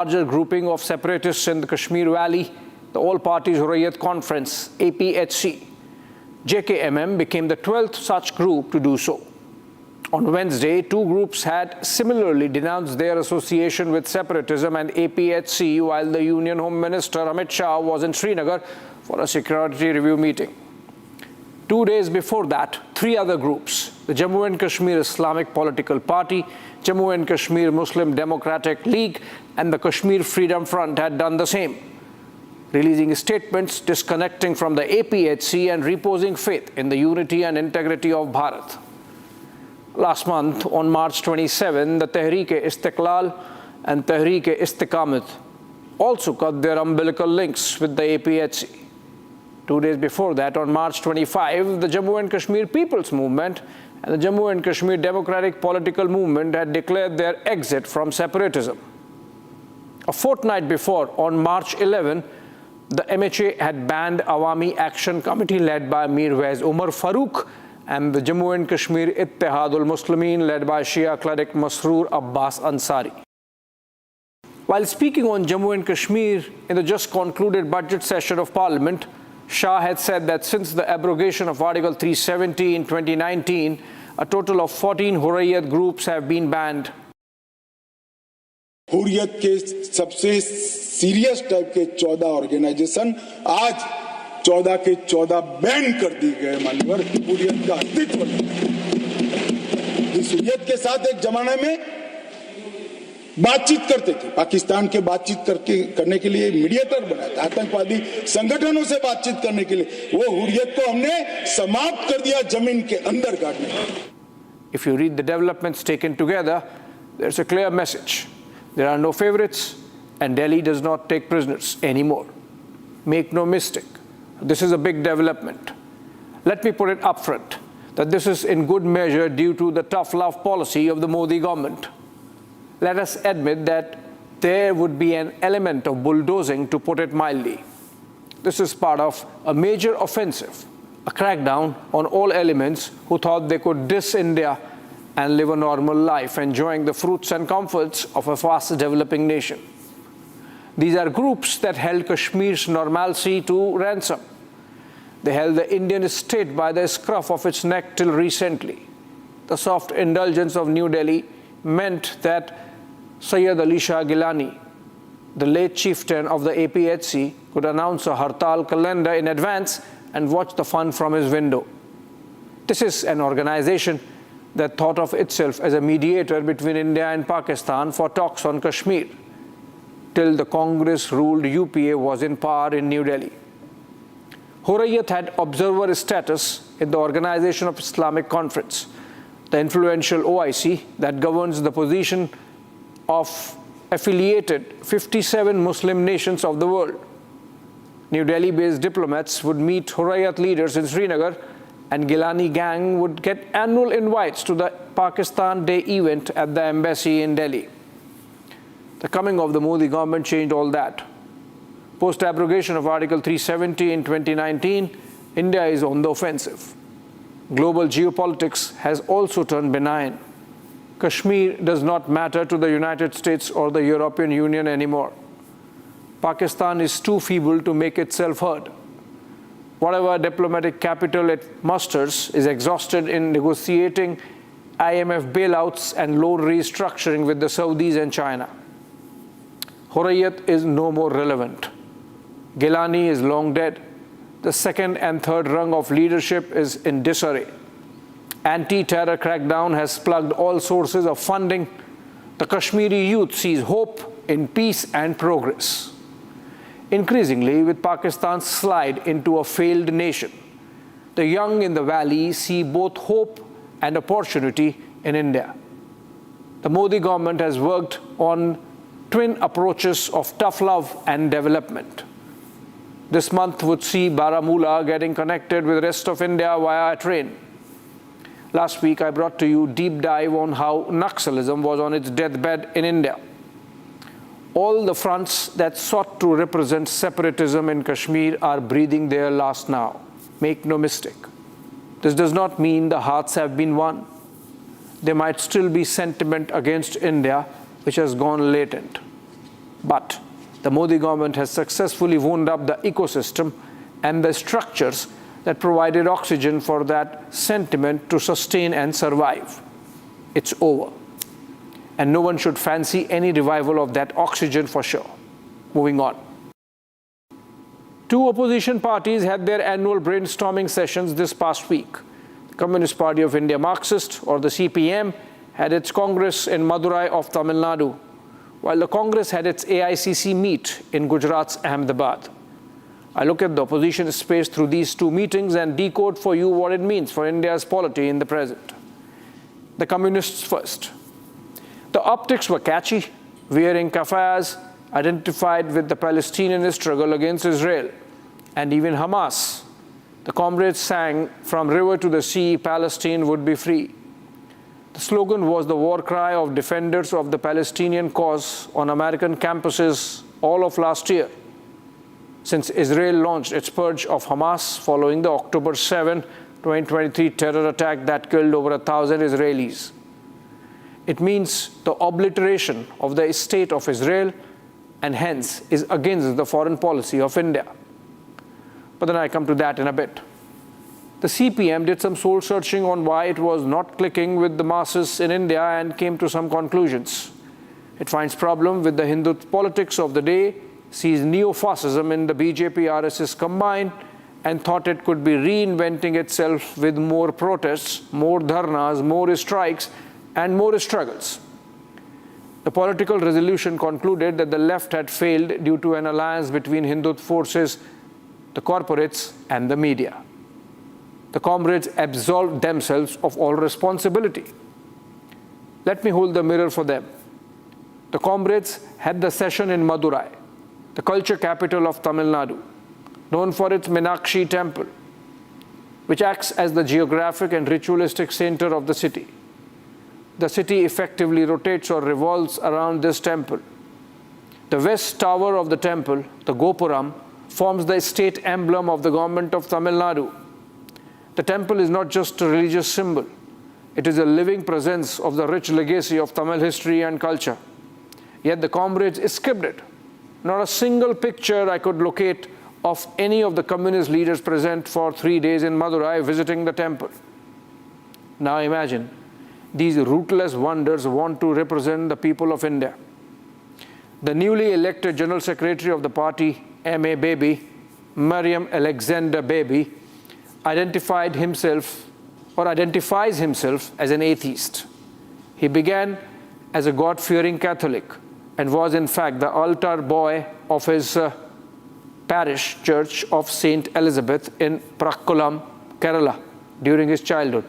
larger grouping of separatists in the Kashmir Valley, the All Parties Hurriyat Conference, APHC. JKMM became the 12th such group to do so. On Wednesday, two groups had similarly denounced their association with separatism and APHC while the Union Home Minister Amit Shah was in Srinagar for a security review meeting. 2 days before that, three other groups, the Jammu and Kashmir Islamic Political Party, Jammu and Kashmir Muslim Democratic League, and the Kashmir Freedom Front had done the same, releasing statements disconnecting from the APHC and reposing faith in the unity and integrity of Bharat. Last month, on March 27, the Tehreek-e-Istiqlal and Tehreek-e-Istiqamat also cut their umbilical links with the APHC. 2 days before that, on March 25, the Jammu and Kashmir People's Movement and the Jammu and Kashmir Democratic Political Movement had declared their exit from separatism. A fortnight before, on March 11, the MHA had banned Awami Action Committee led by Mir Waiz Umar Farooq and the Jammu and Kashmir Ittihadul Muslimin led by Shia cleric Masroor Abbas Ansari. While speaking on Jammu and Kashmir in the just concluded budget session of Parliament, Shah had said that since the abrogation of Article 370 in 2019, a total of 14 Hurriyat groups have been banned. Hurriyat के सबसे serious type के 14 organisation आज 14 के 14 ban कर दी गए। मान्यवर, हुर्रियत का अस्तित्व इस हुर्रियत के साथ एक जमाने में बातचीत करते थे, पाकिस्तान के बातचीत करने के लिए मीडिएटर बनाया था, आतंकवादी संगठनों से बातचीत करने के लिए। वो हुर्रियत को हमने समाप्त कर दिया जमीन के अंदर गाड़ने। If you read the developments taken together, there's a clear message. There are no favorites, and Delhi does not take prisoners anymore. Make no mistake, this is a big development. Let me put it up front, that this is in good measure due to the tough love policy of the Modi government. Let us admit that there would be an element of bulldozing, to put it mildly. This is part of a major offensive, a crackdown on all elements who thought they could diss India and live a normal life, enjoying the fruits and comforts of a fast-developing nation. These are groups that held Kashmir's normalcy to ransom. They held the Indian state by the scruff of its neck till recently. The soft indulgence of New Delhi meant that Sayyid Ali Shah Gilani, the late chieftain of the APHC, could announce a Hartal calendar in advance and watch the fun from his window. This is an organization that thought of itself as a mediator between India and Pakistan for talks on Kashmir, till the Congress-ruled UPA was in power in New Delhi. Hurriyat had observer status in the Organization of Islamic Conference, the influential OIC that governs the position of affiliated 57 Muslim nations of the world. New Delhi-based diplomats would meet Hurriyat leaders in Srinagar, and Gilani gang would get annual invites to the Pakistan Day event at the embassy in Delhi. The coming of the Modi government changed all that. Post-abrogation of Article 370 in 2019, India is on the offensive. Global geopolitics has also turned benign. Kashmir does not matter to the United States or the European Union anymore. Pakistan is too feeble to make itself heard. Whatever diplomatic capital it musters is exhausted in negotiating IMF bailouts and loan restructuring with the Saudis and China. Hurriyat is no more relevant. Gilani is long dead. The second and third rung of leadership is in disarray. Anti-terror crackdown has plugged all sources of funding. The Kashmiri youth sees hope in peace and progress. Increasingly, with Pakistan's slide into a failed nation, the young in the valley see both hope and opportunity in India. The Modi government has worked on twin approaches of tough love and development. This month would see Baramulla getting connected with the rest of India via a train. Last week, I brought to you a deep dive on how Naxalism was on its deathbed in India. All the fronts that sought to represent separatism in Kashmir are breathing their last now. Make no mistake. This does not mean the hearts have been won. There might still be sentiment against India which has gone latent. But the Modi government has successfully wound up the ecosystem and the structures that provided oxygen for that sentiment to sustain and survive. It's over. And no one should fancy any revival of that oxygen for sure. Moving on. Two opposition parties had their annual brainstorming sessions this past week. The Communist Party of India Marxist, or the CPM, had its Congress in Madurai of Tamil Nadu, while the Congress had its AICC meet in Gujarat's Ahmedabad. I look at the opposition space through these two meetings and decode for you what it means for India's polity in the present. The communists first. The optics were catchy, wearing kafayas, identified with the Palestinian struggle against Israel, and even Hamas. The comrades sang, "From river to the sea, Palestine would be free." The slogan was the war cry of defenders of the Palestinian cause on American campuses all of last year, since Israel launched its purge of Hamas following the October 7, 2023 terror attack that killed over 1,000 Israelis. It means the obliteration of the state of Israel, and hence is against the foreign policy of India. But then I come to that in a bit. The CPM did some soul searching on why it was not clicking with the masses in India and came to some conclusions. It finds problem with the Hindu politics of the day, sees neo-fascism in the BJP-RSS combined, and thought it could be reinventing itself with more protests, more dharnas, more strikes, and more struggles. The political resolution concluded that the left had failed due to an alliance between Hindu forces, the corporates, and the media. The comrades absolved themselves of all responsibility. Let me hold the mirror for them. The comrades had the session in Madurai, the culture capital of Tamil Nadu, known for its Meenakshi temple, which acts as the geographic and ritualistic center of the city. The city effectively rotates or revolves around this temple. The west tower of the temple, the Gopuram, forms the state emblem of the government of Tamil Nadu. The temple is not just a religious symbol. It is a living presence of the rich legacy of Tamil history and culture. Yet the comrades skipped it. Not a single picture I could locate of any of the communist leaders present for 3 days in Madurai visiting the temple. Now imagine, these rootless wonders want to represent the people of India. The newly elected General Secretary of the party, M.A. Baby, Mariam Alexander Baby, identifies himself as an atheist. He began as a God-fearing Catholic and was in fact the altar boy of his parish church of St. Elizabeth in Prakkulam, Kerala during his childhood.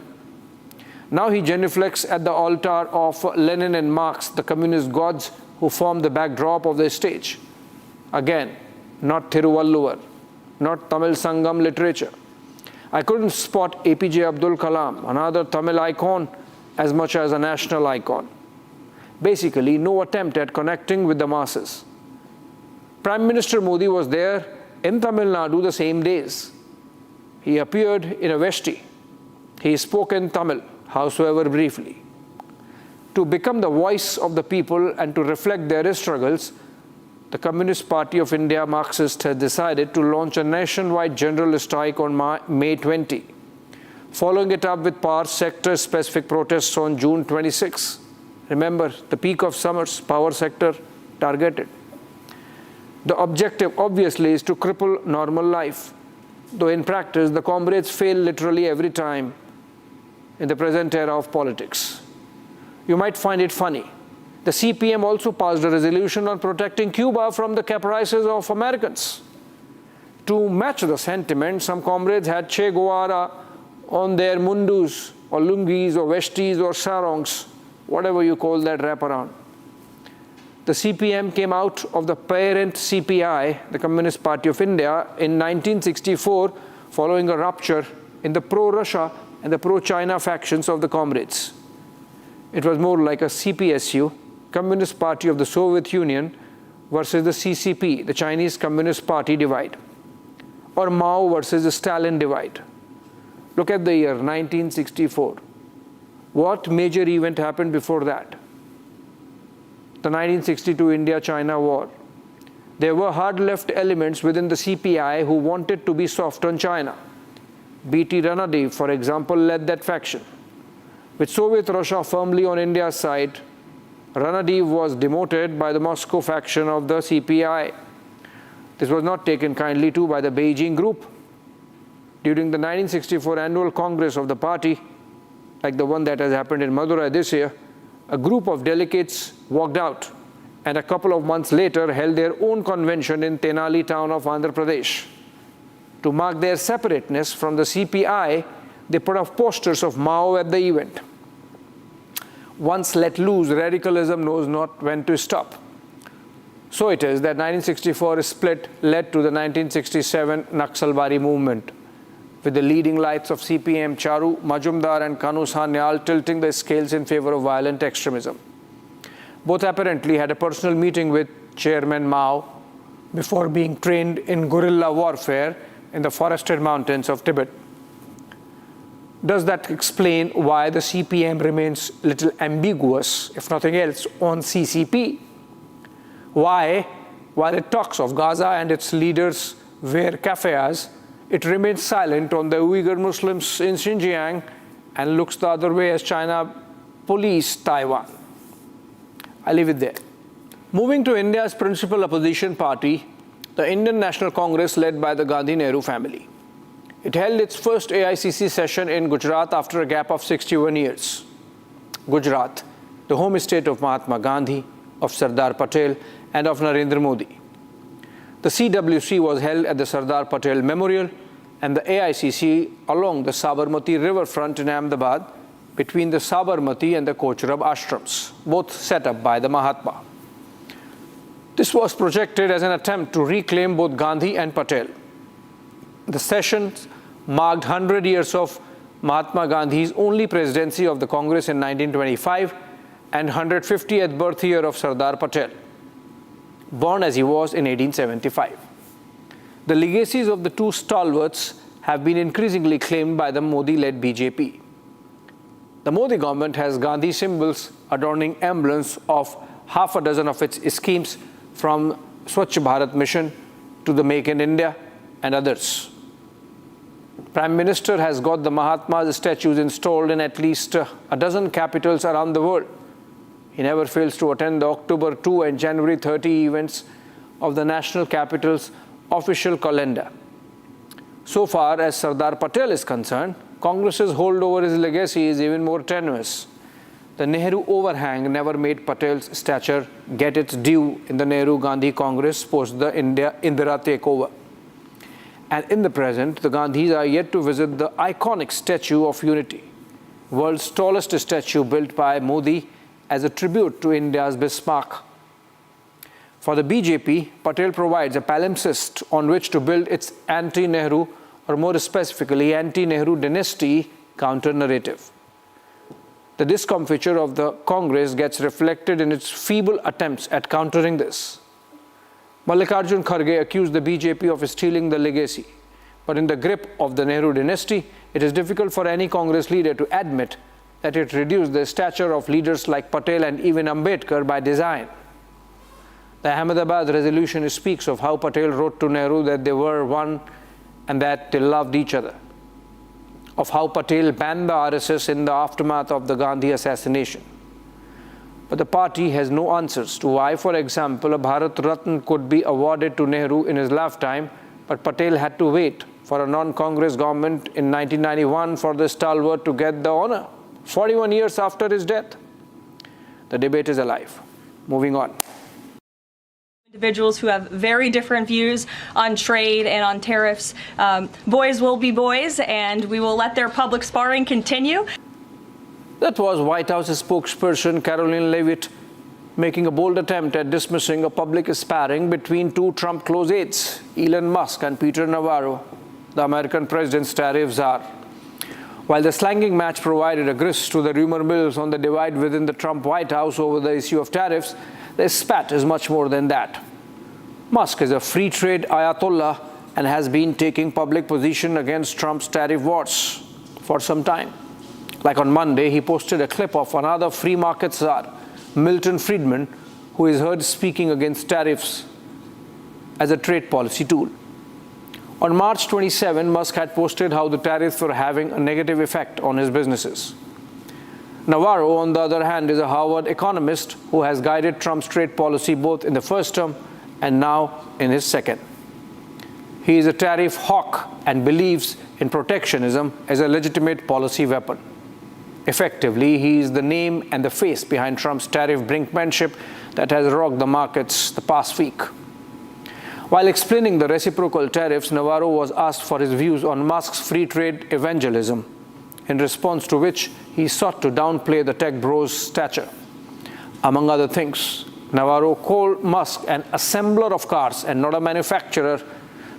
Now he genuflects at the altar of Lenin and Marx, the communist gods who form the backdrop of the stage. Again, not Thiruvalluvar, not Tamil Sangam literature. I couldn't spot APJ Abdul Kalam, another Tamil icon, as much as a national icon. Basically, no attempt at connecting with the masses. Prime Minister Modi was there in Tamil Nadu the same days. He appeared in a vesti. He spoke in Tamil, howsoever briefly. To become the voice of the people and to reflect their struggles, the Communist Party of India Marxist has decided to launch a nationwide general strike on May 20, following it up with power sector-specific protests on June 26. Remember, the peak of summer's power sector targeted. The objective, obviously, is to cripple normal life, though in practice, the comrades fail literally every time in the present era of politics. You might find it funny. The CPM also passed a resolution on protecting Cuba from the caprices of Americans. To match the sentiment, some comrades had Che Guevara on their mundus or lungis or vesties or sarongs, whatever you call that wraparound. The CPM came out of the parent CPI, the Communist Party of India, in 1964 following a rupture in the pro-Russia and the pro-China factions of the comrades. It was more like a CPSU, Communist Party of the Soviet Union, versus the CCP, the Chinese Communist Party divide, or Mao versus the Stalin divide. Look at the year 1964. What major event happened before that? The 1962 India-China war. there were hard left elements within the CPI who wanted to be soft on China. B.T. Ranade, for example, led that faction. With Soviet Russia firmly on India's side, Ranade was demoted by the Moscow faction of the CPI. This was not taken kindly to by the Beijing group. During the 1964 annual Congress of the party, like the one that has happened in Madurai this year, a group of delegates walked out and a couple of months later held their own convention in Tenali town of Andhra Pradesh. To mark their separateness from the CPI, they put up posters of Mao at the event. Once let loose, radicalism knows not when to stop. So it is that 1964 split led to the 1967 Naxalbari movement, with the leading lights of CPM Charu Majumdar and Kanu Sanyal tilting the scales in favor of violent extremism. Both apparently had a personal meeting with Chairman Mao before being trained in guerrilla warfare in the forested mountains of Tibet. Does that explain why the CPM remains a little ambiguous, if nothing else, on CCP? Why, while it talks of Gaza and its leaders wear kafiyas, it remains silent on the Uyghur Muslims in Xinjiang and looks the other way as China police Taiwan? I leave it there. Moving to India's principal opposition party, the Indian National Congress led by the Gandhi-Nehru family. It held its first AICC session in Gujarat after a gap of 61 years. Gujarat, the home state of Mahatma Gandhi, of Sardar Patel, and of Narendra Modi. The CWC was held at the Sardar Patel Memorial and the AICC along the Sabarmati riverfront in Ahmedabad between the Sabarmati and the Kochrab ashrams, both set up by the Mahatma. This was projected as an attempt to reclaim both Gandhi and Patel. The sessions marked 100 years of Mahatma Gandhi's only presidency of the Congress in 1925 and 150th birth year of Sardar Patel, born as he was in 1875. The legacies of the two stalwarts have been increasingly claimed by the Modi-led BJP. The Modi government has Gandhi symbols adorning emblems of half a dozen of its schemes, from Swachh Bharat Mission to the Make in India and others. Prime Minister has got the Mahatma's statues installed in at least a dozen capitals around the world. He never fails to attend the October 2 and January 30 events of the national capital's official calendar. So far as Sardar Patel is concerned, Congress's hold over his legacy is even more tenuous. The Nehru overhang never made Patel's stature get its due in the Nehru-Gandhi Congress post the Indira takeover. And in the present, the Gandhis are yet to visit the iconic Statue of Unity, world's tallest statue built by Modi as a tribute to India's Bismarck. For the BJP, Patel provides a palimpsest on which to build its anti-Nehru, or more specifically, anti-Nehru dynasty counter-narrative. The discomfiture of the Congress gets reflected in its feeble attempts at countering this. Mallikarjun Kharge accused the BJP of stealing the legacy, but in the grip of the Nehru dynasty, it is difficult for any Congress leader to admit that it reduced the stature of leaders like Patel and even Ambedkar by design. The Ahmedabad resolution speaks of how Patel wrote to Nehru that they were one and that they loved each other, of how Patel banned the RSS in the aftermath of the Gandhi assassination. But the party has no answers to why, for example, a Bharat Ratna could be awarded to Nehru in his lifetime, but Patel had to wait for a non-Congress government in 1991 for the stalwart to get the honor, 41 years after his death. The debate is alive. Moving on. Individuals who have very different views on trade and on tariffs. Boys will be boys, and we will let their public sparring continue. That was White House spokesperson Caroline Leavitt making a bold attempt at dismissing a public sparring between two Trump close aides, Elon Musk and Peter Navarro, the American president's tariff czar. While the slanging match provided a grist to the rumor mills on the divide within the Trump White House over the issue of tariffs, the spat is much more than that. Musk is a free trade ayatollah and has been taking public position against Trump's tariff wars for some time. Like on Monday, he posted a clip of another free market czar, Milton Friedman, who is heard speaking against tariffs. as a trade policy tool. On March 27, Musk had posted how the tariffs were having a negative effect on his businesses. Navarro, on the other hand, is a Harvard economist who has guided Trump's trade policy both in the first term and now in his second. He is a tariff hawk and believes in protectionism as a legitimate policy weapon. Effectively, he is the name and the face behind Trump's tariff brinkmanship that has rocked the markets the past week. While explaining the reciprocal tariffs, Navarro was asked for his views on Musk's free trade evangelism, in response to which he sought to downplay the tech bro's stature. Among other things, Navarro called Musk an assembler of cars and not a manufacturer,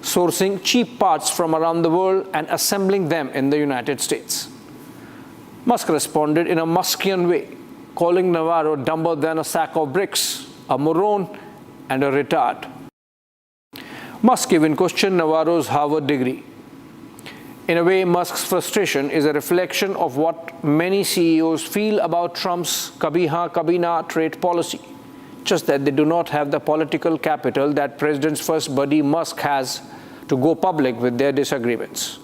sourcing cheap parts from around the world and assembling them in the United States. Musk responded in a Muskian way, calling Navarro dumber than a sack of bricks, a moron, and a retard. Musk even questioned Navarro's Harvard degree. In a way, Musk's frustration is a reflection of what many CEOs feel about Trump's kabhi haan, kabhi na trade policy, just that they do not have the political capital that President's first buddy Musk has to go public with their disagreements.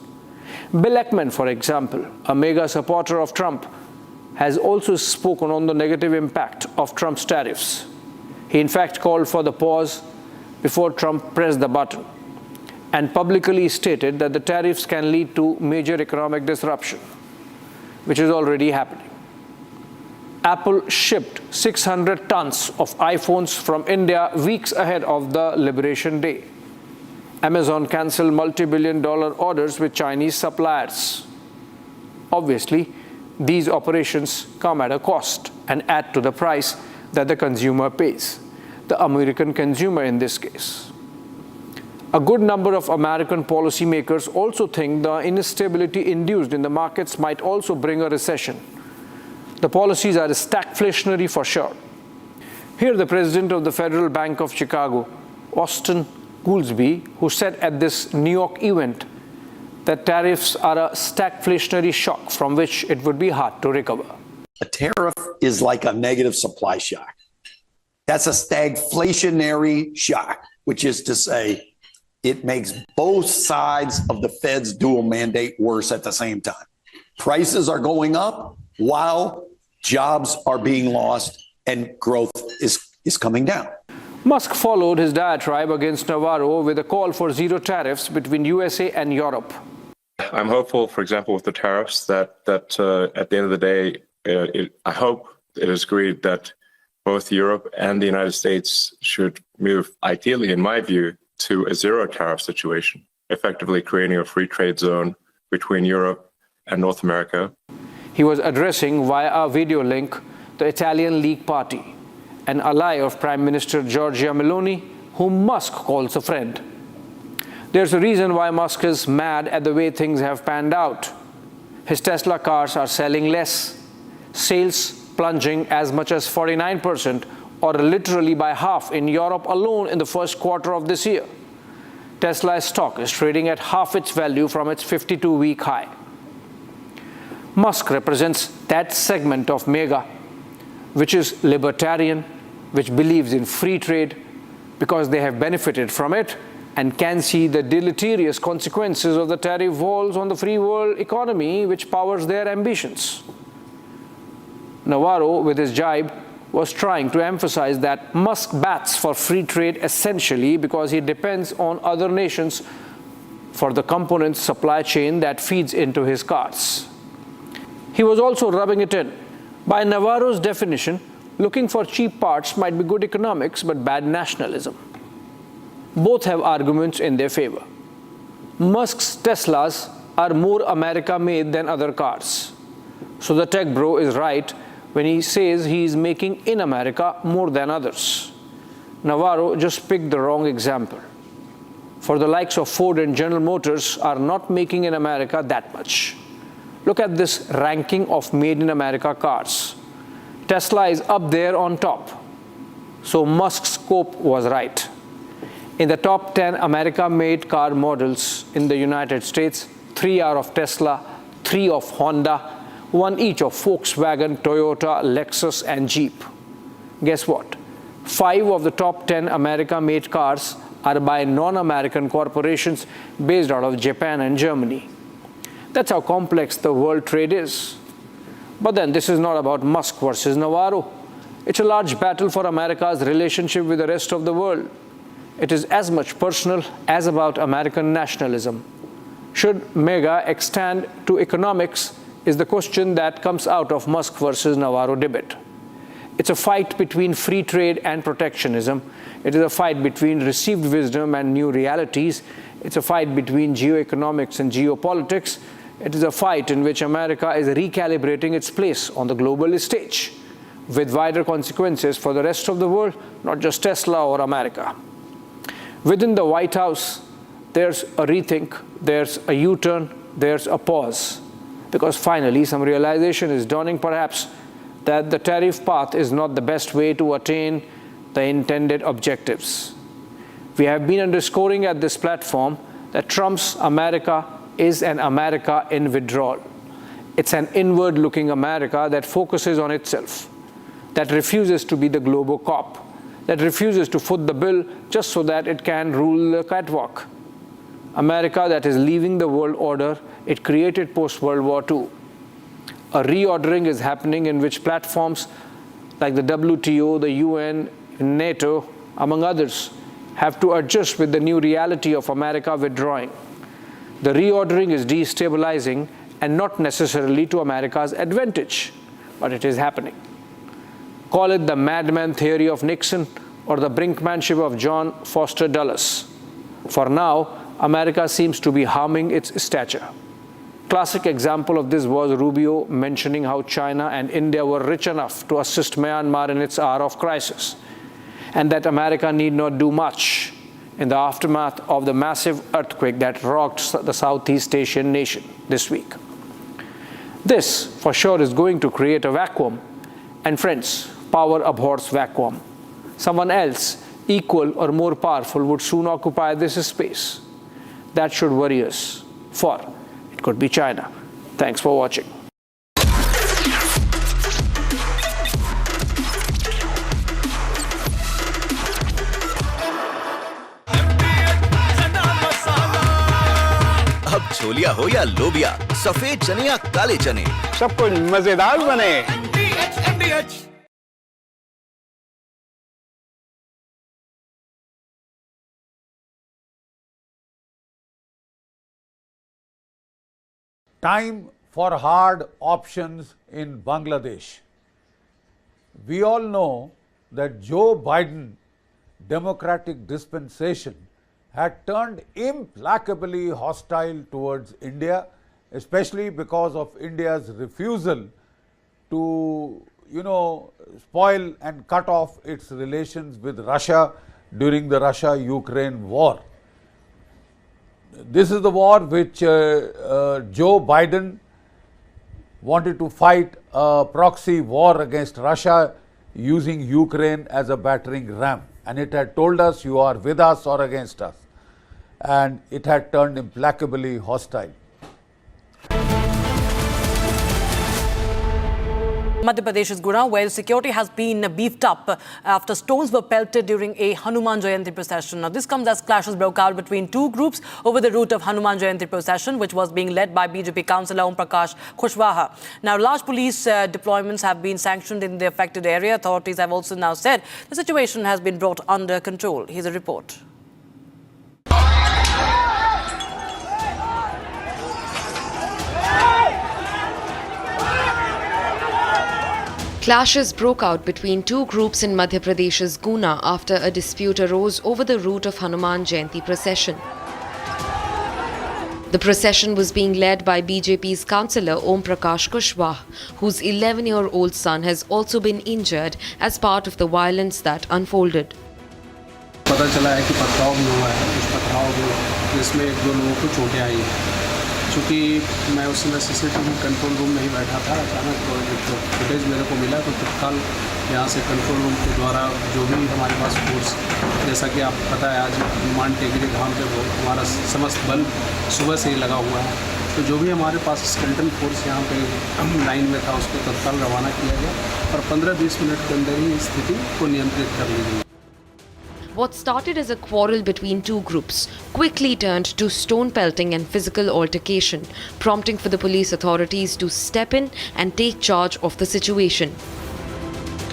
Bill Ackman, for example, a mega supporter of Trump, has also spoken on the negative impact of Trump's tariffs. He in fact called for the pause before Trump pressed the button, and publicly stated that the tariffs can lead to major economic disruption, which is already happening. Apple shipped 600 tons of iPhones from India weeks ahead of the Liberation Day. Amazon canceled multi-billion-dollar orders with Chinese suppliers. Obviously, these operations come at a cost and add to the price that the consumer pays, the American consumer in this case. A good number of American policymakers also think the instability induced in the markets might also bring a recession. The policies are stagflationary for sure. Here, the president of the Federal Bank of Chicago, Austin Goolsbee, who said at this New York event that tariffs are a stagflationary shock from which it would be hard to recover. A tariff is like a negative supply shock. That's a stagflationary shock, which is to say it makes both sides of the Fed's dual mandate worse at the same time. Prices are going up while jobs are being lost and growth is coming down. Musk followed his diatribe against Navarro with a call for zero tariffs between USA and Europe. I'm hopeful, for example, with the tariffs that at the end of the day, I hope it is agreed that both Europe and the United States should move, ideally, in my view, to a zero tariff situation, effectively creating a free trade zone between Europe and North America. He was addressing via a video link the Italian League Party, an ally of Prime Minister Giorgia Meloni, whom Musk calls a friend. There's a reason why Musk is mad at the way things have panned out. His Tesla cars are selling less, sales plunging as much as 49%, or literally by half in Europe alone in the first quarter of this year. Tesla's stock is trading at half its value from its 52-week high. Musk represents that segment of mega, which is libertarian, which believes in free trade because they have benefited from it and can see the deleterious consequences of the tariff walls on the free world economy, which powers their ambitions. Navarro, with his jibe, was trying to emphasize that Musk bats for free trade essentially because he depends on other nations for the components supply chain that feeds into his cars. He was also rubbing it in. By Navarro's definition, looking for cheap parts might be good economics but bad nationalism. Both have arguments in their favor. Musk's Teslas are more America-made than other cars. So the tech bro is right when he says he is making in America more than others. Navarro just picked the wrong example. For the likes of Ford and General Motors are not making in America that much. Look at this ranking of made in America cars. Tesla is up there on top. So Musk's scope was right. In the top 10 America-made car models in the United States, 3 are of Tesla, 3 of Honda, 1 each of Volkswagen, Toyota, Lexus, and Jeep. Guess what? 5 of the top 10 America-made cars are by non-American corporations based out of Japan and Germany. That's how complex the world trade is. But then this is not about Musk versus Navarro. It's a large battle for America's relationship with the rest of the world. It is as much personal as about American nationalism. Should mega extend to economics is the question that comes out of Musk versus Navarro debate. It's a fight between free trade and protectionism. It is a fight between received wisdom and new realities. It's a fight between geoeconomics and geopolitics. It is a fight in which America is recalibrating its place on the global stage, with wider consequences for the rest of the world, not just Tesla or America. Within the White House, there's a rethink, there's a U-turn, there's a pause, because finally some realization is dawning perhaps that the tariff path is not the best way to attain the intended objectives. We have been underscoring at this platform that Trump's America is an America in withdrawal. It's an inward-looking America that focuses on itself, that refuses to be the global cop, that refuses to foot the bill just so that it can rule the catwalk. America that is leaving the world order it created post-World War II. A reordering is happening in which platforms like the WTO, the UN, NATO, among others, have to adjust with the new reality of America withdrawing. The reordering is destabilizing and not necessarily to America's advantage, but it is happening. Call it the madman theory of Nixon or the brinkmanship of John Foster Dulles. For now, America seems to be harming its stature. Classic example of this was Rubio mentioning how China and India were rich enough to assist Myanmar in its hour of crisis, and that America need not do much in the aftermath of the massive earthquake that rocked the Southeast Asian nation this week. This, for sure, is going to create a vacuum. And friends, power abhors vacuum. Someone else, equal or more powerful, would soon occupy this space. That should worry us, for it could be China. Thanks for watching. अब छोलिया हो या लोबिया, सफेद चने या काले चने, सब कुछ मजेदार बने। Time for hard options in Bangladesh. We all know that Joe Biden democratic dispensation had turned implacably hostile towards India, especially because of India's refusal to, spoil and cut off its relations with Russia during the Russia-Ukraine war. This is the war which Joe Biden wanted to fight a proxy war against Russia using Ukraine as a battering ram. And it had told us, you are with us or against us. And it had turned implacably hostile. Madhya Pradesh's Guna, where security has been beefed up after stones were pelted during a Hanuman Jayanti procession. Now, this comes as clashes broke out between two groups over the route of Hanuman Jayanti procession, which was being led by BJP councillor Om Prakash Kushwaha. Now, large police deployments have been sanctioned in the affected area. Authorities have also now said the situation has been brought under control. Here's a report. Clashes broke out between two groups in Madhya Pradesh's Guna after a dispute arose over the route of Hanuman Jayanti procession. The procession was being led by BJP's councillor Om Prakash Kushwaha, whose 11-year-old son has also been injured as part of the violence that unfolded. पता चला है कि पथराव भी हुआ है, कुछ पथराव में जिसमें एक दो लोगों को चोटें आई हैं। चूँकि मैं उस समय सीसीटीवी कंट्रोल रूम में ही बैठा था, अचानक तो फुटेज मेरे को मिला तो तत्काल यहाँ से कंट्रोल रूम के द्वारा जो भी हमारे पास फोर्स, जैसा कि आप पता है आज हनुमान टेकरी धाम पे हमारा समस्त बल सुबह से ही लगा हुआ है, तो जो भी हमारे पास स्केलेटन फोर्स यहाँ पे लाइन में था उसको तत्काल रवाना किया गया और 15-20 मिनट के अंदर ही स्थिति को नियंत्रित कर ली गई। what started as a quarrel between two groups quickly turned to stone pelting and physical altercation, prompting for the police authorities to step in and take charge of the situation.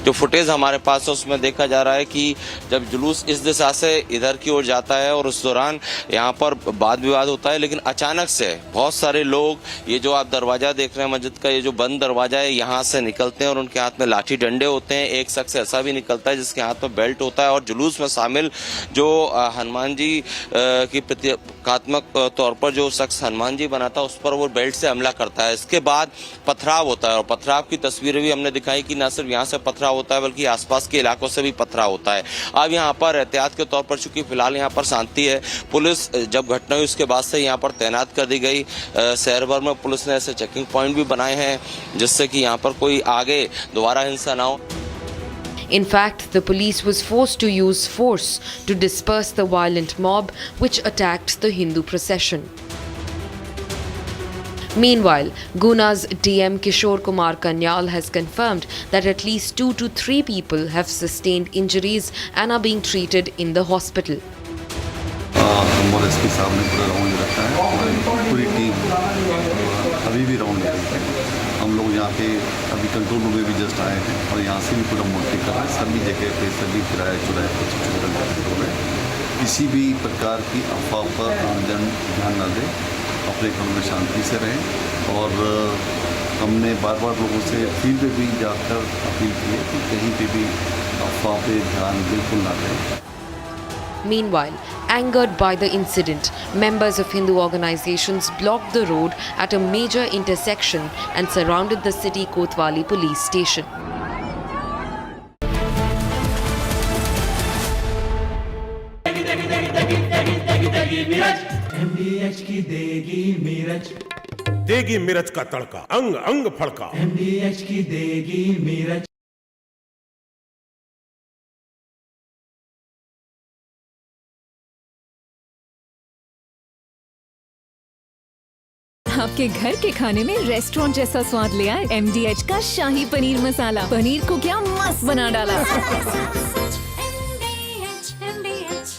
जो footage हमारे पास है उसमें देखा जा रहा है कि जब जुलूस इस दिशा से इधर की ओर जाता है और उस दौरान यहाँ पर वाद विवाद होता है, लेकिन अचानक से बहुत सारे लोग, ये जो आप दरवाजा देख रहे हैं मस्जिद का, ये जो बंद दरवाजा है, यहाँ से निकलते हैं और उनके हाथ में लाठी डंडे होते हैं। एक शख्स ऐसा भी निकलता है जिसके हाथ में बेल्ट होता है और जुलूस में शामिल जो हनुमान जी की प्रतीकात्मक तौर पर जो शख्स हनुमान जी बना था उस पर वो बेल्ट से हमला करता है। इसके बाद पथराव होता है और पथराव की तस्वीरें भी हमने दिखाई कि न सिर्फ यहाँ से पथराव होता है बल्कि आसपास के इलाकों से भी पथराव होता है। अब यहाँ पर एहतियात के तौर पर चूंकि फिलहाल यहाँ पर शांति है, पुलिस जब घटना हुई उसके बाद से यहाँ पर तैनात कर दी गई। शहर भर में पुलिस ने ऐसे चेकिंग पॉइंट भी बनाए हैं जिससे कि यहाँ पर कोई आगे दोबारा हिंसा ना हो। In fact, the police was forced to use force to disperse the violent mob which attacked the Hindu procession. Meanwhile, Guna's DM Kishore Kumar Kanyal has confirmed that at least 2 to 3 people have sustained injuries and are being treated in the hospital. SP साहब ने पूरा round रखा है, पूरी team अभी भी round कर रही है। हम लोग यहाँ पे अभी कंट्रोल रूम में भी जस्ट आए हैं और यहाँ से भी पूरा मोर्चे कर रहे हैं। सभी जगह पे सभी किराए चुराए कुछ हो रहे हैं। किसी भी प्रकार की अफवाह पर आमजन ध्यान न दें, अपने घर में शांति से रहें। और हमने बार बार लोगों से फील्ड पे भी जाकर अपील की है कि कहीं पे भी अफवाह पे ध्यान बिल्कुल ना दें। Meanwhile, angered by the incident, members of Hindu organizations blocked the road at a major intersection and surrounded the city Kotwali police station. देगी मिर्च का तड़का, अंग अंग फड़का। MDH की देगी मिर्च। आपके घर के खाने में रेस्टोरेंट जैसा स्वाद ले आए MDH का शाही पनीर मसाला। पनीर को क्या मस्त बना डाला।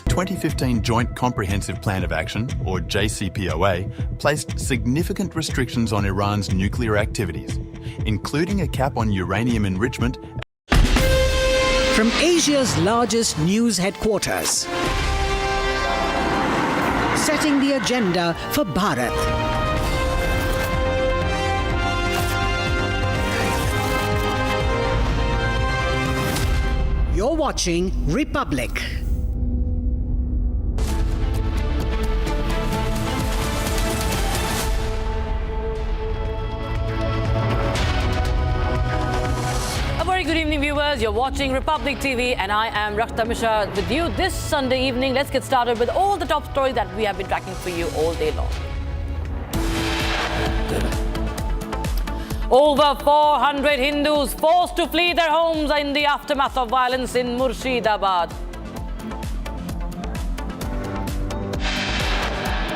2015 Joint Comprehensive Plan of Action, or JCPOA, placed significant restrictions on Iran's nuclear activities, including a cap on uranium enrichment. From Asia's largest news headquarters, setting the agenda for Bharat. You're watching Republic. A very good evening, viewers. You're watching Republic TV and I am Rakhta Mishra with you this Sunday evening. Let's get started with all the top stories that we have been tracking for you all day long. Over 400 Hindus forced to flee their homes in the aftermath of violence in Murshidabad.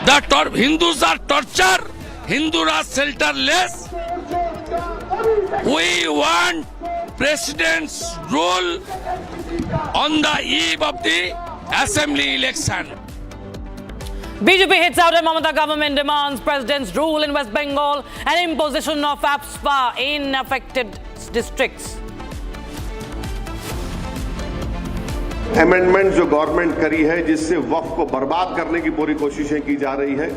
The Hindus are tortured. Hindus are shelterless. We want President's rule on the eve of the assembly election. BJP hits out at Mamata government demands President's rule in West Bengal and imposition of APSPA in affected districts. Amendment जो government करी है जिससे वक्फ को बर्बाद करने की पूरी कोशिशें की जा रही है,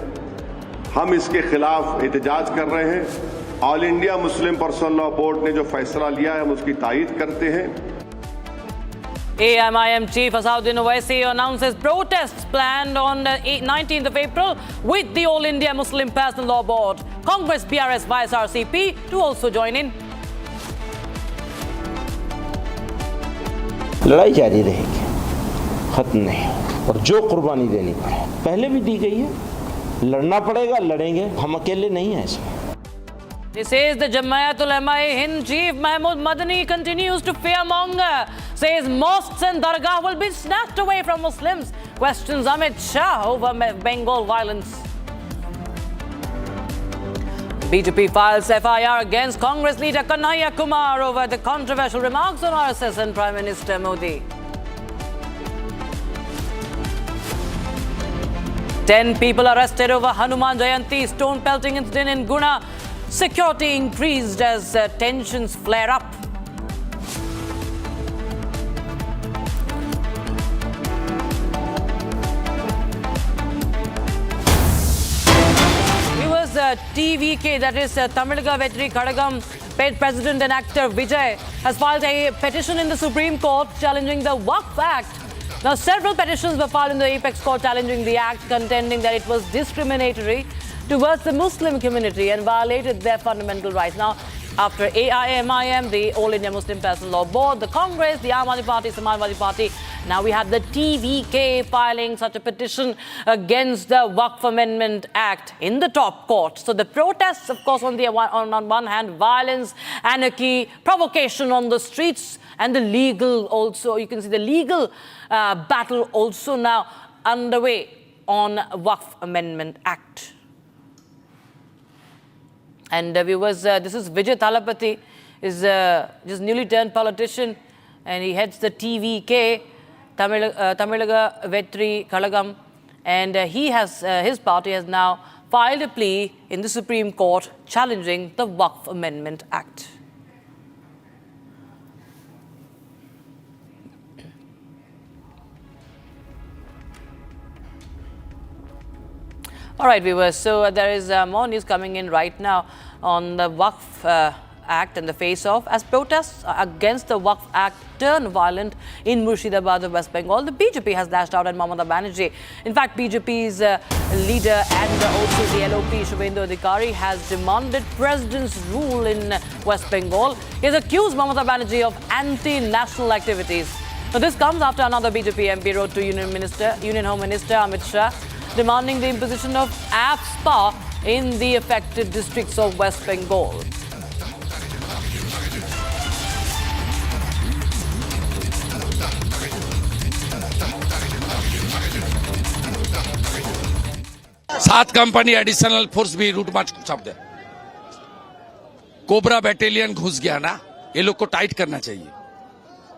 हम इसके खिलाफ एहतजाज कर रहे हैं। All India Muslim personal law board ने जो फैसला लिया है हम उसकी तायीद करते हैं। AMIM Chief Asauddin Owaisi announces protests planned on the 19th of April with the All India Muslim Personal Law Board. Congress, PRS, YSRCP to also join in. लड़ाई जारी रहेगी, खत्म नहीं। और जो कुर्बानी देनी पड़े पहले भी दी गई है, लड़ना पड़ेगा, लड़ेंगे, हम अकेले नहीं हैं इसमें। This is the Jamiat Ulema-e-Hind Chief Mahmood Madani continues to fearmonger. Says mosques and dargah will be snatched away from Muslims. Questions Amit Shah over Bengal violence. BJP files FIR against Congress leader Kanhaiya Kumar over the controversial remarks on RSS and Prime Minister Modi. 10 people arrested over Hanuman Jayanti stone pelting incident in Guna. Security increased as tensions flare up. TVK, that is Tamiliga Vetri Kadagam, paid President and actor Vijay, has filed a petition in the Supreme Court challenging the Waqf Act. Now, several petitions were filed in the Apex Court challenging the act, contending that it was discriminatory towards the Muslim community and violated their fundamental rights. Now, after AIMIM, the All India Muslim Personal Law Board, the Congress, the Aam Aadmi Party, Samajwadi Party, now we have the TVK filing such a petition against the Waqf Amendment Act in the top court. So the protests, of course, on one hand, violence, anarchy, provocation on the streets, and the legal also, you can see the legal battle also now underway on Waqf Amendment Act. And viewers, this is Vijay Thalapathy, is just newly turned politician, and he heads the TVK, Tamiliga Vetri Kalagam, and he has his party has now filed a plea in the Supreme Court challenging the Waqf Amendment Act. All right, viewers, so there is more news coming in right now on the Waqf Act and the face-off as protests against the Waqf Act turn violent in Murshidabad of West Bengal. The BJP has lashed out at Mamata Banerjee. In fact, BJP's leader and also the LOP Shubhendu Adhikari has demanded president's rule in West Bengal. He has accused Mamata Banerjee of anti-national activities. Now, this comes after another BJP MP wrote to Union Home Minister Amit Shah, demanding the imposition of AFSPA in the affected districts of West Bengal. सात company additional force भी route march शब्द है। Cobra battalion घुस गया ना, ये लोग को टाइट करना चाहिए।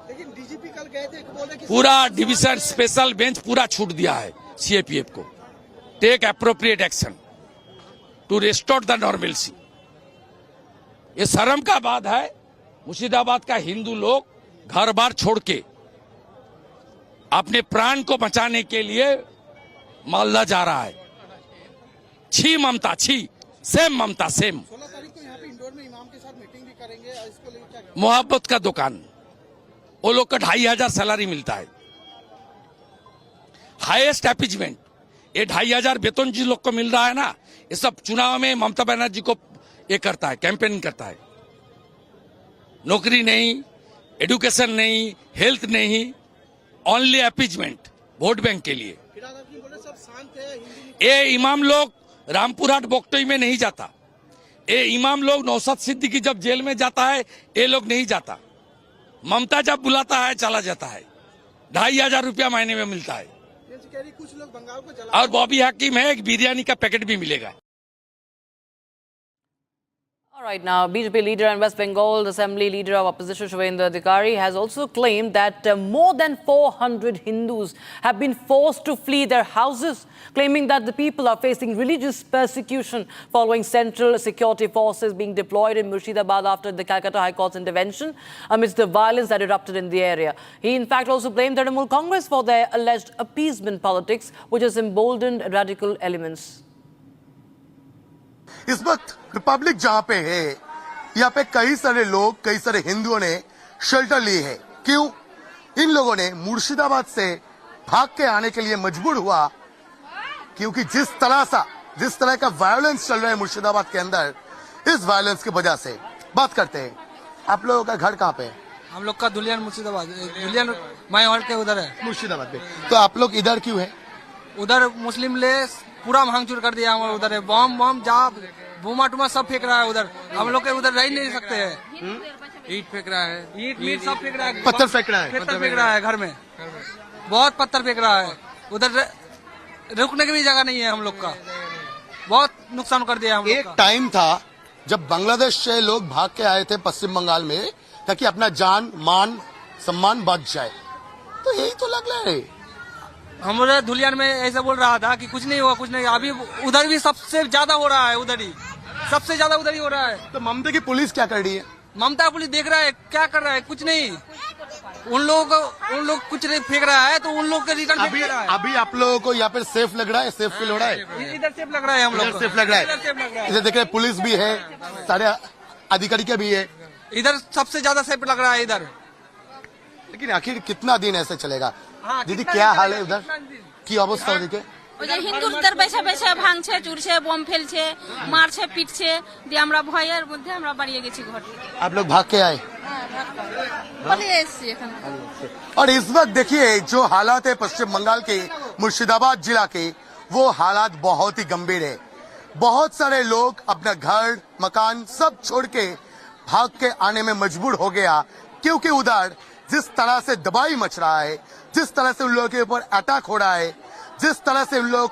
लेकिन डीजीपी कल गए थे, बोले कि पूरा डिवीजन स्पेशल बेंच पूरा छूट दिया है सीएपीएफ को। Take appropriate action to restore the normalcy. ये शर्म का बात है, मुर्शिदाबाद का हिंदू लोग घर बार छोड़ के अपने प्राण को बचाने के लिए मालदा जा रहा है। छी ममता, छी, सेम ममता, सेम। 16 तारीख को यहाँ पे इंदौर में इमाम के साथ मीटिंग भी करेंगे, इसको लेकर क्या? मोहब्बत का दुकान, वो लोग का 2500 सैलरी मिलता है, हाईएस्ट एपीजमेंट। ये 2500 वेतन जिस लोग को मिल रहा है ना, ये सब चुनाव में ममता बनर्जी को ये करता है, कैंपेनिंग करता है। नौकरी नहीं, एजुकेशन नहीं, हेल्थ नहीं, ओनली एपीजमेंट वोट बैंक के लिए। ये इमाम लोग रामपुर हाट बोक्टोई में नहीं जाता, ये इमाम लोग नौशाद सिद्दीकी जब जेल में जाता है, ये लोग नहीं जाता। ममता जब बुलाता है चला जाता है, 2500 रुपया महीने में मिलता है। कुछ लोग बंगाल को जला, और बॉबी हकीम है, एक बिरयानी का पैकेट भी मिलेगा। All right, now BJP leader in West Bengal, the Assembly leader of opposition Shubhendu Adhikari, has also claimed that more than 400 Hindus have been forced to flee their houses, claiming that the people are facing religious persecution following central security forces being deployed in Murshidabad after the Calcutta High Court's intervention amidst the violence that erupted in the area. He in fact also blamed the Trinamool Congress for their alleged appeasement politics, which has emboldened radical elements. इस वक्त Republic जहां पे है, यहाँ पे कई सारे लोग, कई सारे हिंदुओं ने शेल्टर लिए है। क्यों? इन लोगों ने मुर्शिदाबाद से भाग के आने के लिए मजबूर हुआ, क्योंकि जिस तरह का वायलेंस चल रहा है मुर्शिदाबाद के अंदर, इस वायलेंस की वजह से। बात करते हैं, आप लोगों का घर कहाँ पे है? हम लोग का दुलियन मुर्शिदाबाद, दुलियन माई हॉल के उधर है, मुर्शिदाबाद पे। तो आप लोग इधर क्यों है? उधर मुस्लिम ले पूरा भांगचूर कर दिया, हम उधर है, बम जा बूमा टूमा सब फेंक रहा है उधर। हम लोग के उधर रह नहीं सकते हैं। ईट फेंक रहा है, ईट सब फेंक रहा है, पत्थर फेंक रहा है, पत्थर फेंक रहा है, घर में बहुत पत्थर फेंक रहा है। उधर रुकने की भी जगह नहीं है हम लोग का, बहुत नुकसान कर दिया हम लोग का। एक टाइम था जब बांग्लादेश से लोग भाग के आए थे पश्चिम बंगाल में, ताकि अपना जान मान सम्मान बच जाए। तो यही तो लग रहा है, हमारे धुलियान में ऐसा बोल रहा था कि कुछ नहीं हुआ, कुछ नहीं। अभी उधर भी सबसे ज्यादा हो रहा है, उधर ही सबसे ज्यादा उधर ही हो रहा है। तो ममता की पुलिस क्या कर रही है? ममता पुलिस देख रहा है क्या कर रहा है, कुछ नहीं। उन लोग कुछ नहीं फेंक रहा है तो उन लोग के रिटर्न फेंक रहा है। अभी आप लोगों को यहाँ पे सेफ लग रहा है? सेफ फील हो रहा है? इधर सेफ लग रहा है, हम लोग सेफ लग रहा है। इधर देख रहे पुलिस भी है, सारे अधिकारी के भी है, इधर सबसे ज्यादा सेफ लग रहा है इधर। लेकिन आखिर कितना दिन ऐसे चलेगा? दीदी क्या हाल है उधर की अवस्था? देखिए হিন্দুদের বেছে বেছে ভাঙছে, চুরছে, বম ফেলছে, মারছে, পিটছে, দিয়ে আমরা ভয়ের মধ্যে আমরা বাড়িয়ে গেছি ঘর থেকে। आप लोग भाग के आए? পালিয়ে এসেছি এখানে। और इस वक्त देखिए जो हालात है पश्चिम बंगाल के मुर्शिदाबाद जिला के, वो हालात बहुत ही गंभीर है। बहुत सारे लोग अपना घर मकान सब छोड़ के भाग के आने में मजबूर हो गया, क्योंकि उधर जिस तरह से दबाई मच रहा है, जिस तरह से उन लोगों के ऊपर अटैक हो रहा है, जिस तरह से उन लोगों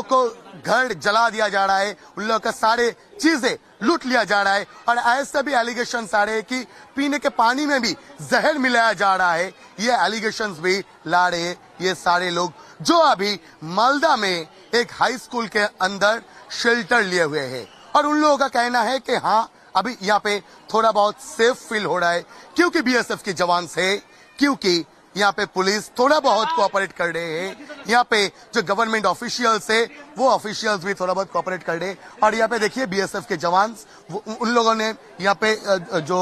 को घर जला दिया जा रहा है, उन लोगों का सारे चीजें लूट लिया जा रहा है, और ऐसे भी एलिगेशन आ रहे हैं कि पीने के पानी में भी जहर मिलाया जा रहा है। ये एलिगेशंस भी ला रहे हैं ये सारे लोग, जो अभी मालदा में एक हाई स्कूल के अंदर शेल्टर लिए हुए हैं। और उन लोगों का कहना है कि हाँ अभी यहाँ पे थोड़ा बहुत सेफ फील हो रहा है, क्योंकि बीएसएफ के जवान से, क्योंकि यहाँ पे पुलिस थोड़ा बहुत कोऑपरेट कर रहे हैं, यहाँ पे जो गवर्नमेंट ऑफिशियल्स है वो ऑफिशियल्स भी थोड़ा बहुत कोऑपरेट कर रहे हैं। और यहाँ पे देखिए बीएसएफ के जवान उन लोगों ने यहाँ पे जो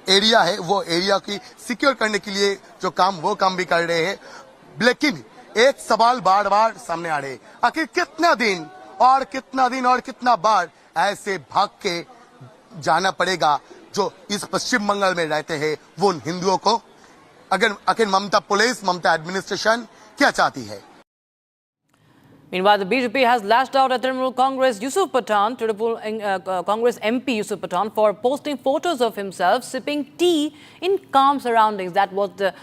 एरिया है वो एरिया की सिक्योर करने के लिए जो काम वो काम भी कर रहे हैं। लेकिन एक सवाल बार बार सामने आ रहे हैं, आखिर कितना दिन और कितना बार ऐसे भाग के जाना पड़ेगा जो इस पश्चिम बंगाल में रहते हैं वो उन हिंदुओं को? अगर आखिर ममता पुलिस, ममता एडमिनिस्ट्रेशन क्या चाहती है? Meanwhile, the BJP has lashed out at Trinamool Congress Yusuf Pathan, Congress MP Yusuf Pathan, for posting photos of himself sipping tea in calm surroundings. That was the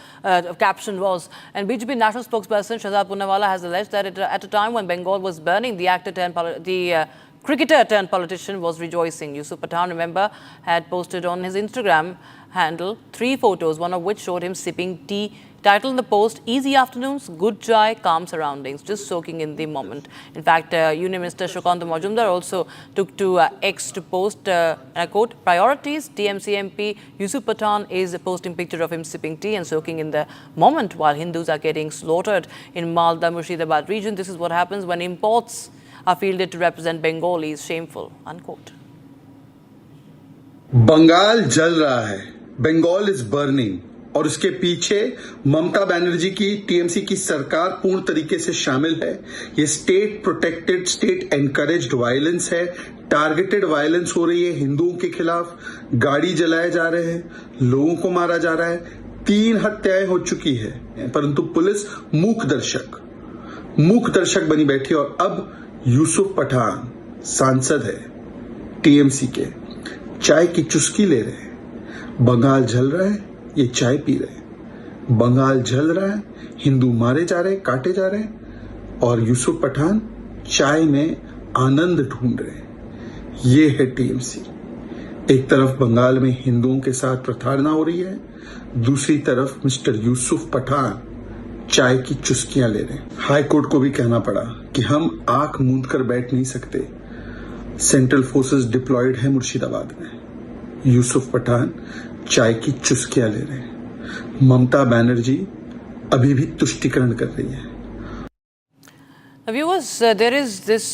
caption was. And BJP national spokesperson Shahzad Poonawalla has alleged that at a time when Bengal was burning, the cricketer turned politician was rejoicing. Yusuf Pathan, remember, had posted on his Instagram handle 3 photos, one of which showed him sipping tea. Titled in the post, "Easy afternoons, good chai, calm surroundings, just soaking in the moment." In fact, Union Minister Shokant Majumdar also took to X to post, and I quote, "Priorities, TMC MP Yusuf Pathan is posting picture of him sipping tea and soaking in the moment while Hindus are getting slaughtered in Malda, Murshidabad region. This is what happens when imports are fielded to represent Bengalis. Shameful," unquote. Bengal जल रहा है, Bengal is burning, और उसके पीछे ममता बनर्जी की TMC की सरकार पूर्ण तरीके से शामिल है। ये state protected, state encouraged violence है, टारगेटेड वायलेंस हो रही है हिंदुओं के खिलाफ, गाड़ी जलाए जा रहे हैं, लोगों को मारा जा रहा है, 3 हत्याएं हो चुकी है, परंतु पुलिस मूक दर्शक बनी बैठी। और अब यूसुफ पठान सांसद है टीएमसी के, चाय की चुस्की ले रहे हैं। बंगाल जल रहा है, ये चाय पी रहे हैं। बंगाल जल रहा है, हिंदू मारे जा रहे हैं, काटे जा रहे हैं, और यूसुफ पठान चाय में आनंद ढूंढ रहे हैं। ये है टीएमसी। एक तरफ बंगाल में हिंदुओं के साथ प्रताड़ना हो रही है, दूसरी तरफ मिस्टर यूसुफ पठान चाय की चुस्कियां ले रहे हैं। हाई कोर्ट को भी कहना पड़ा कि हम आंख मूंद कर बैठ नहीं सकते। सेंट्रल फोर्सेस डिप्लॉयड है मुर्शिदाबाद में, यूसुफ पठान चाय की चुस्कियां ले रहे हैं। ममता बनर्जी अभी भी तुष्टीकरण कर रही है। Viewers, there is this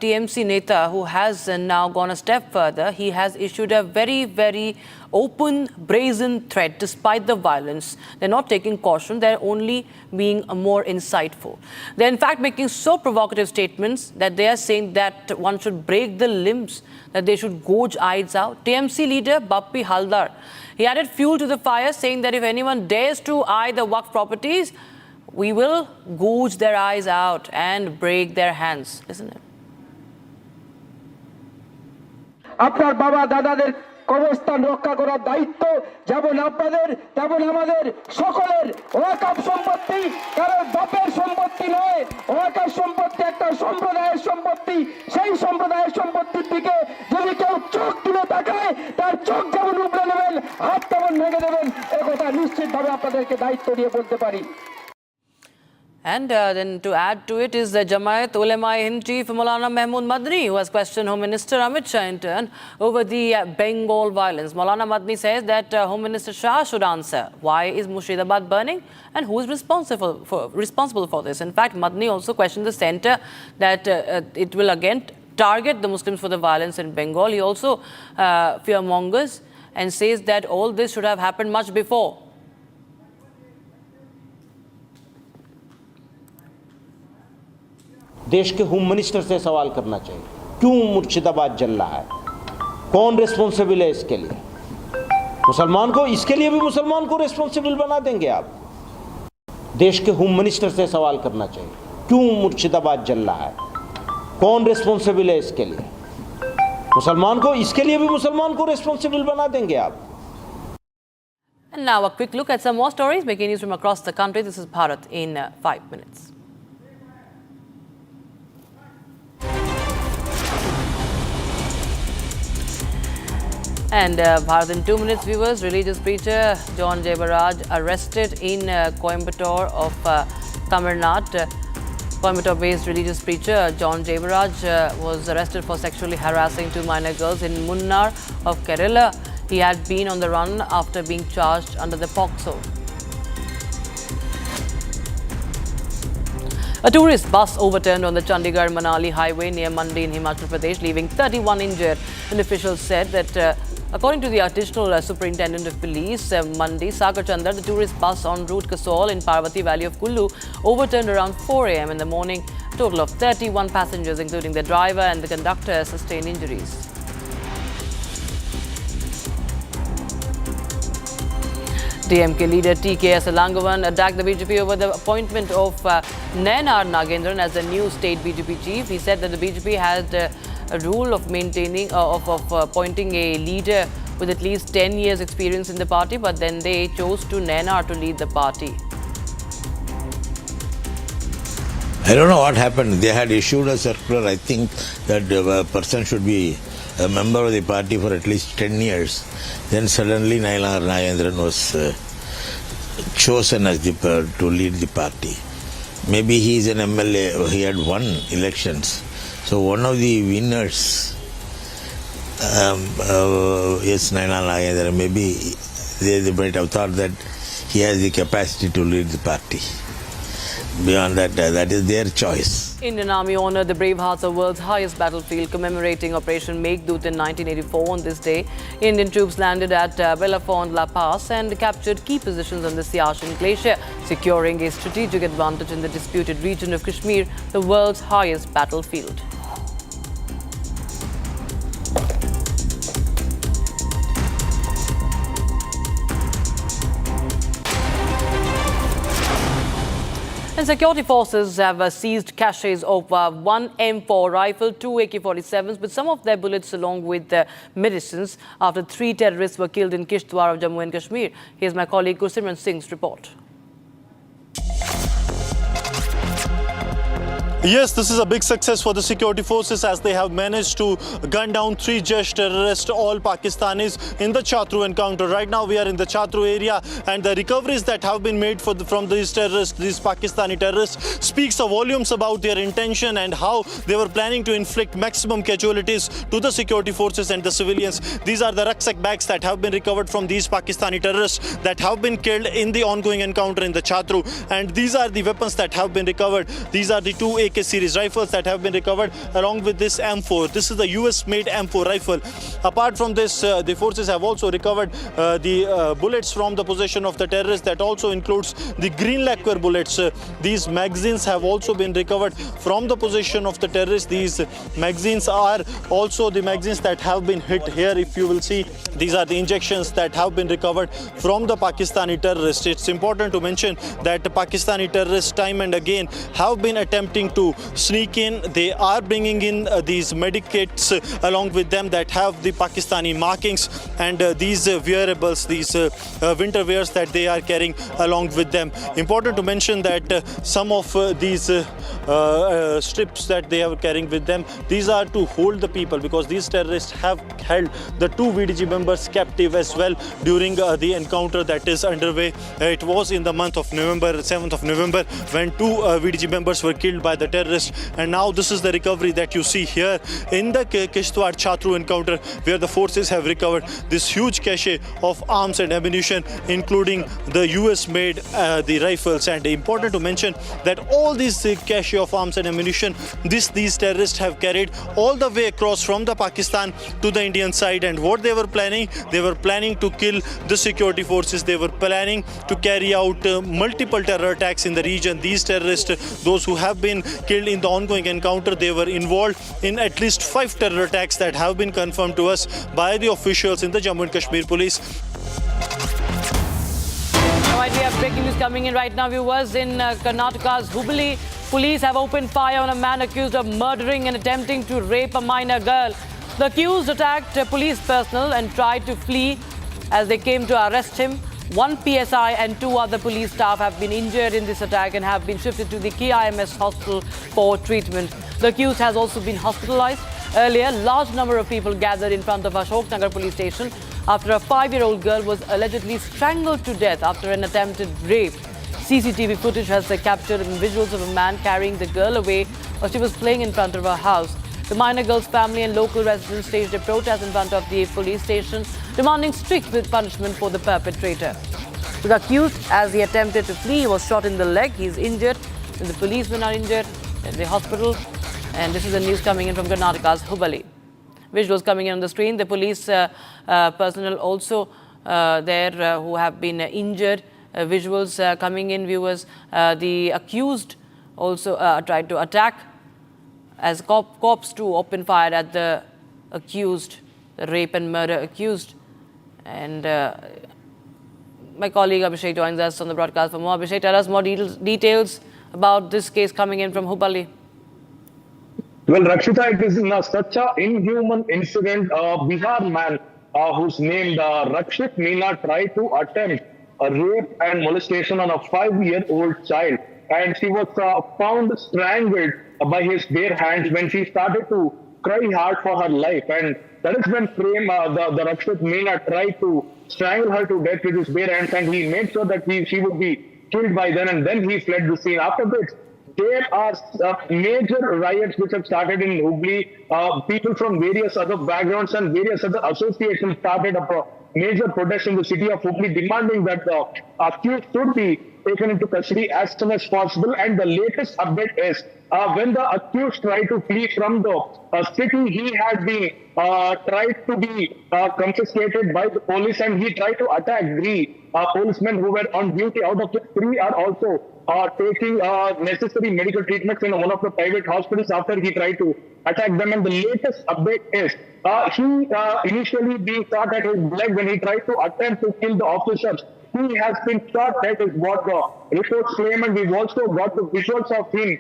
TMC Neta who has now gone a step further. He has issued a very, very open, brazen threat despite the violence. They're not taking caution, they're only being more insightful. They're in fact making so provocative statements that they are saying that one should break the limbs, that they should gouge eyes out. TMC leader Bappi Haldar, he added fuel to the fire, saying that if anyone dares to eye the Waqf properties, we will gouge their eyes out and break their hands. Listen it. আপনার বাবা দাদাদের কবরস্থান রক্ষা করার দায়িত্ব যেমন আপনাদের তেমন আমাদের সকলের। ওয়াকফ সম্পত্তি কারো বাপের সম্পত্তি নয়, ওয়াকফ সম্পত্তি একটা সম্প্রদায়ের সম্পত্তি। সেই সম্প্রদায়ের সম্পত্তির দিকে যদি কেউ চোখ তুলে তাকায়, তার চোখ যেমন উপড়ে নেবেন, হাত তেমন ভেঙে দেবেন, একথা নিশ্চিতভাবে আপনাদেরকে দায়িত্ব দিয়ে বলতে পারি। And then to add to it is the Jamaat Ulema-e-Hind chief Maulana Mahmood Madni, who has questioned Home Minister Amit Shah in turn over the Bengal violence. Maulana Madni says that Home Minister Shah should answer why is Murshidabad burning and who is responsible for this. In fact, Madni also questioned the centre that it will again target the Muslims for the violence in Bengal. He also fearmongers and says that all this should have happened much before. देश के home minister से सवाल करना चाहिए, क्यों मुर्शिदाबाद जल रहा है, कौन रिस्पॉन्सिबल है इसके लिए? मुसलमान को, इसके लिए भी मुसलमान को रिस्पॉन्सिबल बना देंगे आप? देश के होम मिनिस्टर से सवाल करना चाहिए, क्यों मुर्शिदाबाद जल रहा है, कौन रिस्पॉन्सिबल है इसके लिए? मुसलमान को, इसके लिए भी मुसलमान को रिस्पॉन्सिबल बना देंगे आप? And now a quick look at some more stories making news from across the country. This is Bharat in 5 minutes. And Bharat in 2 minutes, viewers. Religious preacher John Jibe arrested in Coimbatore of Tamil Nadu. Coimbatore-based religious preacher John Jibe was arrested for sexually harassing 2 minor girls in Munnar of Kerala. He had been on the run after being charged under the POCSO. A tourist bus overturned on the Chandigarh-Manali highway near Mandi in Himachal Pradesh, leaving 31 injured. An official said that according to the additional superintendent of police, Mandi, Sagar Chandar, the tourist bus en route Kasol in Parvati Valley of Kullu overturned around 4 a.m. in the morning. A total of 31 passengers, including the driver and the conductor, sustained injuries. DMK leader TKS Alangavan attacked the BJP over the appointment of Nayanar Nagendran as the new state BJP chief. He said that the BJP had a rule of maintaining appointing a leader with at least 10 years experience in the party, but then they chose to Nayanar to lead the party. I don't know what happened. They had issued a circular, I think, that a person should be a member of the party for at least 10 years. Then suddenly Nayanar Nagendran was chosen as to lead the party. Maybe he is an MLA, he had won elections. So one of the winners is Nayanar Nagendran. Maybe they might have thought that he has the capacity to lead the party. Beyond that, that is their choice. Indian Army honored the brave hearts of world's highest battlefield, commemorating Operation Meghdoot in 1984. On this day, Indian troops landed at Belafond La Pass and captured key positions on the Siachen Glacier, securing a strategic advantage in the disputed region of Kashmir, the world's highest battlefield. And security forces have seized caches of one M4 rifle, 2 AK-47s, with some of their bullets along with medicines after 3 terrorists were killed in Kishtwar of Jammu and Kashmir. Here's my colleague Gursimran Singh's report. Yes, this is a big success for the security forces as they have managed to gun down 3 Jaish terrorists, all Pakistanis, in the Chatru encounter. Right now we are in the Chatru area, and the recoveries that have been made from these terrorists, these Pakistani terrorists, speaks a volumes about their intention and how they were planning to inflict maximum casualties to the security forces and the civilians. These are the rucksack bags that have been recovered from these Pakistani terrorists that have been killed in the ongoing encounter in the Chatru. And these are the weapons that have been recovered. These are the 2 AK series rifles that have been recovered along with this M4. This is the US made M4 rifle. Apart from this, the forces have also recovered the bullets from the possession of the terrorists. That also includes the green lacquer bullets. These magazines have also been recovered from the possession of the terrorists. These magazines are also the magazines that have been hit here. If you will see, these are the injections that have been recovered from the Pakistani terrorists. It's important to mention that the Pakistani terrorists time and again have been attempting to sneak in. They are bringing in these medikits along with them that have the Pakistani markings, and these wearables, these winter wears that they are carrying along with them. Important to mention that some of these strips that they are carrying with them. These are to hold the people, because these terrorists have held the 2 VDG members captive as well during the encounter that is underway. It was in the month of November, 7th of November, when 2 VDG members were killed by the terrorists. And now this is the recovery that you see here in the Kishtwar Chatru encounter, where the forces have recovered this huge cache of arms and ammunition, including the US-made the rifles. And important to mention that all these cache of arms and ammunition, these terrorists have carried all the way across from the Pakistan to the Indian side. And what they were planning to kill the security forces. They were planning to carry out multiple terror attacks in the region. These terrorists, those who have been killed in the ongoing encounter, they were involved in at least 5 terror attacks that have been confirmed to us by the officials in the Jammu and Kashmir police. Right, we have breaking news coming in right now, viewers. In Karnataka's Hubballi, police have opened fire on a man accused of murdering and attempting to rape a minor girl. The accused attacked police personnel and tried to flee as they came to arrest him. 1 PSI and 2 other police staff have been injured in this attack and have been shifted to the KIMS hospital for treatment. The accused has also been hospitalized. Earlier, large number of people gathered in front of Ashok Nagar police station after a 5-year-old girl was allegedly strangled to death after an attempted rape. CCTV footage has captured visuals of a man carrying the girl away while she was playing in front of her house. The minor girl's family and local residents staged a protest in front of the police station, demanding strict punishment for the perpetrator. The accused, as he attempted to flee, was shot in the leg. He is injured, and the policemen are injured in the hospital. And this is the news coming in from Karnataka's Hubballi. Visuals coming in on the screen. The police personnel also there who have been injured. Visuals coming in, viewers. The accused also tried to attack as cops too opened fire at the accused, the rape and murder accused. And my colleague Abhishek joins us on the broadcast for more. Abhishek, tell us more details about this case coming in from Hubballi. Well, Rakshita, it is such an inhuman incident. A Bihar man who's named Rakshit Meena tried to attempt a rape and molestation on a 5-year-old child. And she was found strangled by his bare hands when she started to cry hard for her life. And that is when the Rakshit Meena tried to strangle her to death with his bare hands, and he made sure that she would be killed by then, and then he fled the scene. After this, there are major riots which have started in Hubballi. People from various other backgrounds and various other associations started a major protest in the city of Hubballi, demanding that the accused should be taken into custody as soon as possible. And the latest update is when the accused tried to flee from the city, he had been tried to be confiscated by the police, and he tried to attack 3 policemen who were on duty. Out of which 3 are also taking necessary medical treatments in one of the private hospitals after he tried to attack them. And the latest update is he initially being shot at his leg when he tried to attempt to kill the officers. He has been shot, that is what the reports claim, and we've also got the visuals of him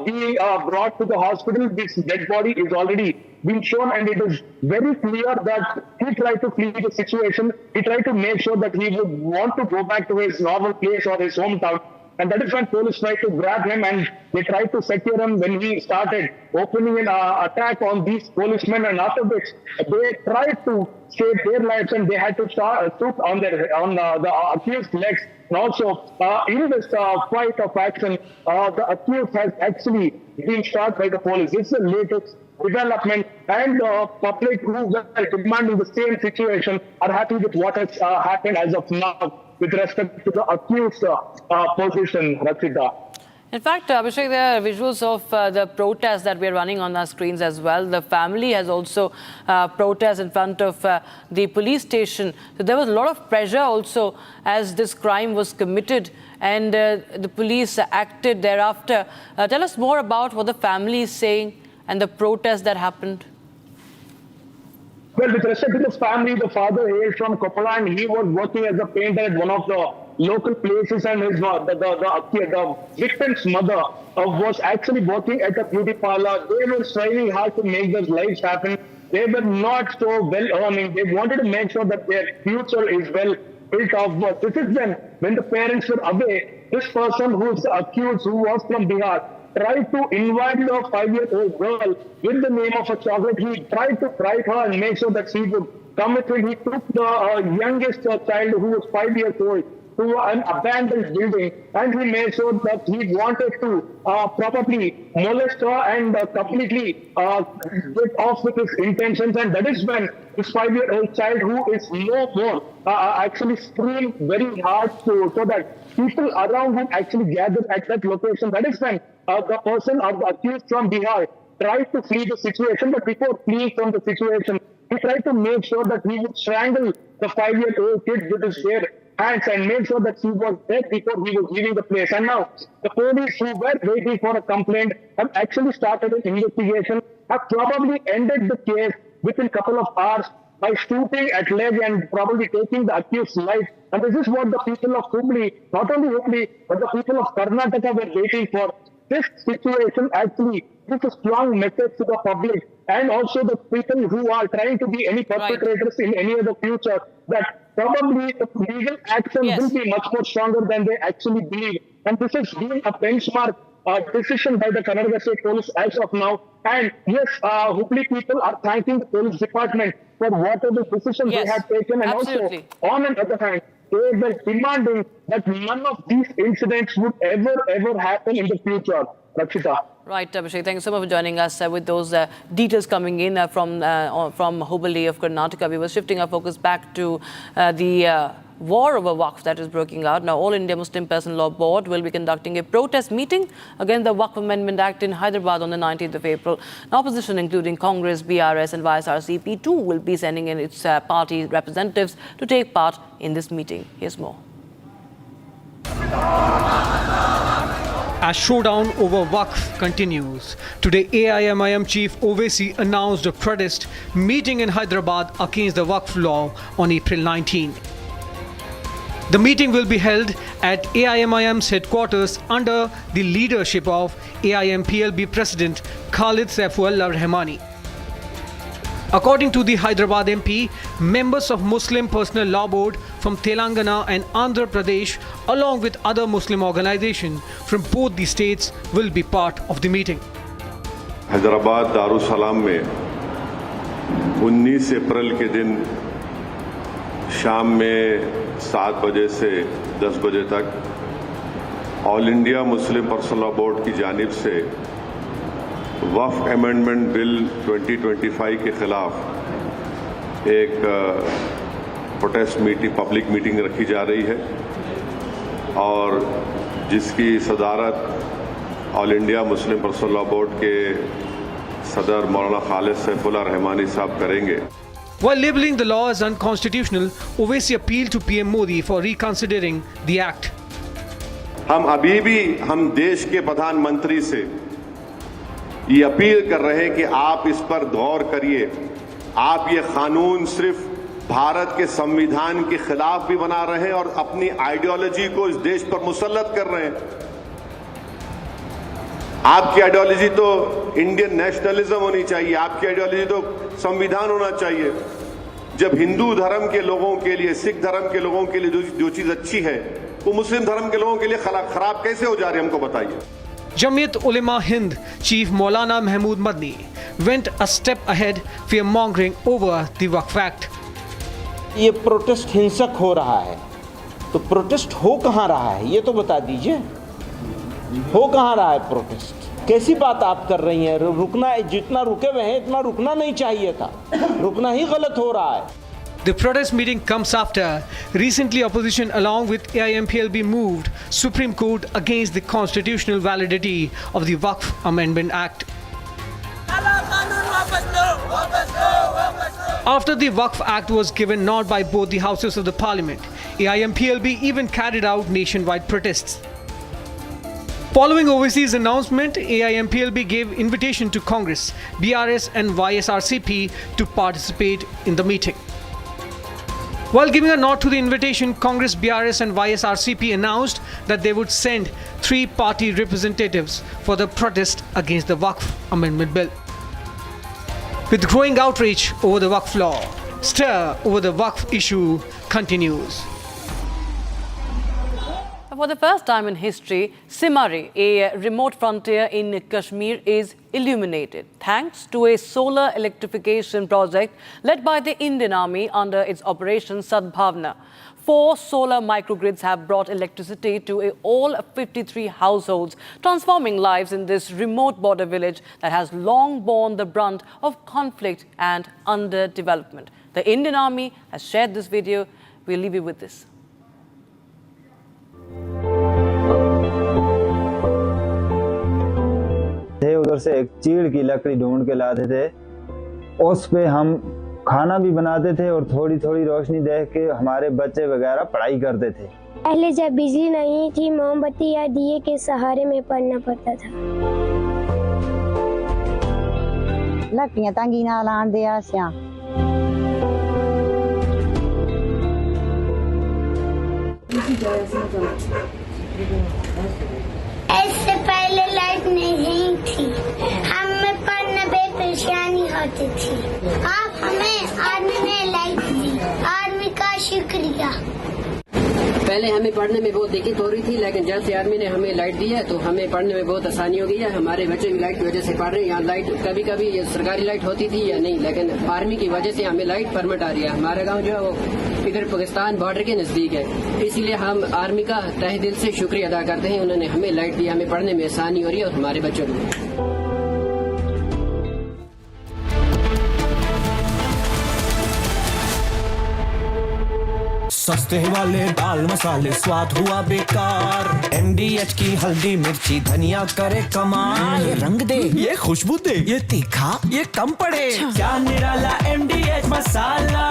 being brought to the hospital. This dead body is already been shown, and it is very clear that he tried to flee the situation. He tried to make sure that he would want to go back to his normal place or his hometown. And that is when police tried to grab him, and they tried to secure him when he started opening an attack on these policemen. And after this, they tried to save their lives, and they had to shoot on the accused legs. And also, in this fight of action, the accused has actually been shot by the police. This is the latest development, and public who were demanding the same situation are happy with what has happened as of now with respect to the accused position, Rakshita. In fact, Abhishek, there are visuals of the protest that we're running on our screens as well. The family has also protest in front of the police station. So there was a lot of pressure also as this crime was committed, and the police acted thereafter. Tell us more about what the family is saying and the protest that happened. Well, with respect to the family, the father hails from Koppala, and he was working as a painter at one of the local places, and his the victim's mother was actually working at a beauty parlor. They were striving hard to make their lives happen. They were not so well earning. They wanted to make sure that their future is well built up. But this is when the parents were away, this person who is accused, who was from Bihar, tried to invite the 5-year-old girl with the name of a chocolate. He tried to bribe her and make sure that she would come with him. He took the youngest child, who was 5 years old, to an abandoned building, and he made sure that he wanted to probably molest her and completely get off with his intentions. And that is when this 5-year-old child, who is no more, actually screamed very hard so that people around him actually gathered at that location. That is when the person or the accused from Bihar tried to flee the situation, but before fleeing from the situation, he tried to make sure that he would strangle the 5-year-old kid with his bare hands and make sure that she was dead before he was leaving the place. And now the police, who were waiting for a complaint, have actually started an investigation, have probably ended the case within a couple of hours by shooting at leg and probably taking the accused's life. And this is what the people of Hubballi, not only Hubballi, but the people of Karnataka were waiting for. This situation actually gives a strong message to the public and also the people who are trying to be any perpetrators in any of the future, that probably the legal action will be much more stronger than they actually believe. And this is being a benchmark decision by the Karnataka State Police as of now. And yes, Hubballi people are thanking the police department for whatever decision they have taken. And also, on the other hand, they were demanding that none of these incidents would ever happen in the future. Rakshita. Right, Abhishek, thank you so much for joining us with those details coming in from Hubballi of Karnataka. We were shifting our focus back to the war over Waqf that is breaking out. Now, All India Muslim Personal Law Board will be conducting a protest meeting against the Waqf Amendment Act in Hyderabad on the 19th of April. Now, opposition, including Congress, BRS and YSRCP too, will be sending in its party representatives to take part in this meeting. Here's more. As showdown over Waqf continues, today AIMIM Chief Owaisi announced a protest meeting in Hyderabad against the Waqf law on April 19. The meeting will be held at AIMIM's headquarters under the leadership of AIM-PLB President Khalid Saifullah Rahmani. According to the Hyderabad MP, members of Muslim Personal Law Board from Telangana and Andhra Pradesh, along with other Muslim organizations from both the states, will be part of the meeting. Hyderabad Darussalam में 19 अप्रैल के दिन शाम में 7 बजे से 10 बजे तक all India Muslim personal law board की जानिब से वक्फ अमेंडमेंट बिल 2025 के खिलाफ एक प्रोटेस्ट मीटिंग, पब्लिक मीटिंग रखी जा रही है और जिसकी सदारत all India Muslim personal law board के सदर मौलाना खालिद सैफुल्लाह रहमानी साहब करेंगे. While labeling the law as unconstitutional, Owaisi appealed to PM Modi for reconsidering the act. हम अभी भी देश के प्रधानमंत्री से ये अपील कर रहे हैं कि आप इस पर गौर करिए. आप ये कानून सिर्फ भारत के संविधान के खिलाफ भी बना रहे हैं और अपनी आइडियोलॉजी को इस देश पर मुसल्लत कर रहे हैं. आपकी आइडियोलॉजी तो इंडियन नेशनलिज्म होनी चाहिए, आपकी आइडियोलॉजी तो संविधान होना चाहिए. जब हिंदू धर्म के लोगों के लिए, सिख धर्म के लोगों के लिए जो चीज अच्छी है, वो मुस्लिम धर्म के लोगों के लिए खराब कैसे हो जा रही है, हमको बताइए. Jamiat Ulema Hind Chief Maulana Mahmood Madni went a step ahead, fear-mongering over the Waqf Act. ये प्रोटेस्ट हिंसक हो रहा है, तो प्रोटेस्ट हो कहाँ रहा है ये तो बता दीजिए. हो कहाँ रहा है प्रोटेस्ट? कैसी बात आप कर रही हैं? रुकना, जितना रुके हुए हैं इतना रुकना नहीं चाहिए था, रुकना ही गलत हो रहा है. The protest meeting comes after recently opposition along with AIM-PLB moved Supreme Court against the constitutional validity of the Waqf Amendment Act. After the Waqf Act was given nod by both the houses of the parliament, AIM-PLB even carried out nationwide protests. Following Owaisi's announcement, AIM-PLB gave invitation to Congress, BRS and YSRCP to participate in the meeting. While giving a nod to the invitation, Congress, BRS and YSRCP announced that they would send 3 party representatives for the protest against the Waqf Amendment Bill. With growing outrage over the Waqf law, stir over the Waqf issue continues. For the first time in history, Simari, a remote frontier in Kashmir, is illuminated thanks to a solar electrification project led by the Indian Army under its Operation Sadbhavna. 4 solar microgrids have brought electricity to all 53 households, transforming lives in this remote border village that has long borne the brunt of conflict and underdevelopment. The Indian Army has shared this video. We'll leave you with this. उधर से एक चीड़ की लकड़ी ढूंढ के लाते थे, उस पे हम खाना भी बनाते थे और थोड़ी थोड़ी रोशनी देख के हमारे बच्चे वगैरह पढ़ाई करते थे। पहले जब बिजली नहीं थी, मोमबत्ती या दिए के सहारे में पढ़ना पड़ता था। लकड़ियां तंगी ना लान दिया स्या। इससे पहले लाइट नहीं थी, हमें पढ़ने में परेशानी होती थी। अब हमें आर्मी ने लाइट दी, आर्मी का शुक्रिया। पहले हमें पढ़ने में बहुत दिक्कत हो रही थी, लेकिन जब से आर्मी ने हमें लाइट दी है तो हमें पढ़ने में बहुत आसानी हो गई है। हमारे बच्चे भी लाइट की वजह से पढ़ रहे हैं। यहाँ लाइट कभी कभी ये सरकारी लाइट होती थी या नहीं, लेकिन आर्मी की वजह से हमें लाइट परमिट आ रही है। हमारा गांव जो है वो इधर पाकिस्तान बॉर्डर के नजदीक है, इसलिए हम आर्मी का तहे दिल से शुक्रिया अदा करते हैं। उन्होंने हमें लाइट दी, हमें पढ़ने में आसानी हो रही है और हमारे बच्चों को। सस्ते वाले दाल मसाले स्वाद हुआ बेकार। MDH की हल्दी मिर्ची धनिया करे कमाल। ये रंग दे, ये खुशबू दे, ये तीखा, ये कम पड़े। क्या निराला MDH masala.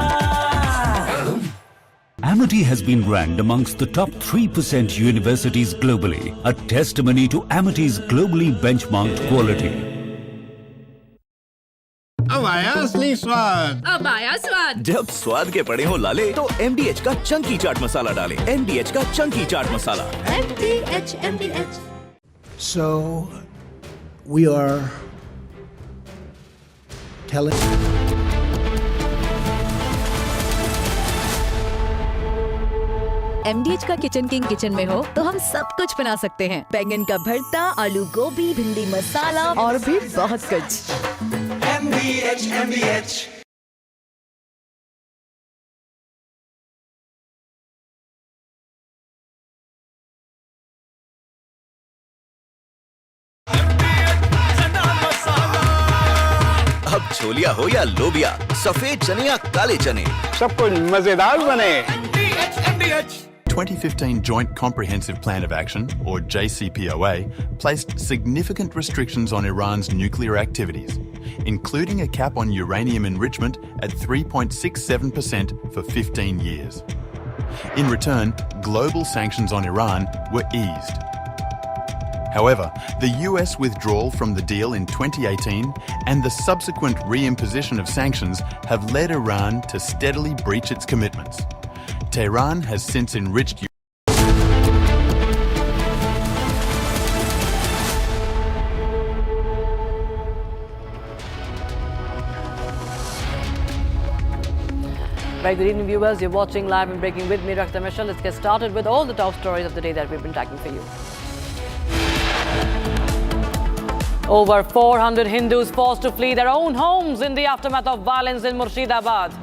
Amity has been ranked amongst the top 3% universities globally, a testimony to Amity's globally benchmarked quality. अब आया असली स्वाद। अब आया स्वाद। जब स्वाद के पड़े हो लाले तो MDH का चंकी चाट मसाला डालें। MDH का Chunky chaat masala. MDH। So, we are telling. MDH का किचन किंग किचन में हो तो हम सब कुछ बना सकते हैं। बैंगन का भरता, आलू गोभी, भिंडी मसाला और भी बहुत कुछ। MDH। अब छोलिया हो या लोबिया, सफेद चने या काले चने, सब कुछ मजेदार बने। 2015 Joint Comprehensive Plan of Action, or JCPOA, placed significant restrictions on Iran's nuclear activities, including a cap on uranium enrichment at 3.67% for 15 years. In return, global sanctions on Iran were eased. However, the US withdrawal from the deal in 2018 and the subsequent reimposition of sanctions have led Iran to steadily breach its commitments. Tehran has since enriched Very good evening, viewers. You're watching Live and Breaking with me, Rakhta Michelle. Let's get started with all the top stories of the day that we've been tracking for you. Over 400 Hindus forced to flee their own homes in the aftermath of violence in Murshidabad.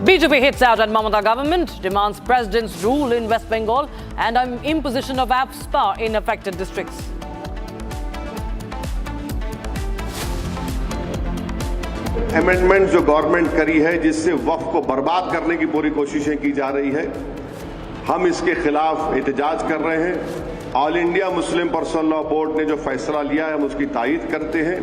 BJP hits out at Mamata government, demands president's rule in West Bengal and an imposition of APSPA in affected districts. Amendment जो government करी है जिससे वक्फ को बर्बाद करने की पूरी कोशिशें की जा रही है, हम इसके खिलाफ एहतजाज कर रहे हैं। All India Muslim personal law board ने जो फैसला लिया है हम उसकी तायीद करते हैं।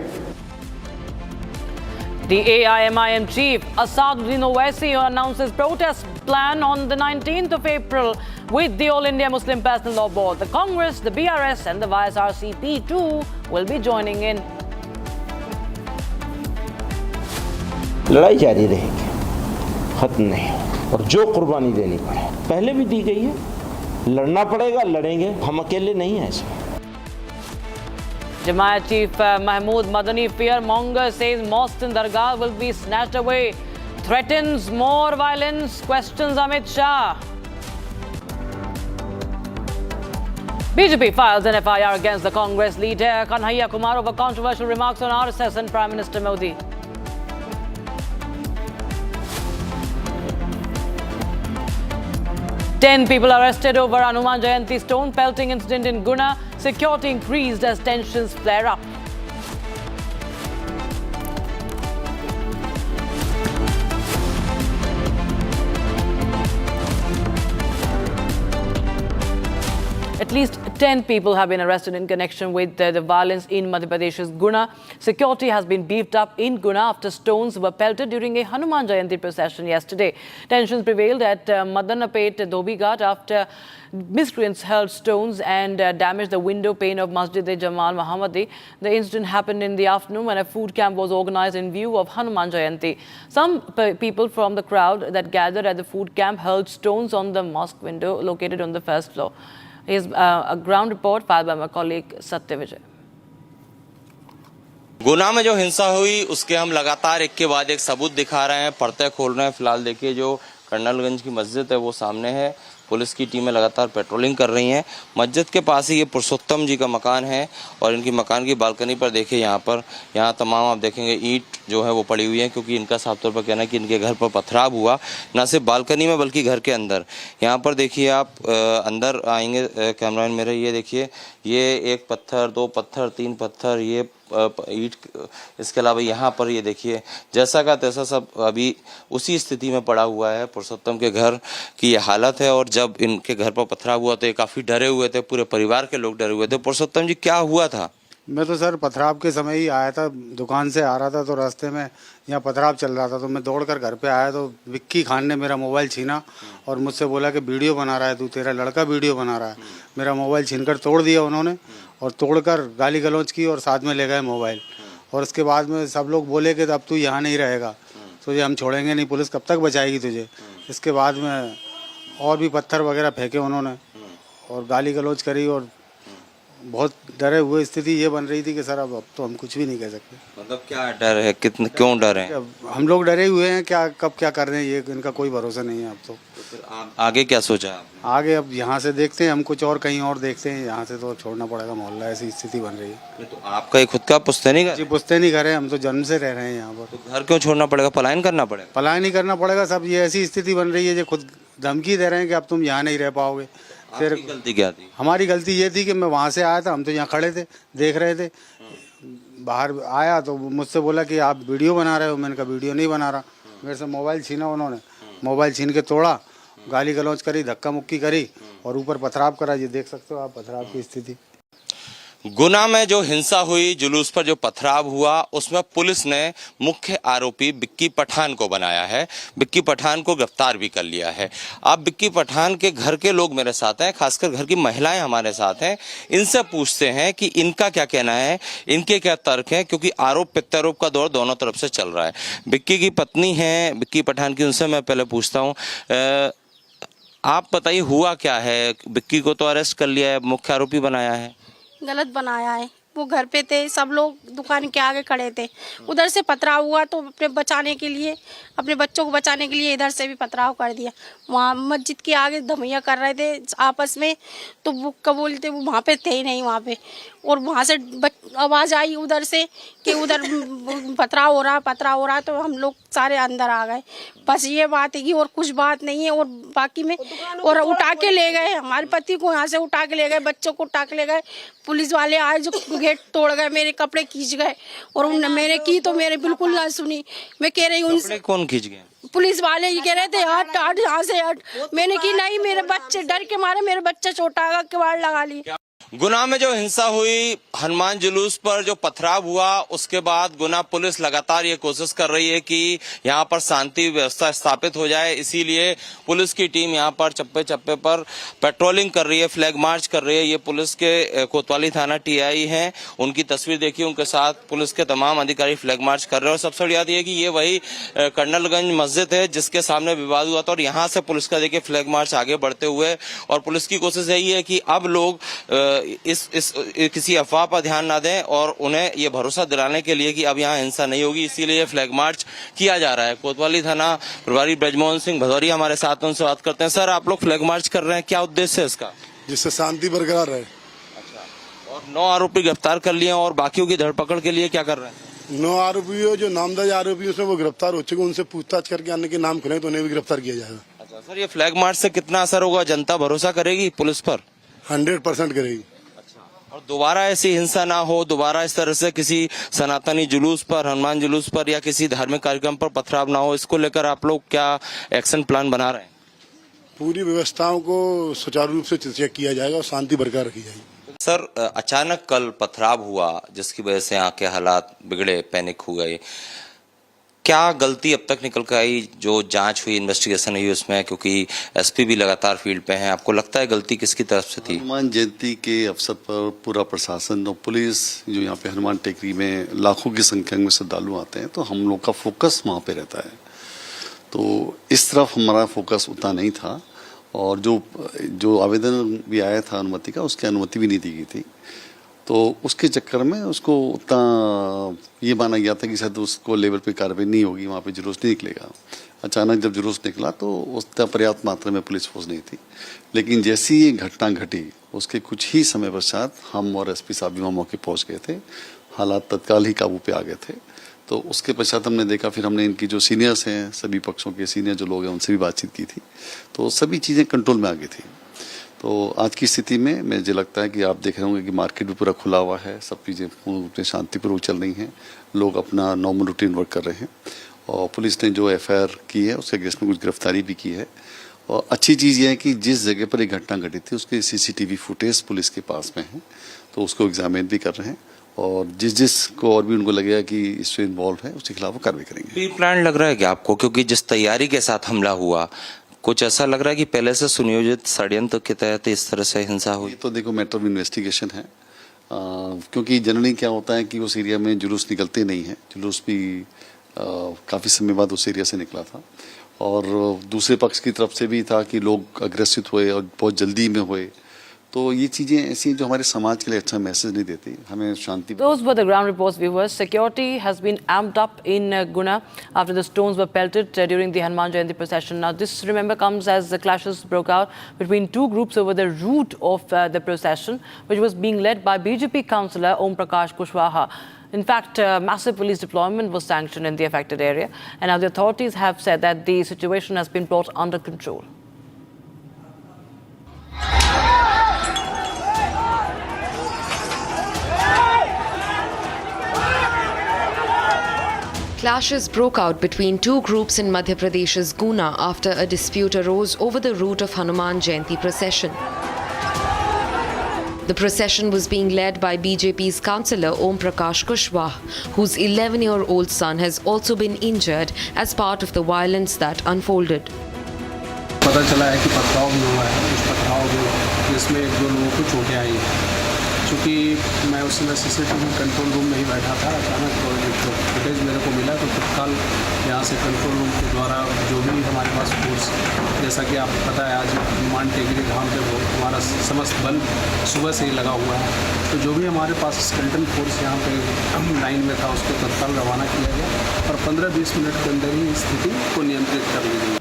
The AIMIM chief Asaduddin Owaisi announces protest plan on the 19th of April with the All India Muslim Personal Law Board. The Congress, the BRS and the YSRCP too will be joining in. लड़ाई जारी रहेगी, खत्म नहीं, और जो कुर्बानी देनी पड़े पहले भी दी गई है, लड़ना पड़ेगा, लड़ेंगे, हम अकेले नहीं हैं इसमें। Jamaat Chief Mahmood Madani, fearmonger, says mosques and dargah will be snatched away threatens more violence, questions Amit Shah. BJP files an FIR against the Congress leader Kanhaiya Kumar over controversial remarks on RSS and Prime Minister Modi. Ten people arrested over Hanuman Jayanti stone pelting incident in Guna. Security increased as tensions flare up. At least 10 people have been arrested in connection with the violence in Madhya Pradesh's Guna. Security has been beefed up in Guna after stones were pelted during a Hanuman Jayanti procession yesterday. Tensions prevailed at Madanapet Dhobi Ghat after miscreants hurled stones and damaged the window pane of Masjid-e-Jamal Muhammadi. The incident happened in the afternoon when a food camp was organized in view of Hanuman Jayanti. Some people from the crowd that gathered at the food camp hurled stones on the mosque window located on the first floor. Here's a ground report filed by my colleague Satya Vijay. गुना में जो हिंसा हुई उसके हम लगातार एक के बाद एक सबूत दिखा रहे हैं, पर्दे खोल रहे हैं। फिलहाल देखिए जो कर्नलगंज की मस्जिद है वो सामने है। पुलिस की टीमें लगातार पेट्रोलिंग कर रही हैं। मस्जिद के पास ही ये पुरुषोत्तम जी का मकान है और इनकी मकान की बालकनी पर देखिए यहाँ तमाम आप देखेंगे ईंट जो है वो पड़ी हुई है, क्योंकि इनका साफ तौर पर कहना है कि इनके घर पर पथराव हुआ, न सिर्फ बालकनी में बल्कि घर के अंदर। यहाँ पर देखिए आप अंदर आएंगे कैमरामैन मेरे, ये देखिए ये एक पत्थर, दो पत्थर, तीन पत्थर, ये ईंट, इसके अलावा यहाँ पर ये देखिए जैसा का तैसा सब अभी उसी स्थिति में पड़ा हुआ है। पुरुषोत्तम के घर की ये हालत है और जब इनके घर पर पथराव हुआ तो ये काफ़ी डरे हुए थे, पूरे परिवार के लोग डरे हुए थे। पुरुषोत्तम जी क्या हुआ था? मैं तो सर पथराव के समय ही आया था, दुकान से आ रहा था तो रास्ते में यहाँ पथराव चल रहा था तो मैं दौड़कर घर पे आया तो विक्की खान ने मेरा मोबाइल छीना और मुझसे बोला कि वीडियो बना रहा है तू, तेरा लड़का वीडियो बना रहा है। मेरा मोबाइल छीनकर तोड़ दिया उन्होंने और तोड़कर गाली गलौज की और साथ में ले गए मोबाइल। और उसके बाद में सब लोग बोले कि अब तू यहाँ नहीं रहेगा, तुझे हम छोड़ेंगे नहीं, पुलिस कब तक बचाएगी तुझे। इसके बाद में और भी पत्थर वगैरह फेंके उन्होंने और गाली गलौज करी और बहुत डरे हुए स्थिति ये बन रही थी कि सर अब तो हम कुछ भी नहीं कह सकते। मतलब क्या डर है, क्यों डर है? हम लोग डरे हुए हैं, क्या कब क्या कर रहे हैं ये इनका कोई भरोसा नहीं है अब तो। फिर आगे क्या सोचा आपने? आगे अब यहाँ से देखते हैं, हम कुछ और कहीं और देखते हैं, यहाँ से तो छोड़ना पड़ेगा मोहल्ला, ऐसी स्थिति बन रही है। तो आपका खुद का पुश्तैनी घर? जी पुश्तैनी घर है, हम तो जन्म से रह रहे हैं यहाँ पर। तो घर क्यों छोड़ना पड़ेगा, पलायन करना पड़ेगा? पलायन ही करना पड़ेगा सब, ये ऐसी स्थिति बन रही है जो खुद धमकी दे रहे हैं कि अब तुम यहाँ नहीं रह पाओगे। फिर गलती क्या थी? हमारी गलती ये थी कि मैं वहाँ से आया था, हम तो यहाँ खड़े थे देख रहे थे, बाहर आया तो मुझसे बोला कि आप वीडियो बना रहे हो। मैंने कहा वीडियो नहीं बना रहा। मेरे से मोबाइल छीना उन्होंने, मोबाइल छीन के तोड़ा, गाली गलौज करी, धक्का मुक्की करी और ऊपर पथराव करा। ये देख सकते हो आप पथराव की स्थिति। गुना में जो हिंसा हुई, जुलूस पर जो पथराव हुआ, उसमें पुलिस ने मुख्य आरोपी बिक्की पठान को बनाया है। बिक्की पठान को गिरफ्तार भी कर लिया है। अब बिक्की पठान के घर के लोग मेरे साथ हैं, खासकर घर की महिलाएं हमारे साथ हैं। इनसे पूछते हैं कि इनका क्या कहना है, इनके क्या तर्क हैं, क्योंकि आरोप प्रत्यारोप का दौर दोनों तरफ से चल रहा है। बिक्की की पत्नी है बिक्की पठान की, उनसे मैं पहले पूछता हूँ, आप बताइए हुआ क्या है? बिक्की को तो अरेस्ट कर लिया है, मुख्य आरोपी बनाया है। गलत बनाया है। वो घर पे थे, सब लोग दुकान के आगे खड़े थे, उधर से पथराव हुआ तो अपने बचाने के लिए, अपने बच्चों को बचाने के लिए इधर से भी पथराव कर दिया। वहाँ मस्जिद के आगे धमैया कर रहे थे आपस में, तो वो क्या बोलते, वो वहाँ पे थे ही नहीं वहाँ पे। और वहाँ से आवाज़ आई उधर से कि उधर पथराव हो रहा, तो हम लोग सारे अंदर आ गए। बस ये बात है कि और कुछ बात नहीं है। और बाकी में और उठा के ले गए, हमारे पति को यहाँ से उठा के ले गए, बच्चों को उठा के ले गए। पुलिस वाले आए जो गेट तोड़ गए, मेरे कपड़े खींच गए और उन्होंने मेरे की तो मेरे बिल्कुल ना सुनी। मैं कह रही हूँ उनसे, कौन खींच गया? पुलिस वाले ये कह रहे थे हट हट यहाँ से हट। मैंने की नहीं, मेरे बच्चे डर के मारे, मेरे बच्चा छोटा है, किवाड़ लगा ली। गुना में जो हिंसा हुई, हनुमान जुलूस पर जो पथराव हुआ, उसके बाद गुना पुलिस लगातार ये कोशिश कर रही है कि यहाँ पर शांति व्यवस्था स्थापित हो जाए। इसीलिए पुलिस की टीम यहाँ पर चप्पे चप्पे पर पेट्रोलिंग कर रही है, फ्लैग मार्च कर रही है। ये पुलिस के कोतवाली थाना टीआई हैं, उनकी तस्वीर देखिए, उनके साथ पुलिस के तमाम अधिकारी फ्लैग मार्च कर रहे हैं। और सबसे बड़ी बात यह है कि ये वही कर्नलगंज मस्जिद है जिसके सामने विवाद हुआ था और यहाँ से पुलिस का देखिए फ्लैग मार्च आगे बढ़ते हुए। और पुलिस की कोशिश यही है कि अब लोग किसी अफवाह पर ध्यान ना दें और उन्हें ये भरोसा दिलाने के लिए कि अब यहाँ हिंसा नहीं होगी, इसीलिए फ्लैग मार्च किया जा रहा है। कोतवाली थाना प्रभारी ब्रजमोहन सिंह भदौरिया हमारे साथ, उनसे बात करते हैं। सर, आप लोग फ्लैग मार्च कर रहे हैं, क्या उद्देश्य है इसका? जिससे शांति बरकरार रहे। अच्छा, और 9 आरोपी गिरफ्तार कर लिए और बाकियों की धरपकड़ के लिए क्या कर रहे हैं? 9 आरोपी जो नामदर्ज आरोपी उसमें वो गिरफ्तार हो चुके, उनसे पूछताछ करके आने के नाम खुले तो उन्हें भी गिरफ्तार किया जाएगा। अच्छा सर, ये फ्लैग मार्च से कितना असर होगा? जनता भरोसा करेगी पुलिस पर? 100% करेगी। और दोबारा ऐसी हिंसा ना हो, दोबारा इस तरह से किसी सनातनी जुलूस पर, हनुमान जुलूस पर या किसी धार्मिक कार्यक्रम पर पथराव ना हो, इसको लेकर आप लोग क्या एक्शन प्लान बना रहे हैं? पूरी व्यवस्थाओं को सुचारू रूप से चेक किया जाएगा और शांति बरकरार रखी जाएगी। सर, अचानक कल पथराव हुआ जिसकी वजह से यहाँ के हालात बिगड़े, पैनिक हो गए, क्या गलती अब तक निकल कर आई? जो जांच हुई, इन्वेस्टिगेशन हुई उसमें, क्योंकि एसपी भी लगातार फील्ड पे हैं, आपको लगता है गलती किसकी तरफ से थी? हनुमान जयंती के अवसर पर पूरा प्रशासन और पुलिस जो यहाँ पे हनुमान टेकरी में लाखों की संख्या में श्रद्धालु आते हैं, तो हम लोग का फोकस वहाँ पे रहता है। तो इस तरफ हमारा फोकस उतना नहीं था और जो आवेदन भी आया था अनुमति का, उसकी अनुमति भी नहीं दी गई थी। तो उसके चक्कर में उसको उतना ये माना गया था कि शायद उसको लेवल पे कार्रवाई नहीं होगी, वहाँ पे जुलूस नहीं निकलेगा। अचानक जब जुलूस निकला तो उतना पर्याप्त मात्रा में पुलिस फोर्स नहीं थी, लेकिन जैसी ये घटना घटी उसके कुछ ही समय पश्चात हम और एसपी साहब भी वहाँ मौके पहुँच गए थे। हालात तत्काल ही काबू पे आ गए थे। तो उसके पश्चात हमने देखा, फिर हमने इनकी जो सीनियर्स हैं, सभी पक्षों के सीनियर जो लोग हैं, उनसे भी बातचीत की थी, तो सभी चीज़ें कंट्रोल में आ गई थी। तो आज की स्थिति में मुझे लगता है कि आप देख रहे होंगे कि मार्केट भी पूरा खुला हुआ है, सब चीज़ें पूर्ण रूप से शांतिपूर्वक चल रही हैं, लोग अपना नॉर्मल रूटीन वर्क कर रहे हैं और पुलिस ने जो एफआईआर की है उसके अगेंस्ट में कुछ गिरफ्तारी भी की है। और अच्छी चीज़ ये है कि जिस जगह पर ये घटना घटी थी उसके सीसीटीवी फुटेज पुलिस के पास में है, तो उसको एग्जामिन भी कर रहे हैं और जिस को और भी उनको लगेगा कि इससे इन्वॉल्व है उसके खिलाफ वो कार्रवाई करेंगे। प्री प्लान लग रहा है क्या आपको? क्योंकि जिस तैयारी के साथ हमला हुआ, कुछ ऐसा लग रहा है कि पहले से सुनियोजित षड्यंत्र के तहत इस तरह से हिंसा हुई? तो देखो, मैटर ऑफ इन्वेस्टिगेशन है, क्योंकि जनरली क्या होता है कि उस एरिया में जुलूस निकलते नहीं हैं। जुलूस भी काफ़ी समय बाद उस एरिया से निकला था और दूसरे पक्ष की तरफ से भी था कि लोग अग्रसित हुए और बहुत जल्दी में हुए। तो ये चीजें ऐसी हैं जो हमारे समाज के लिए अच्छा मैसेज नहीं देती, हमें शांति। Those were the ground reports, viewers. Security has been amped up in Guna after the stones were pelted during the Hanuman Jayanti procession. Now, this, remember, comes as the clashes broke out between two groups over the route of the procession, which was being led by BJP councillor Om Prakash Kushwaha. In fact, massive police deployment was sanctioned in the affected area, and now the authorities have said that the situation has been brought under control. Clashes broke out between two groups in Madhya Pradesh's Guna after a dispute arose over the route of Hanuman Jayanti procession. The procession was being led by BJP's councillor Om Prakash Kushwaha, whose 11-year-old son has also been injured as part of the violence that unfolded. पता चला है कि पथराव भी हुआ है। उस पथराव में जिसमें 1-2 लोगों को चोटें आई हैं। चूँकि मैं उस समय सीसीटीवी कंट्रोल रूम में ही बैठा था, अचानक जो फुटेज मेरे को मिला तो तत्काल यहाँ से कंट्रोल रूम के द्वारा जो भी हमारे पास फोर्स, जैसा कि आपको पता है आज हनुमान टेकरी धाम पे हमारा समस्त बल सुबह से ही लगा हुआ है, तो जो भी हमारे पास स्केलेटन फोर्स यहाँ पे लाइन में था उसको तत्काल रवाना किया गया और 15-20 मिनट के अंदर ही स्थिति को नियंत्रित कर ली गई।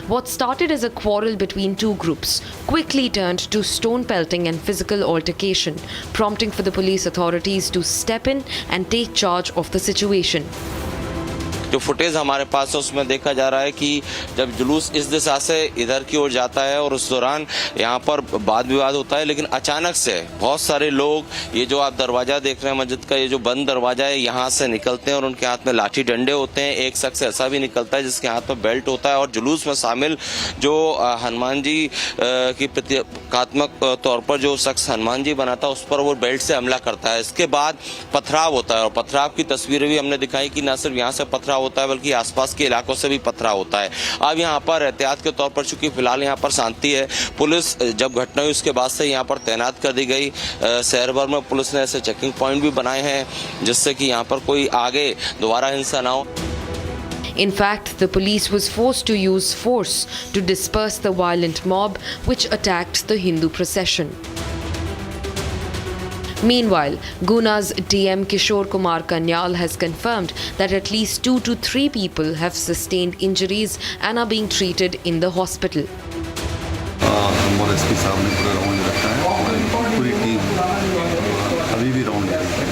What started as a quarrel between two groups quickly turned to stone pelting and physical altercation, prompting for the police authorities to step in and take charge of the situation. जो footage हमारे पास है उसमें देखा जा रहा है कि जब जुलूस इस दिशा से इधर की ओर जाता है और उस दौरान यहाँ पर वाद विवाद होता है, लेकिन अचानक से बहुत सारे लोग, ये जो आप दरवाजा देख रहे हैं मस्जिद का, ये जो बंद दरवाजा है, यहाँ से निकलते हैं और उनके हाथ में लाठी डंडे होते हैं। एक शख्स ऐसा भी निकलता है जिसके हाथ में बेल्ट होता है और जुलूस में शामिल जो हनुमान जी की प्रतीकात्मक तौर पर जो शख्स हनुमान जी बनाता है उस पर वो बेल्ट से हमला करता है। इसके बाद पथराव होता है और पथराव की तस्वीरें भी हमने दिखाई कि न सिर्फ यहाँ से पथराव होता है बल्कि आसपास के इलाकों से भी पथराव होता है। अब यहाँ पर एहतियात के तौर पर, चूंकि फिलहाल यहाँ पर शांति है, पुलिस जब घटना हुई उसके बाद से यहाँ पर तैनात कर दी गई। शहर भर में पुलिस ने ऐसे चेकिंग पॉइंट भी बनाए हैं जिससे कि यहाँ पर कोई आगे दोबारा हिंसा ना हो। In fact, the police was forced to use force to disperse the violent mob which attacked the Hindu procession. Meanwhile, Guna's DM Kishore Kumar Kanyal has confirmed that at least 2 to 3 people have sustained injuries and are being treated in the hospital. हमारे SP साहब ने पूरा round रखा है, हमारी पूरी team अभी भी राउंड ले रही है।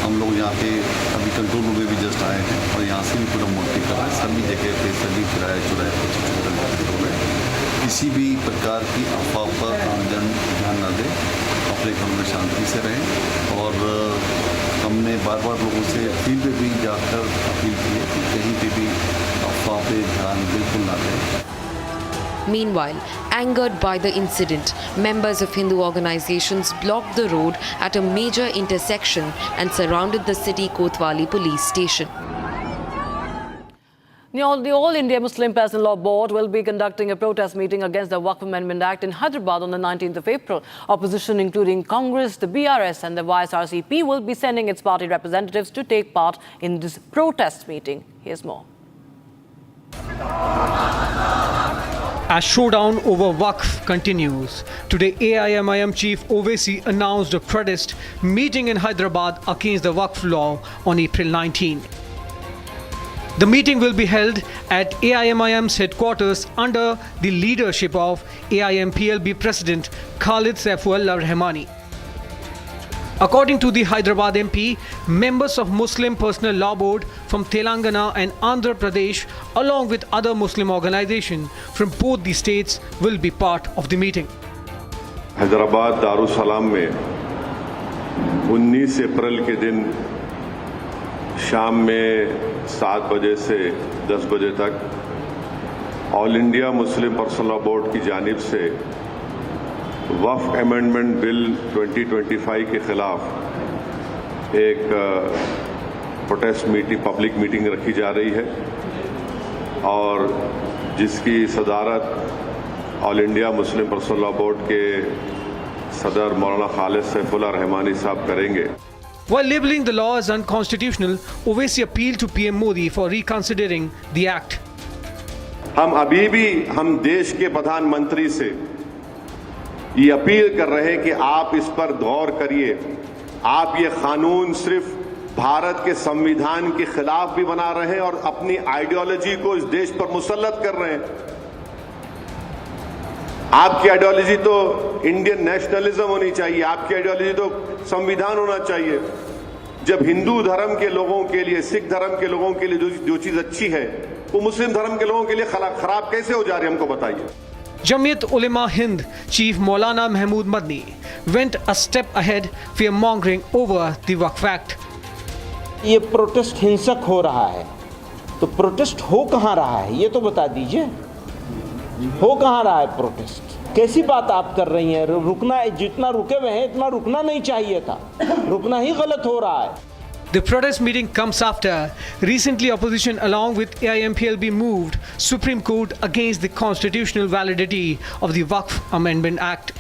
हम लोग यहाँ पे अभी कंट्रोल रूम में भी जस्ट आए हैं और यहाँ से भी पूरा मॉनिटरिंग कर रहे हैं। सभी जगह पे सभी किराए चुराए हो रहे हैं। किसी भी प्रकार की अफवाह पर आमजन ध्यान न दें, अपने घरों में शांति से रहें। और हमने बार बार लोगों से फील्ड पे भी जाकर अपील की है कि कहीं पे भी अफवाह पे ध्यान बिल्कुल ना दें। Meanwhile, angered by the incident, members of Hindu organizations blocked the road at a major intersection and surrounded the city Kotwali police station. The All India Muslim Personal Law Board will be conducting a protest meeting against the Waqf Amendment Act in Hyderabad on the 19th of April. Opposition, including Congress, the BRS and the YSRCP, will be sending its party representatives to take part in this protest meeting. Here's more. As showdown over Waqf continues, today AIMIM Chief Owaisi announced a protest meeting in Hyderabad against the Waqf law on April 19. The meeting will be held at AIMIM's headquarters under the leadership of AIMPLB President Khalid Saifullah Rahmani. According to the Hyderabad MP, members of Muslim Personal Law Board from Telangana and Andhra Pradesh, along with other Muslim organizations from both the states, will be part of the meeting. Hyderabad Darussalam में 19 अप्रैल के दिन शाम में 7 बजे से 10 बजे तक all India Muslim personal law board की जानिब से वक्फ अमेंडमेंट बिल 2025 के खिलाफ एक प्रोटेस्ट मीटिंग, पब्लिक मीटिंग रखी जा रही है और जिसकी सदारत all India Muslim personal law board के सदर मौलाना खालिद सैफुल्लाह रहमानी साहब करेंगे। While labeling the law as unconstitutional, Owaisi appealed to PM Modi for reconsidering the act. हम अभी भी देश के प्रधानमंत्री से ये अपील कर रहे हैं कि आप इस पर गौर करिए। आप ये कानून सिर्फ भारत के संविधान के खिलाफ भी बना रहे हैं और अपनी आइडियोलॉजी को इस देश पर मुसल्लत कर रहे हैं। आपकी आइडियोलॉजी तो इंडियन नेशनलिज्म होनी चाहिए, आपकी आइडियोलॉजी तो संविधान होना चाहिए। जब हिंदू धर्म के लोगों के लिए, सिख धर्म के लोगों के लिए जो चीज अच्छी है वो मुस्लिम धर्म के लोगों के लिए खराब कैसे हो जा रही है, हमको बताइए। Jamiyat Ulema Hind Chief Maulana Mahmood Madni went a step ahead, fear-mongering over the Waqf Act. ये प्रोटेस्ट हिंसक हो रहा है तो प्रोटेस्ट हो कहाँ रहा है ये तो बता दीजिए। हो कहाँ रहा है प्रोटेस्ट? कैसी बात आप कर रही हैं? रुकना, जितना रुके हुए हैं इतना रुकना नहीं चाहिए था, रुकना ही गलत हो रहा है। The protest meeting comes after recently opposition along with AIMPLB moved Supreme Court against the constitutional validity of the Waqf Amendment Act.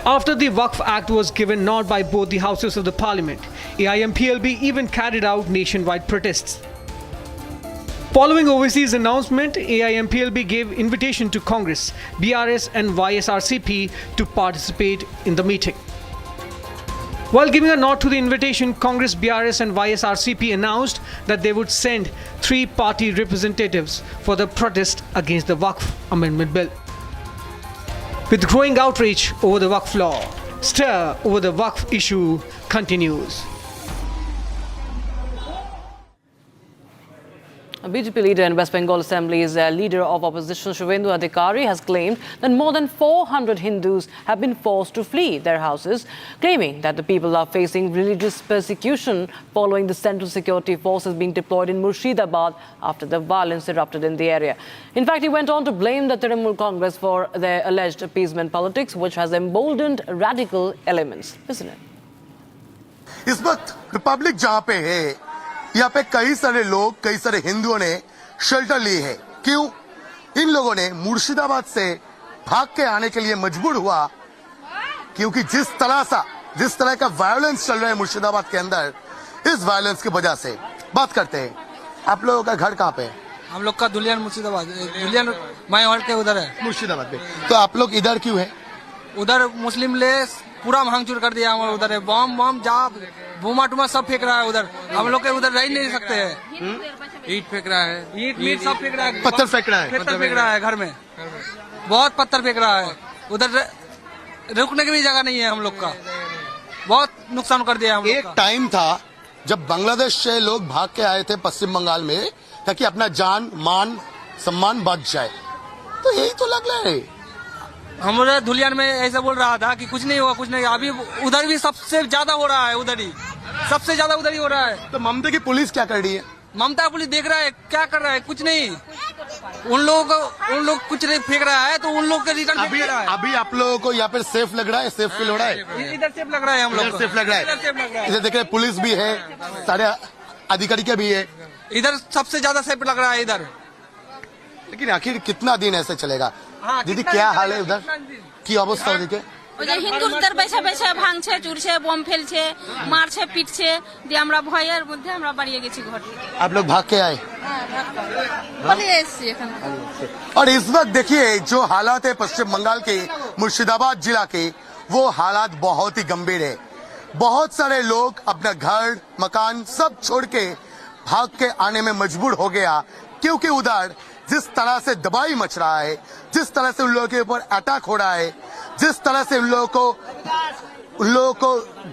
After the Waqf Act was given nod by both the houses of the parliament, AIMPLB even carried out nationwide protests. Following Owaisi's announcement, AIMPLB gave invitation to Congress, BRS and YSRCP to participate in the meeting. While giving a nod to the invitation, Congress, BRS and YSRCP announced that they would send 3 party representatives for the protest against the Waqf Amendment Bill. With growing outrage over the Waqf law, stir over the Waqf issue continues. A BJP leader in West Bengal Assembly's leader of opposition Shubhendu Adhikari has claimed that more than 400 Hindus have been forced to flee their houses, claiming that the people are facing religious persecution following the central security forces being deployed in Murshidabad after the violence erupted in the area. In fact, he went on to blame the Trinamool Congress for their alleged appeasement politics, which has emboldened radical elements. Listen in. इस वक्त Republic जहां पे है, यहाँ पे कई सारे लोग, कई सारे हिंदुओं ने शेल्टर लिए है। क्यों? इन लोगों ने मुर्शिदाबाद से भाग के आने के लिए मजबूर हुआ, क्योंकि जिस तरह का वायलेंस चल रहा है मुर्शिदाबाद के अंदर, इस वायलेंस की वजह से बात करते हैं। आप लोगों का घर कहाँ पे है? हम लोग का दुलियान मुर्शिदाबाद, दुलियान माय हॉल के उधर है, मुर्शिदाबाद पे। तो आप लोग इधर क्यों है? उधर मुस्लिम ले पूरा भांगचूर कर दिया हमारे उधर है बम बम जा बोमा टुमा सब फेंक रहा है उधर हम लोग के उधर रह नहीं सकते हैं ईट फेंक रहा है ईट सब फेंक रहा है पत्थर फेंक रहा है पत्थर फेंक रहा है घर में बहुत पत्थर फेंक रहा है उधर रुकने की भी जगह नहीं है हम लोग का बहुत नुकसान कर दिया हम लोग एक टाइम था जब बांग्लादेश से लोग भाग के आए थे पश्चिम बंगाल में ताकि अपना जान मान सम्मान बच जाए तो यही तो लग रहा है हमारे धुलियान में ऐसा बोल रहा था कि कुछ नहीं होगा कुछ नहीं अभी उधर भी सबसे ज्यादा हो रहा है उधर ही सबसे ज्यादा उधर ही हो रहा है तो ममता की पुलिस क्या कर रही है ममता पुलिस देख रहा है क्या कर रहा है कुछ नहीं उन लोग कुछ नहीं फेंक रहा है तो उन लोग के रिटर्न अभी अभी आप लोगों को यहाँ पर सेफ लग रहा है सेफ फील हो रहा है इधर सेफ लग रहा है हम लोग सेफ लग रहा है इधर देखिए पुलिस भी है सारे अधिकारी के भी है इधर सबसे ज्यादा सेफ लग रहा है इधर लेकिन आखिर कितना दिन ऐसे चलेगा दीदी क्या हाल है उधर की अवस्था ओदिके হিন্দুদের বেছে বেছে ভাঙছে চুরছে বম ফেলছে মারছে পিটছে দিয়ে আমরা ভয়ের মধ্যে আমরা বাড়িয়ে গেছি ঘর থেকে आप लोग भाग के आए পালিয়ে এসেছি এখানে और इस वक्त देखिए जो हालात है पश्चिम बंगाल के मुर्शिदाबाद जिला के वो हालात बहुत ही गंभीर है बहुत सारे लोग अपना घर मकान सब छोड़ के भाग के आने में मजबूर हो गया क्योंकि उधर जिस तरह से दबाई मच रहा है जिस तरह से उन लोगों के ऊपर अटैक हो रहा है जिस तरह से उन लोगों को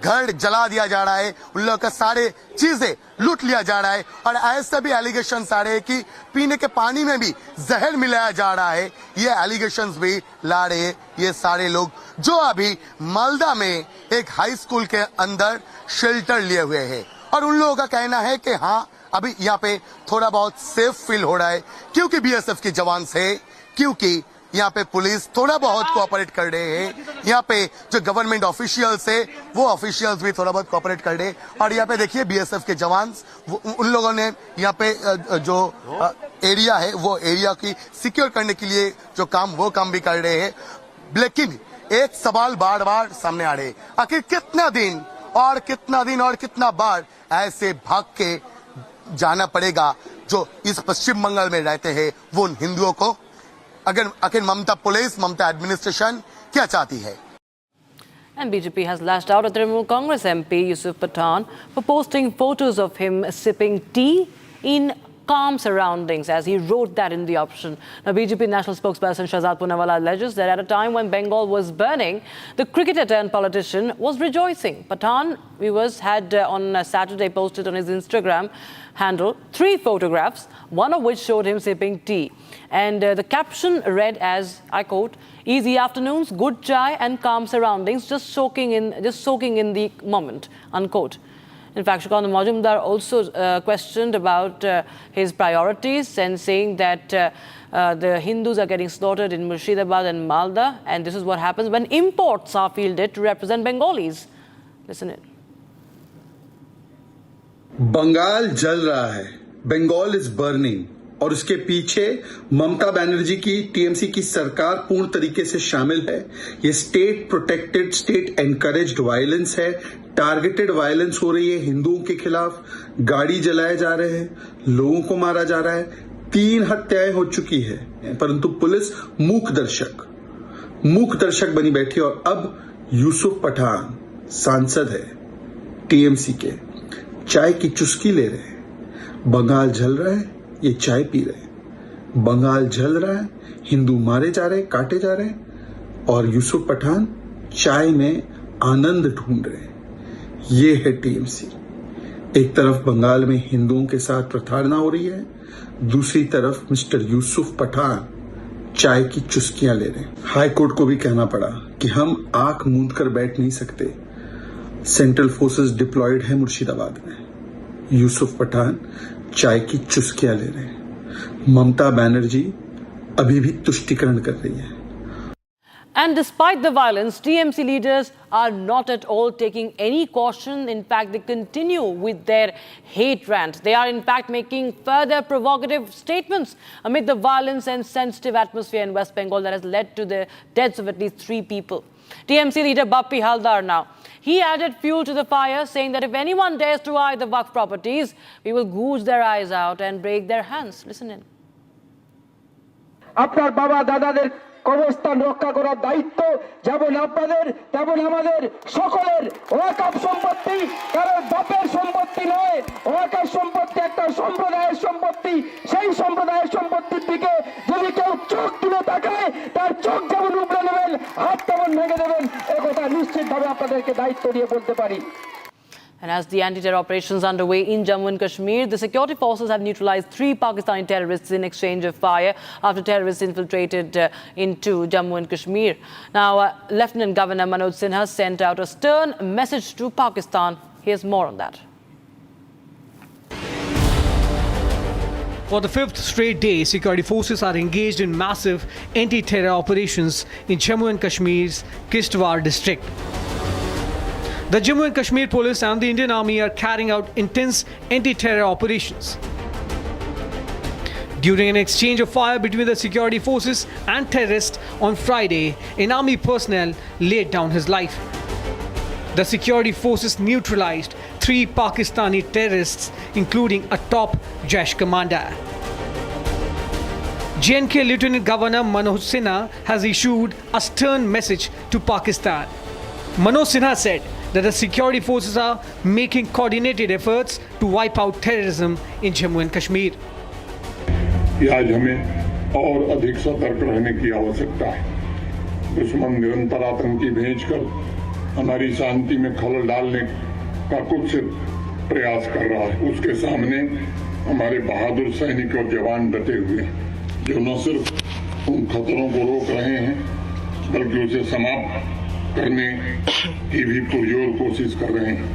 घर जला दिया जा रहा है उन लोगों का सारे चीजें लूट लिया जा रहा है और ऐसे भी एलिगेशन आ रहे हैं कि पीने के पानी में भी जहर मिलाया जा रहा है ये एलिगेशंस भी ला रहे हैं ये सारे लोग जो अभी मालदा में एक हाई स्कूल के अंदर शेल्टर लिए हुए हैं और उन लोगों का कहना है कि हाँ अभी यहाँ पे थोड़ा बहुत सेफ फील हो रहा है क्योंकि बीएसएफ के जवान से क्योंकि यहाँ पे पुलिस थोड़ा बहुत कोऑपरेट कर रहे हैं यहाँ पे जो गवर्नमेंट ऑफिशियल्स है वो ऑफिशियल्स भी थोड़ा बहुत कोऑपरेट कर रहे हैं और यहाँ पे देखिए बीएसएफ के जवान उन लोगों ने यहाँ पे जो एरिया है वो एरिया की सिक्योर करने के लिए जो काम वो काम भी कर रहे हैं लेकिन एक सवाल बार बार सामने आ रहे हैं आखिर कितना दिन और कितना बार ऐसे भाग के जाना पड़ेगा जो इस पश्चिम बंगाल में रहते हैं वो उन हिंदुओं को अगर आखिर ममता पुलिस ममता एडमिनिस्ट्रेशन क्या चाहती है And BJP has lashed out at Trinamool Congress MP Yusuf Pathan for posting photos of him sipping tea in calm surroundings, as he wrote that in the option. Now, BJP national spokesperson Shahzad Poonawala alleges that at a time when Bengal was burning, the cricketer turned politician was rejoicing. Pathan, viewers, had on Saturday posted on his Instagram handle 3 photographs, one of which showed him sipping tea. And the caption read as, I quote, "Easy afternoons, good chai and calm surroundings, just soaking in the moment," unquote. In fact, Shukran Majumdar also questioned about his priorities and saying that the Hindus are getting slaughtered in Murshidabad and Malda, and this is what happens when imports are fielded to represent Bengalis. Listen in. Bengal जल रहा है, Bengal is burning और उसके पीछे ममता बनर्जी की TMC की सरकार पूर्ण तरीके से शामिल है। ये state protected, state encouraged violence है, टारगेटेड वायलेंस हो रही है हिंदुओं के खिलाफ, गाड़ी जलाए जा रहे हैं, लोगों को मारा जा रहा है, 3 हत्याएं हो चुकी है, परंतु पुलिस मूक दर्शक बनी बैठी। और अब यूसुफ पठान सांसद है टीएमसी के, चाय की चुस्की ले रहे हैं। बंगाल जल रहा है, ये चाय पी रहे हैं। बंगाल जल रहा है, हिंदू मारे जा रहे हैं, काटे जा रहे हैं, और यूसुफ पठान चाय में आनंद ढूंढ रहे हैं। ये है टीएमसी। एक तरफ बंगाल में हिंदुओं के साथ प्रताड़ना हो रही है, दूसरी तरफ मिस्टर यूसुफ पठान चाय की चुस्कियां ले रहे हैं। हाई कोर्ट को भी कहना पड़ा कि हम आंख मूंद कर बैठ नहीं सकते। सेंट्रल फोर्सेस डिप्लॉयड है मुर्शिदाबाद में, यूसुफ पठान चाय की चुस्कियां ले रहे हैं। ममता बनर्जी अभी भी तुष्टीकरण कर रही है। And despite the violence, TMC leaders are not at all taking any caution. In fact, they continue with their hate rant. They are in fact making further provocative statements amid the violence and sensitive atmosphere in West Bengal that has led to the deaths of at least 3 people. TMC leader Bappi Haldar now, he added fuel to the fire, saying that if anyone dares to eye the Waqf properties, we will gouge their eyes out and break their hands. Listen in. আপনার বাবা দাদাদের কবরস্থান রক্ষা করার দায়িত্ব যেমন আপনাদের তেমন আমাদের সকলের। ওয়াকফ সম্পত্তি কারোর বাপের সম্পত্তি নয়, ওয়াকফ সম্পত্তি একটা সম্প্রদায়ের সম্পত্তি। সেই সম্প্রদায়ের সম্পত্তির দিকে যদি কেউ চোখ তুলে তাকায় তার চোখ যেমন উপড়ে নেবেন, হাত তেমন ভেঙে দেবেন, একথা নিশ্চিতভাবে আপনাদেরকে দায়িত্ব দিয়ে বলতে পারি। And as the anti-terror operations underway in Jammu and Kashmir, the security forces have neutralized 3 Pakistani terrorists in exchange of fire after terrorists infiltrated into Jammu and Kashmir. Now, Lieutenant Governor Manoj Sinha sent out a stern message to Pakistan. Here's more on that. For the 5th straight day, security forces are engaged in massive anti-terror operations in Jammu and Kashmir's Kishtwar district. The Jammu and Kashmir police and the Indian Army are carrying out intense anti-terror operations. During an exchange of fire between the security forces and terrorists on Friday, an army personnel laid down his life. The security forces neutralized 3 Pakistani terrorists, including a top Jaish commander. J&K Lieutenant Governor Manoj Sinha has issued a stern message to Pakistan. Manoj Sinha said that the security forces are making coordinated efforts to wipe out terrorism in Jammu and Kashmir. आज हमें और अधिक सतर्क रहने की आवश्यकता है। दुश्मन निरंतर आतंकी भेजकर हमारी शांति में खलल डालने का कुछ प्रयास कर रहा है। उसके सामने हमारे बहादुर सैनिक और जवान डटे हुए हैं, जो न सिर्फ उन खतरों को रोक रहे हैं बल्कि उसे समाप्त करने की भी पुरजोर कोशिश कर रहे हैं।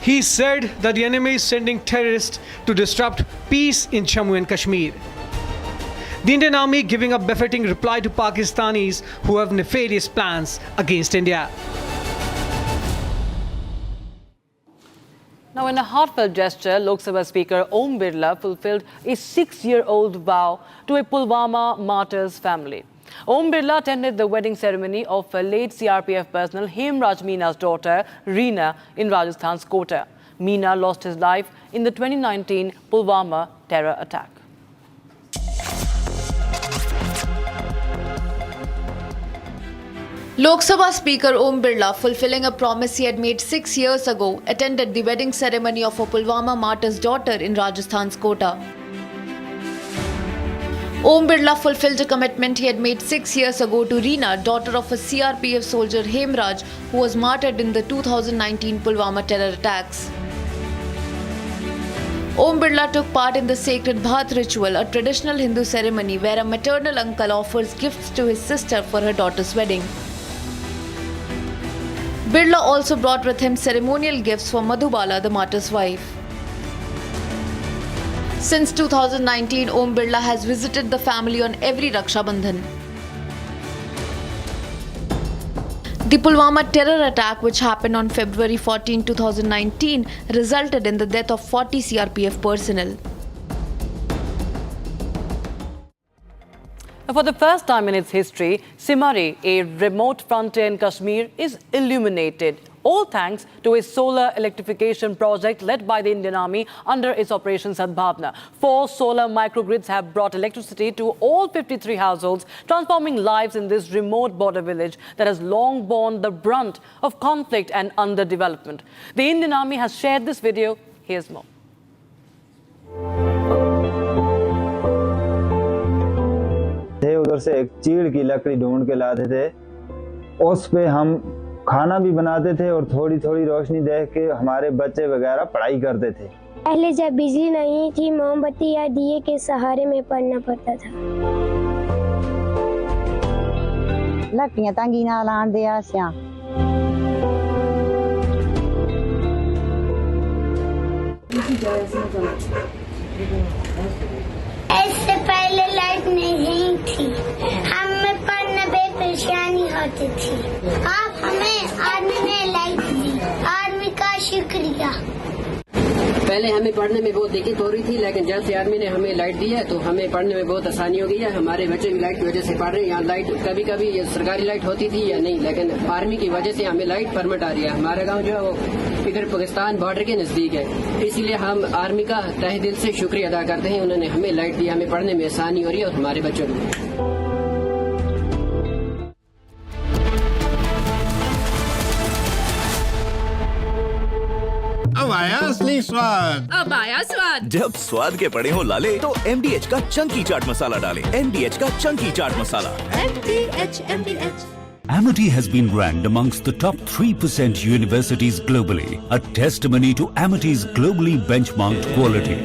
He said that the enemy is sending terrorists to disrupt peace in Jammu and Kashmir. The Indian Army giving a befitting reply to Pakistanis who have nefarious plans against India. Now, in a heartfelt gesture, Lok Sabha Speaker Om Birla fulfilled a 6-year-old vow to a Pulwama martyrs family. Om Birla attended the wedding ceremony of late CRPF personnel Hemraj Meena's daughter Reena in Rajasthan's Kota. Meena lost his life in the 2019 Pulwama terror attack. Lok Sabha Speaker Om Birla, fulfilling a promise he had made 6 years ago, attended the wedding ceremony of a Pulwama martyr's daughter in Rajasthan's Kota. Om Birla fulfilled a commitment he had made 6 years ago to Reena, daughter of a CRPF soldier Hemraj, who was martyred in the 2019 Pulwama terror attacks. Om Birla took part in the sacred Bhat ritual, a traditional Hindu ceremony where a maternal uncle offers gifts to his sister for her daughter's wedding. Birla also brought with him ceremonial gifts for Madhubala, the martyr's wife. Since 2019, Om Birla has visited the family on every Raksha Bandhan. The Pulwama terror attack, which happened on February 14, 2019, resulted in the death of 40 CRPF personnel. For the first time in its history, Simari, a remote frontier in Kashmir, is illuminated, all thanks to a solar electrification project led by the Indian Army under its Operation Sadbhavna. 4 solar microgrids have brought electricity to all 53 households, transforming lives in this remote border village that has long borne the brunt of conflict and underdevelopment. The Indian Army has shared this video. Here's more. उधर से एक चीड़ की लकड़ी ढूंढ के लाते थे, उस पे हम खाना भी बनाते थे और थोड़ी थोड़ी रोशनी देख के हमारे बच्चे वगैरह पढ़ाई करते थे। पहले जब बिजली नहीं थी, मोमबत्ती या दिए के सहारे में पढ़ना पड़ता था। लकड़ियां तंगी ना लान दे आसियां। इससे पहले लाइट नहीं थी, हमें पढ़ने में परेशानी होती थी। आप हमें आर्मी ने लाइट दी, आर्मी का शुक्रिया। पहले हमें पढ़ने में बहुत दिक्कत हो रही थी, लेकिन जब से आर्मी ने हमें लाइट दी है तो हमें पढ़ने में बहुत आसानी हो गई है। हमारे बच्चे भी लाइट की वजह से पढ़ रहे हैं। यहाँ लाइट कभी कभी ये सरकारी लाइट होती थी या नहीं, लेकिन आर्मी की वजह से हमें लाइट परमिट आ रही है। हमारा गांव जो है वो इधर पाकिस्तान बॉर्डर के नजदीक है, इसलिए हम आर्मी का तहे दिल से शुक्रिया अदा करते हैं। उन्होंने हमें लाइट दी, हमें पढ़ने में आसानी हो रही है और हमारे बच्चों को। आया असली स्वाद। अब आया स्वाद। जब स्वाद के पड़े हो लाले तो MDH का चंकी चाट मसाला डालें। MDH का Chunky chaat masala. MDH। Amity has been ranked amongst the top 3% universities globally, a testimony to Amity's globally benchmarked quality.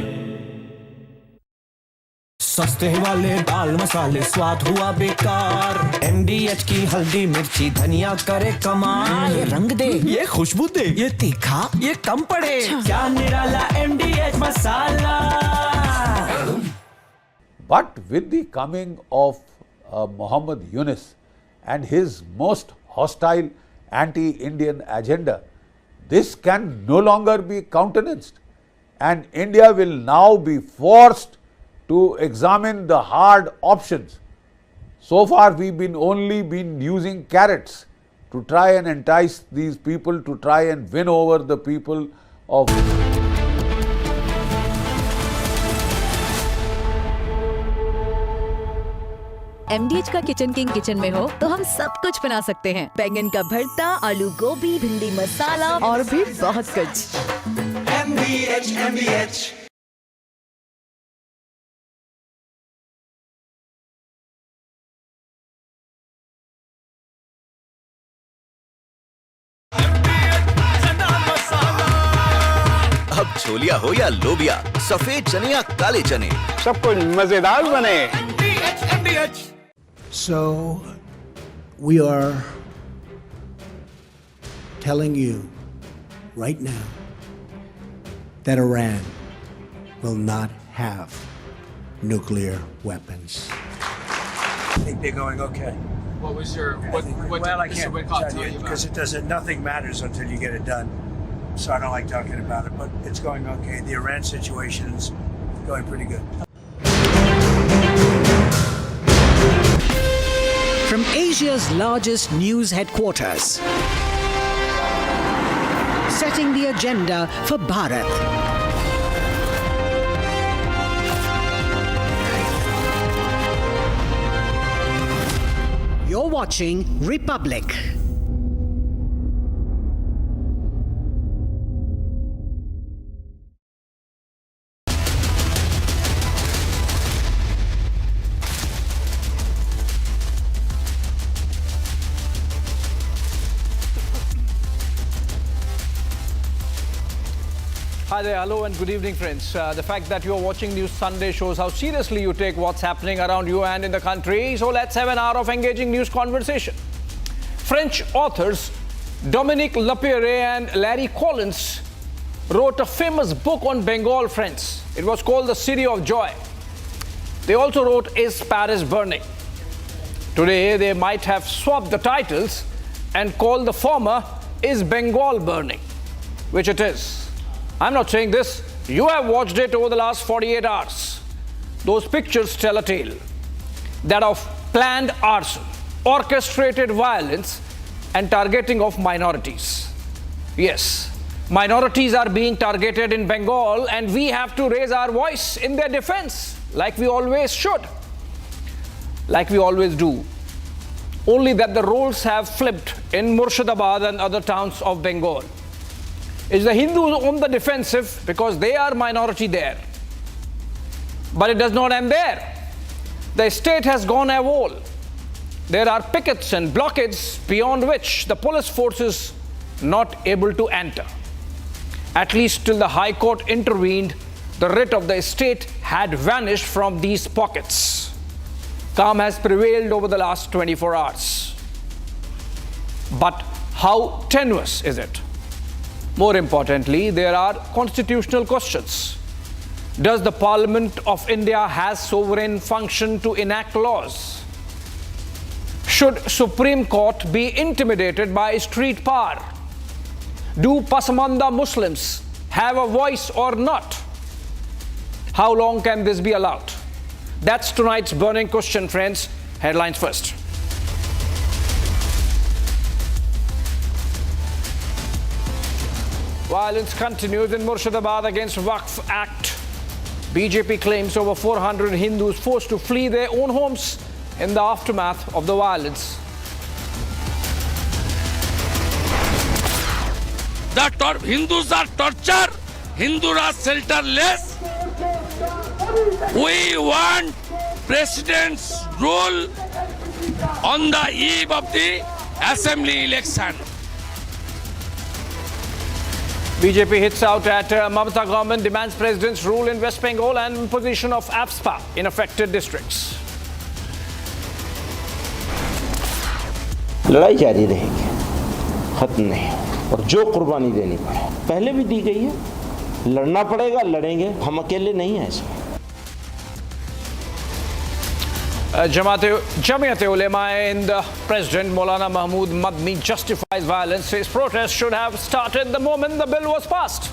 सस्ते वाले दाल मसाले स्वाद हुआ बेकार। MDH की हल्दी मिर्ची धनिया करे कमाल। ये रंग दे, ये खुशबू दे, ये तीखा, ये कम पड़े। क्या निराला MDH masala. But with the coming of Muhammad Yunus and his most hostile anti-Indian agenda, this can no longer be countenanced, and India will now be forced to examine the hard options. So far we've only been using carrots to try and entice these people, to try and win over the people of MDH का kitchen king kitchen में हो तो हम सब कुछ बना सकते हैं। बैंगन का भरता, आलू गोभी, भिंडी मसाला और भी बहुत कुछ। MDH। अब छोलिया हो या लोबिया, सफेद चने या काले चने, सब कुछ मजेदार बने। So, we are telling you right now that Iran will not have nuclear weapons. I think they're going okay. What was your what well, I did can't Mr. Whitcomb tell you because it doesn't. Nothing matters until you get it done. So I don't like talking about it, but it's going okay. The Iran situation's going pretty good. From Asia's largest news headquarters, setting the agenda for Bharat. You're watching Republic. Hi there, hello and good evening friends. The fact that you are watching News Sunday shows how seriously you take what's happening around you and in the country. So let's have an hour of engaging news conversation. French authors Dominique Lapierre and Larry Collins wrote a famous book on Bengal, friends. It was called The City of Joy. They also wrote Is Paris Burning? Today they might have swapped the titles and called the former Is Bengal Burning? Which it is. I'm not saying this, you have watched it over the last 48 hours. Those pictures tell a tale. That of planned arson, orchestrated violence and targeting of minorities. Yes, minorities are being targeted in Bengal and we have to raise our voice in their defense, like we always should, like we always do. Only that the roles have flipped in Murshidabad and other towns of Bengal. Is the Hindus on the defensive because they are minority there. But it does not end there. The state has gone AWOL. There are pickets and blockades beyond which the police force is not able to enter. At least till the High Court intervened, the writ of the state had vanished from these pockets. Calm has prevailed over the last 24 hours. But how tenuous is it? More importantly, there are constitutional questions. Does the Parliament of India has sovereign function to enact laws? Should Supreme Court be intimidated by street power? Do Pasmanda Muslims have a voice or not? How long can this be allowed? That's tonight's burning question, friends. Headlines first. Violence continues in Murshidabad against Waqf Act. BJP claims over 400 Hindus forced to flee their own homes in the aftermath of the violence. The Hindus are tortured Hindu Raj shelter less. We want President's rule on the eve of the assembly election. BJP hits out at Mamata government, demands President's rule in West Bengal and imposition of AFSPA in affected districts. लड़ाई जारी रहेगी, खत्म नहीं, और जो कुर्बानी देनी पड़े पहले भी दी गई है, लड़ना पड़ेगा, लड़ेंगे, हम अकेले नहीं हैं इसमें। Jamiat Ulema and President Maulana Mahmood Madni justifies violence. His protest should have started the moment the bill was passed.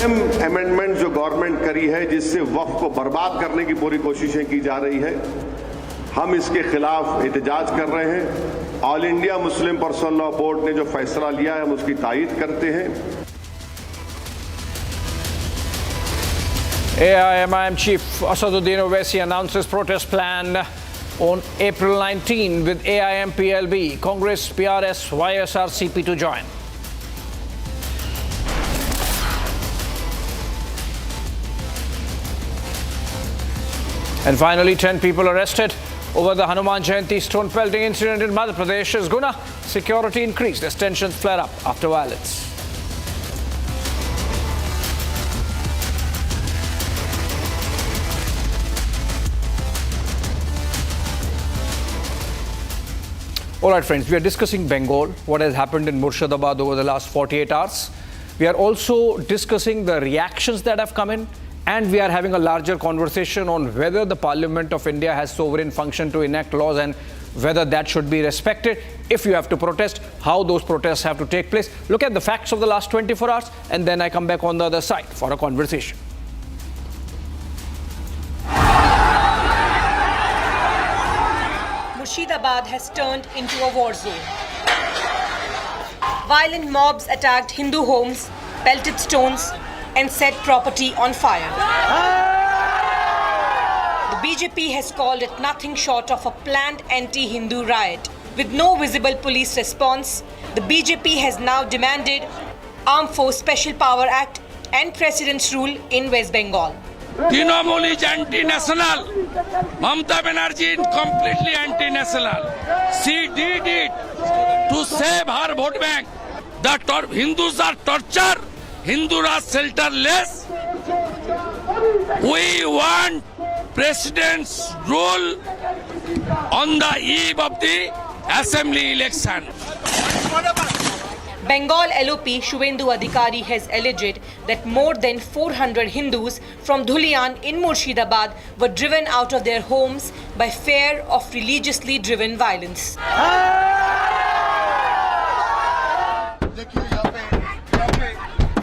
Amendment जो गवर्नमेंट करी है, जिससे वक्फ को बर्बाद करने की पूरी कोशिशें की जा रही है, हम इसके खिलाफ एहतजाज कर रहे हैं। All India Muslim personal law board ने जो फैसला लिया है, हम उसकी तायीद करते हैं। AIMIM Chief Asaduddin Owaisi announces protest plan on April 19 with AIM PLB, Congress, PRS, YSRCP to join. And finally, 10 people arrested over the Hanuman Jayanti stone pelting incident in Madhya Pradesh's Guna. Security increased as tensions flare up after violence. All right, friends, we are discussing Bengal, what has happened in Murshidabad over the last 48 hours. We are also discussing the reactions that have come in, and we are having a larger conversation on whether the Parliament of India has sovereign function to enact laws and whether that should be respected. If you have to protest, how those protests have to take place. Look at the facts of the last 24 hours, and then I come back on the other side for a conversation. Murshidabad has turned into a war zone. Violent mobs attacked Hindu homes, pelted stones, and set property on fire. The BJP has called it nothing short of a planned anti-Hindu riot. With no visible police response, the BJP has now demanded Armed Force Special Power Act and President's rule in West Bengal. Trinamool is anti-national. Mamata Banerjee is completely anti-national. She did it to save her vote bank. The Hindus are tortured. Hindu Raj shelter less. We want President's rule on the eve of the assembly election. Bengal LOP Shuvendu Adhikari has alleged that more than 400 Hindus from Dhulian in Murshidabad were driven out of their homes by fear of religiously driven violence.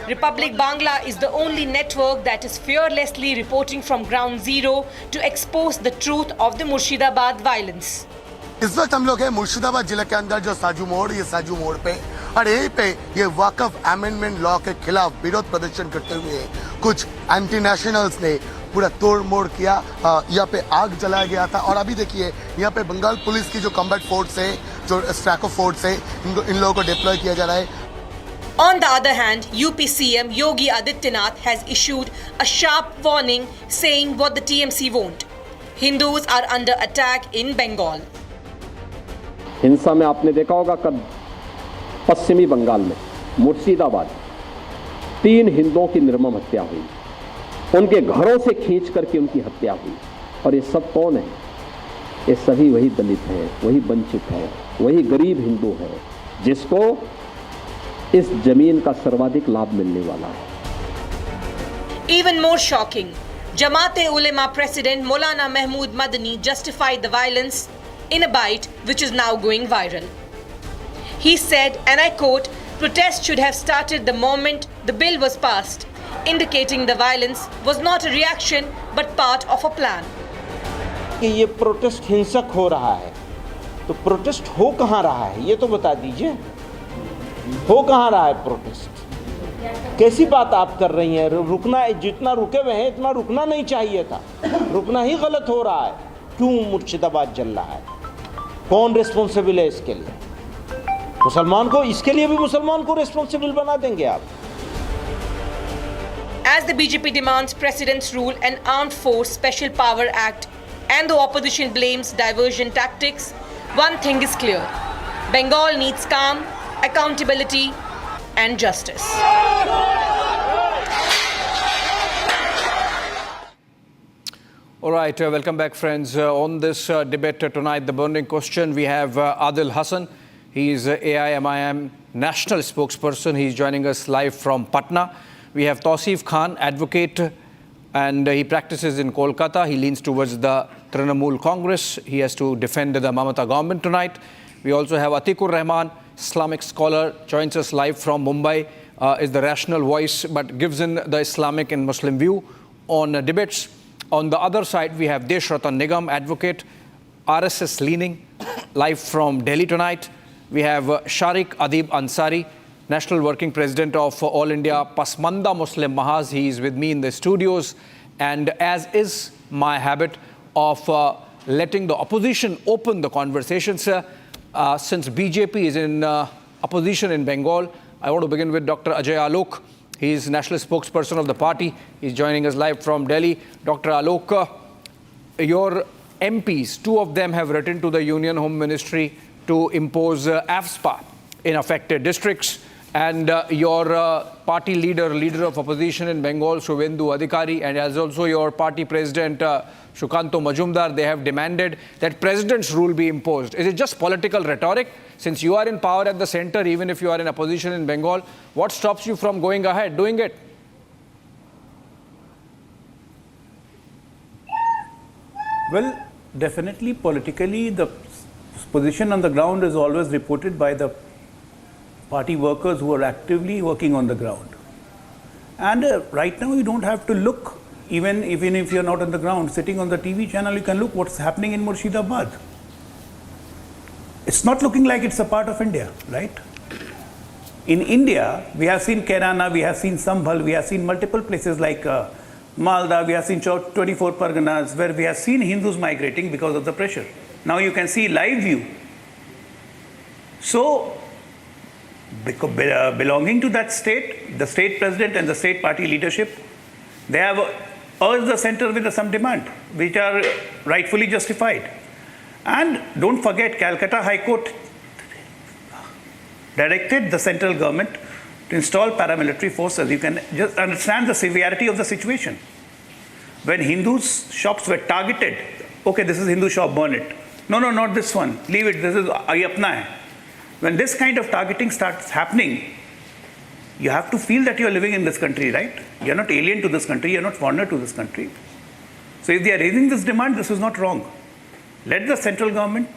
Republic Bangla is the only network that is fearlessly reporting from ground zero to expose the truth of the Murshidabad violence. इस वक्त हम लोग हैं मुर्शिदाबाद जिले के अंदर जो साजू मोड़ पे और यहीं पे ये वक्फ अमेंडमेंट लॉ के खिलाफ विरोध प्रदर्शन करते हुए कुछ एंटी नेशनल्स ने पूरा तोड़ मोड़ किया। यहाँ पे आग जलाया गया था और अभी देखिए यहाँ पे बंगाल पुलिस की जो कॉम्बैट फोर्स है, जो स्ट्रैको फोर्स है, इन लोगों को डिप्लॉय किया जा रहा है। On the other hand, UP CM Yogi Adityanath has issued a sharp warning saying what the TMC won't. Hindus are under attack in Bengal. हिंसा में आपने देखा होगा कब पश्चिमी बंगाल में मुर्शिदाबाद 3 हिंदुओं की निर्मम हत्या हुई, उनके घरों से खींच करके उनकी हत्या हुई। और ये सब कौन है? ये सभी वही दलित हैं, वही वंचित हैं, वही गरीब हिंदू हैं जिसको इस जमीन का सर्वाधिक लाभ मिलने वाला है। Even more shocking, Jamaat-e-Ulema President Maulana Mahmood Madni justified the violence in a bite which is now going viral. He said, and I quote, "Protest should have started the moment the bill was passed," indicating the violence was not a reaction but part of a plan. कि ये protest हिंसक हो रहा है, तो protest हो कहाँ रहा है ये तो बता दीजिए। हो कहाँ रहा है प्रोटेस्ट? कैसी बात आप कर रही हैं? रुकना, जितना रुके हुए हैं इतना रुकना नहीं चाहिए था, रुकना ही गलत हो रहा है। क्यों मुर्शिदाबाद जल रहा है? कौन रिस्पॉन्सिबल है इसके लिए? मुसलमान को, इसके लिए भी मुसलमान को रिस्पॉन्सिबल बना देंगे आप? As the BJP demands President's rule and Armed Force Special Power Act and the opposition blames diversion tactics, one thing is clear. Bengal needs calm, accountability and justice. All right, welcome back, friends. On this debate tonight, the burning question, we have Adil Hassan. He is AIMIM national spokesperson. He is joining us live from Patna. We have Tausif Khan, advocate, and he practices in Kolkata. He leans towards the Trinamool Congress. He has to defend the Mamata government tonight. We also have Atikur Rahman, Islamic scholar, joins us live from Mumbai, is the rational voice, but gives in the Islamic and Muslim view on debates. On the other side, we have Desh Ratan Nigam, advocate, RSS leaning, live from Delhi tonight. We have Sharik Adib Ansari, National Working President of All India Pasmanda Muslim Mahaz. He is with me in the studios. And as is my habit of letting the opposition open the conversation, sir, since BJP is in opposition in Bengal, I want to begin with Dr. Ajay Alok. He is national spokesperson of the party. He's joining us live from Delhi. Dr. Alok, your MPs, two of them have written to the Union Home Ministry to impose AFSPA in affected districts. And your party leader of opposition in Bengal, Suvendu Adhikari, and as also your party president, Shukanto Majumdar, they have demanded that president's rule be imposed. Is it just political rhetoric? Since you are in power at the center, even if you are in opposition in Bengal, what stops you from going ahead, doing it? Well, definitely politically, the position on the ground is always reported by the party workers who are actively working on the ground. And right now you don't have to look, even if you're not on the ground, sitting on the TV channel, you can look what's happening in Murshidabad. It's not looking like it's a part of India, right? In India, we have seen Kerala, we have seen Sambhal, we have seen multiple places like Malda, we have seen 24 Parganas, where we have seen Hindus migrating because of the pressure. Now you can see live view. So, belonging to that state, the state president and the state party leadership, they have urged the center with some demand, which are rightfully justified. And don't forget, Calcutta High Court directed the central government to install paramilitary forces. You can just understand the severity of the situation. When Hindus' shops were targeted, okay, this is Hindu shop, burn it. No, not this one, leave it, this is apna hai. When this kind of targeting starts happening, you have to feel that you're living in this country, right? You're not alien to this country, you're not foreigner to this country. So if they are raising this demand, this is not wrong. Let the central government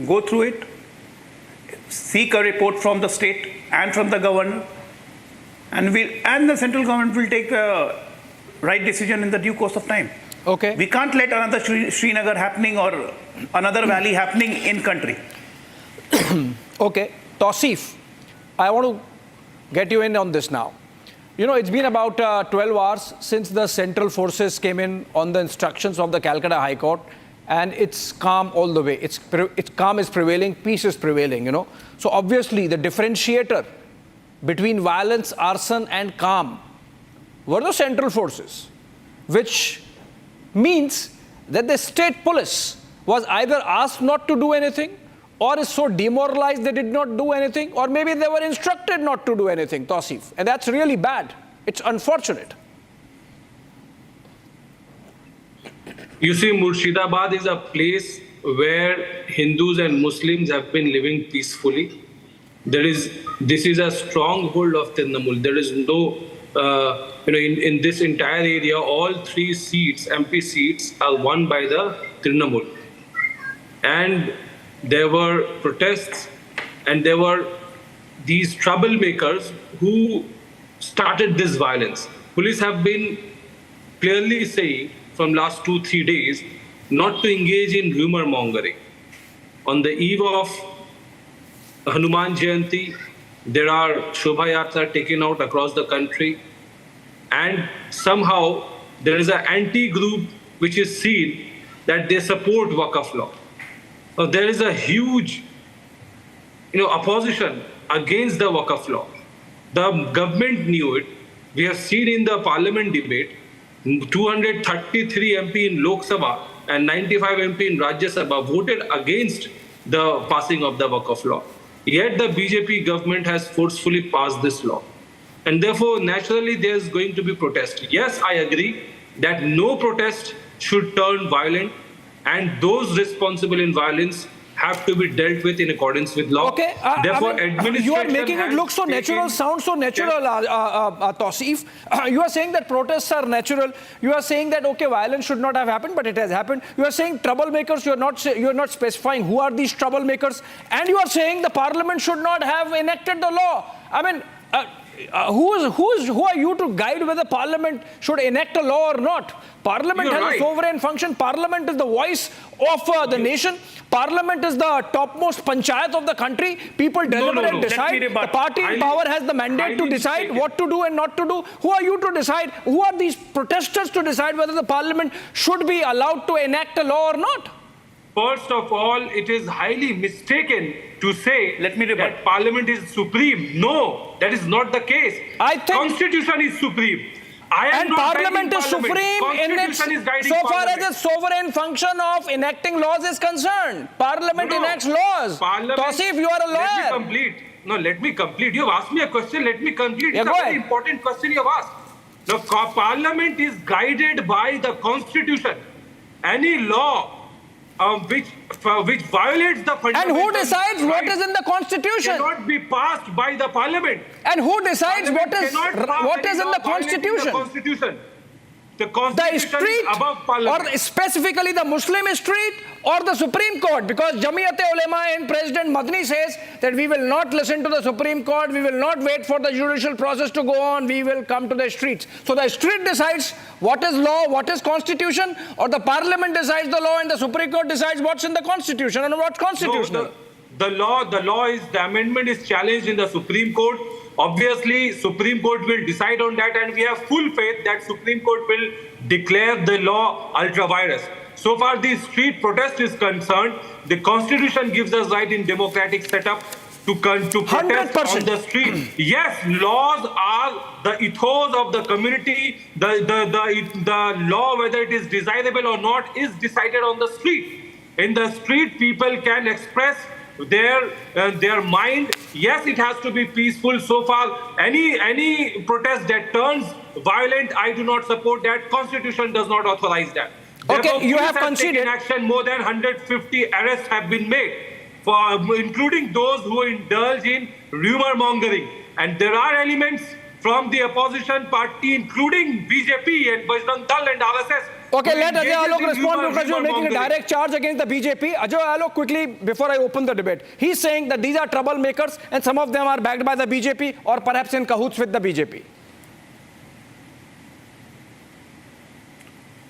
go through it, seek a report from the state and from the governor, and the central government will take the right decision in the due course of time. Okay. We can't let another Srinagar happening or another valley happening in country. Okay, Tausif, I want to get you in on this now. You know, it's been about 12 hours since the central forces came in on the instructions of the Calcutta High Court, and it's calm all the way. It's calm is prevailing, peace is prevailing, you know. So obviously the differentiator between violence, arson and calm were the central forces, which means that the state police was either asked not to do anything or is so demoralized they did not do anything, or maybe they were instructed not to do anything, Tausif. And that's really bad. It's unfortunate. You see, Murshidabad is a place where Hindus and Muslims have been living peacefully. This is a stronghold of Trinamool. There is no, in this entire area, all 3 seats, MP seats, are won by the Trinamool. And there were protests, and there were these troublemakers who started this violence. Police have been clearly saying from last 2-3 days not to engage in rumor mongering. On the eve of Hanuman Jayanti, there are Shobha Yatra taken out across the country, and somehow there is an anti-group which is seen that they support Waqf law. there is a huge opposition against the Waqf law. The government knew it. We have seen in the parliament debate, 233 MP in Lok Sabha and 95 MP in Rajya Sabha voted against the passing of the Waqf law. Yet the BJP government has forcefully passed this law. And therefore, naturally, there's going to be protest. Yes, I agree that no protest should turn violent, and those responsible in violence have to be dealt with in accordance with law. Okay, therefore, you are making it look so natural, sound so natural, Tausif. You are saying that protests are natural. You are saying that, okay, violence should not have happened, but it has happened. You are saying troublemakers. You are not specifying who are these troublemakers. And you are saying the parliament should not have enacted the law. I mean, who are you to guide whether parliament should enact a law or not? Parliament has a sovereign function. Parliament is the voice of the nation. Parliament is the topmost panchayat of the country. People deliberate and decide. The party in power has the mandate to decide what to do and not to do. Who are you to decide? Who are these protesters to decide whether the parliament should be allowed to enact a law or not? First of all, it is highly mistaken to say that parliament is supreme. No, that is not the case. I think Constitution is supreme. And parliament is supreme in its, so far as its sovereign function of enacting laws is concerned. Parliament enacts laws. Tausif, you are a lawyer. Let me complete. No, let me complete. You have asked me a question. Let me complete. Yeah, it's a very important question you have asked. The parliament is guided by the constitution. Any law which violates the fundamental And who decides what is in the constitution? Cannot be passed by the parliament. And who decides what is in the constitution? The constitution street, is above parliament. or specifically the Muslim street or the Supreme Court, because Jamiyat-e-Ulema and President Madni says that we will not listen to the Supreme Court, we will not wait for the judicial process to go on, we will come to the streets. So the street decides what is law, what is constitution, or the parliament decides the law and the Supreme Court decides what's in the constitution and what's constitutional. No, the amendment is challenged in the Supreme Court. Obviously, Supreme Court will decide on that, and we have full faith that Supreme Court will declare the law ultra-virus. So far, the street protest is concerned, the Constitution gives us right in democratic setup to protest 100%. On the street. Yes, laws are the ethos of the community. The law, whether it is desirable or not, is decided on the street. In the street, people can express their mind. Yes, it has to be peaceful. So far, any protest that turns violent, I do not support that. Constitution does not authorize that. Okay, therefore, you have conceded. Taken action. More than 150 arrests have been made, including those who indulge in rumor mongering. And there are elements from the opposition party, including BJP and Bajrang Dal and RSS. Okay, let Ajay Alok respond because you are making a direct charge against the BJP. Ajay Alok, quickly, before I open the debate. He's saying that these are troublemakers and some of them are backed by the BJP or perhaps in cahoots with the BJP.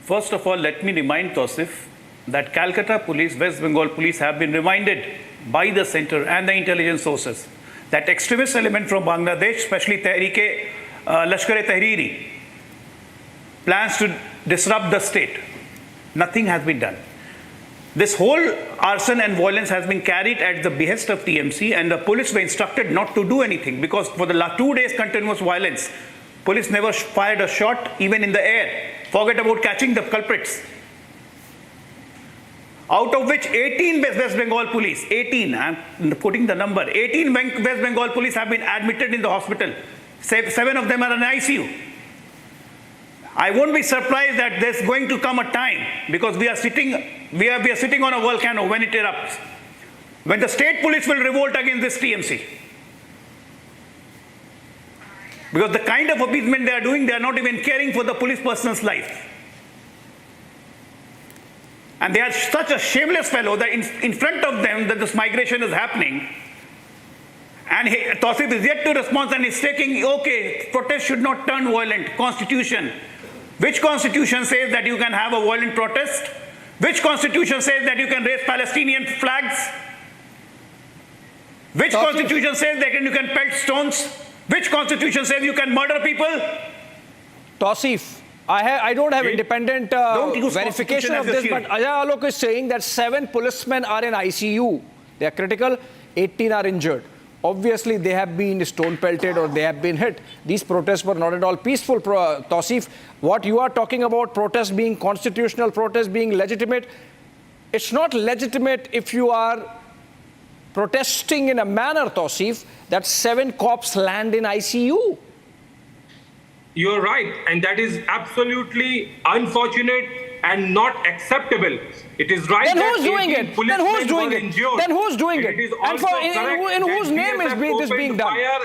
First of all, let me remind Tausif that Calcutta Police, West Bengal Police have been reminded by the center and the intelligence sources that extremist element from Bangladesh, especially Lashkar-e-Tahriri, plans to disrupt the state. Nothing has been done. This whole arson and violence has been carried at the behest of TMC, and the police were instructed not to do anything because for the last 2 days continuous violence, police never fired a shot even in the air. Forget about catching the culprits. Out of which 18 West Bengal police, 18, I'm putting the number, 18 West Bengal police have been admitted in the hospital. 7 of them are in ICU. I won't be surprised that there's going to come a time, because we are sitting on a volcano when it erupts, when the state police will revolt against this TMC. Because the kind of appeasement they are doing, they are not even caring for the police person's life. And they are such a shameless fellow that in front of them that this migration is happening. And Tausif is yet to respond and is taking, okay, protest should not turn violent. Constitution. Which constitution says that you can have a violent protest? Which constitution says that you can raise Palestinian flags? Which constitution says that you can pelt stones? Which constitution says you can murder people? Tausif, I don't have independent use verification Constitution of as a this, but shield. Ajay Alok is saying that 7 policemen are in ICU. They are critical, 18 are injured. Obviously, they have been stone pelted or they have been hit. These protests were not at all peaceful. Tausif, what you are talking about, protests being constitutional, protests being legitimate, it's not legitimate if you are protesting in a manner, Tausif, that 7 cops land in ICU. You're right, and that is absolutely unfortunate and not acceptable. It is right. Then that who's doing 18 it? Then who's doing were it? injured. Then who's doing it? It is And also for correct in that whose name is BSF this being opened done? fire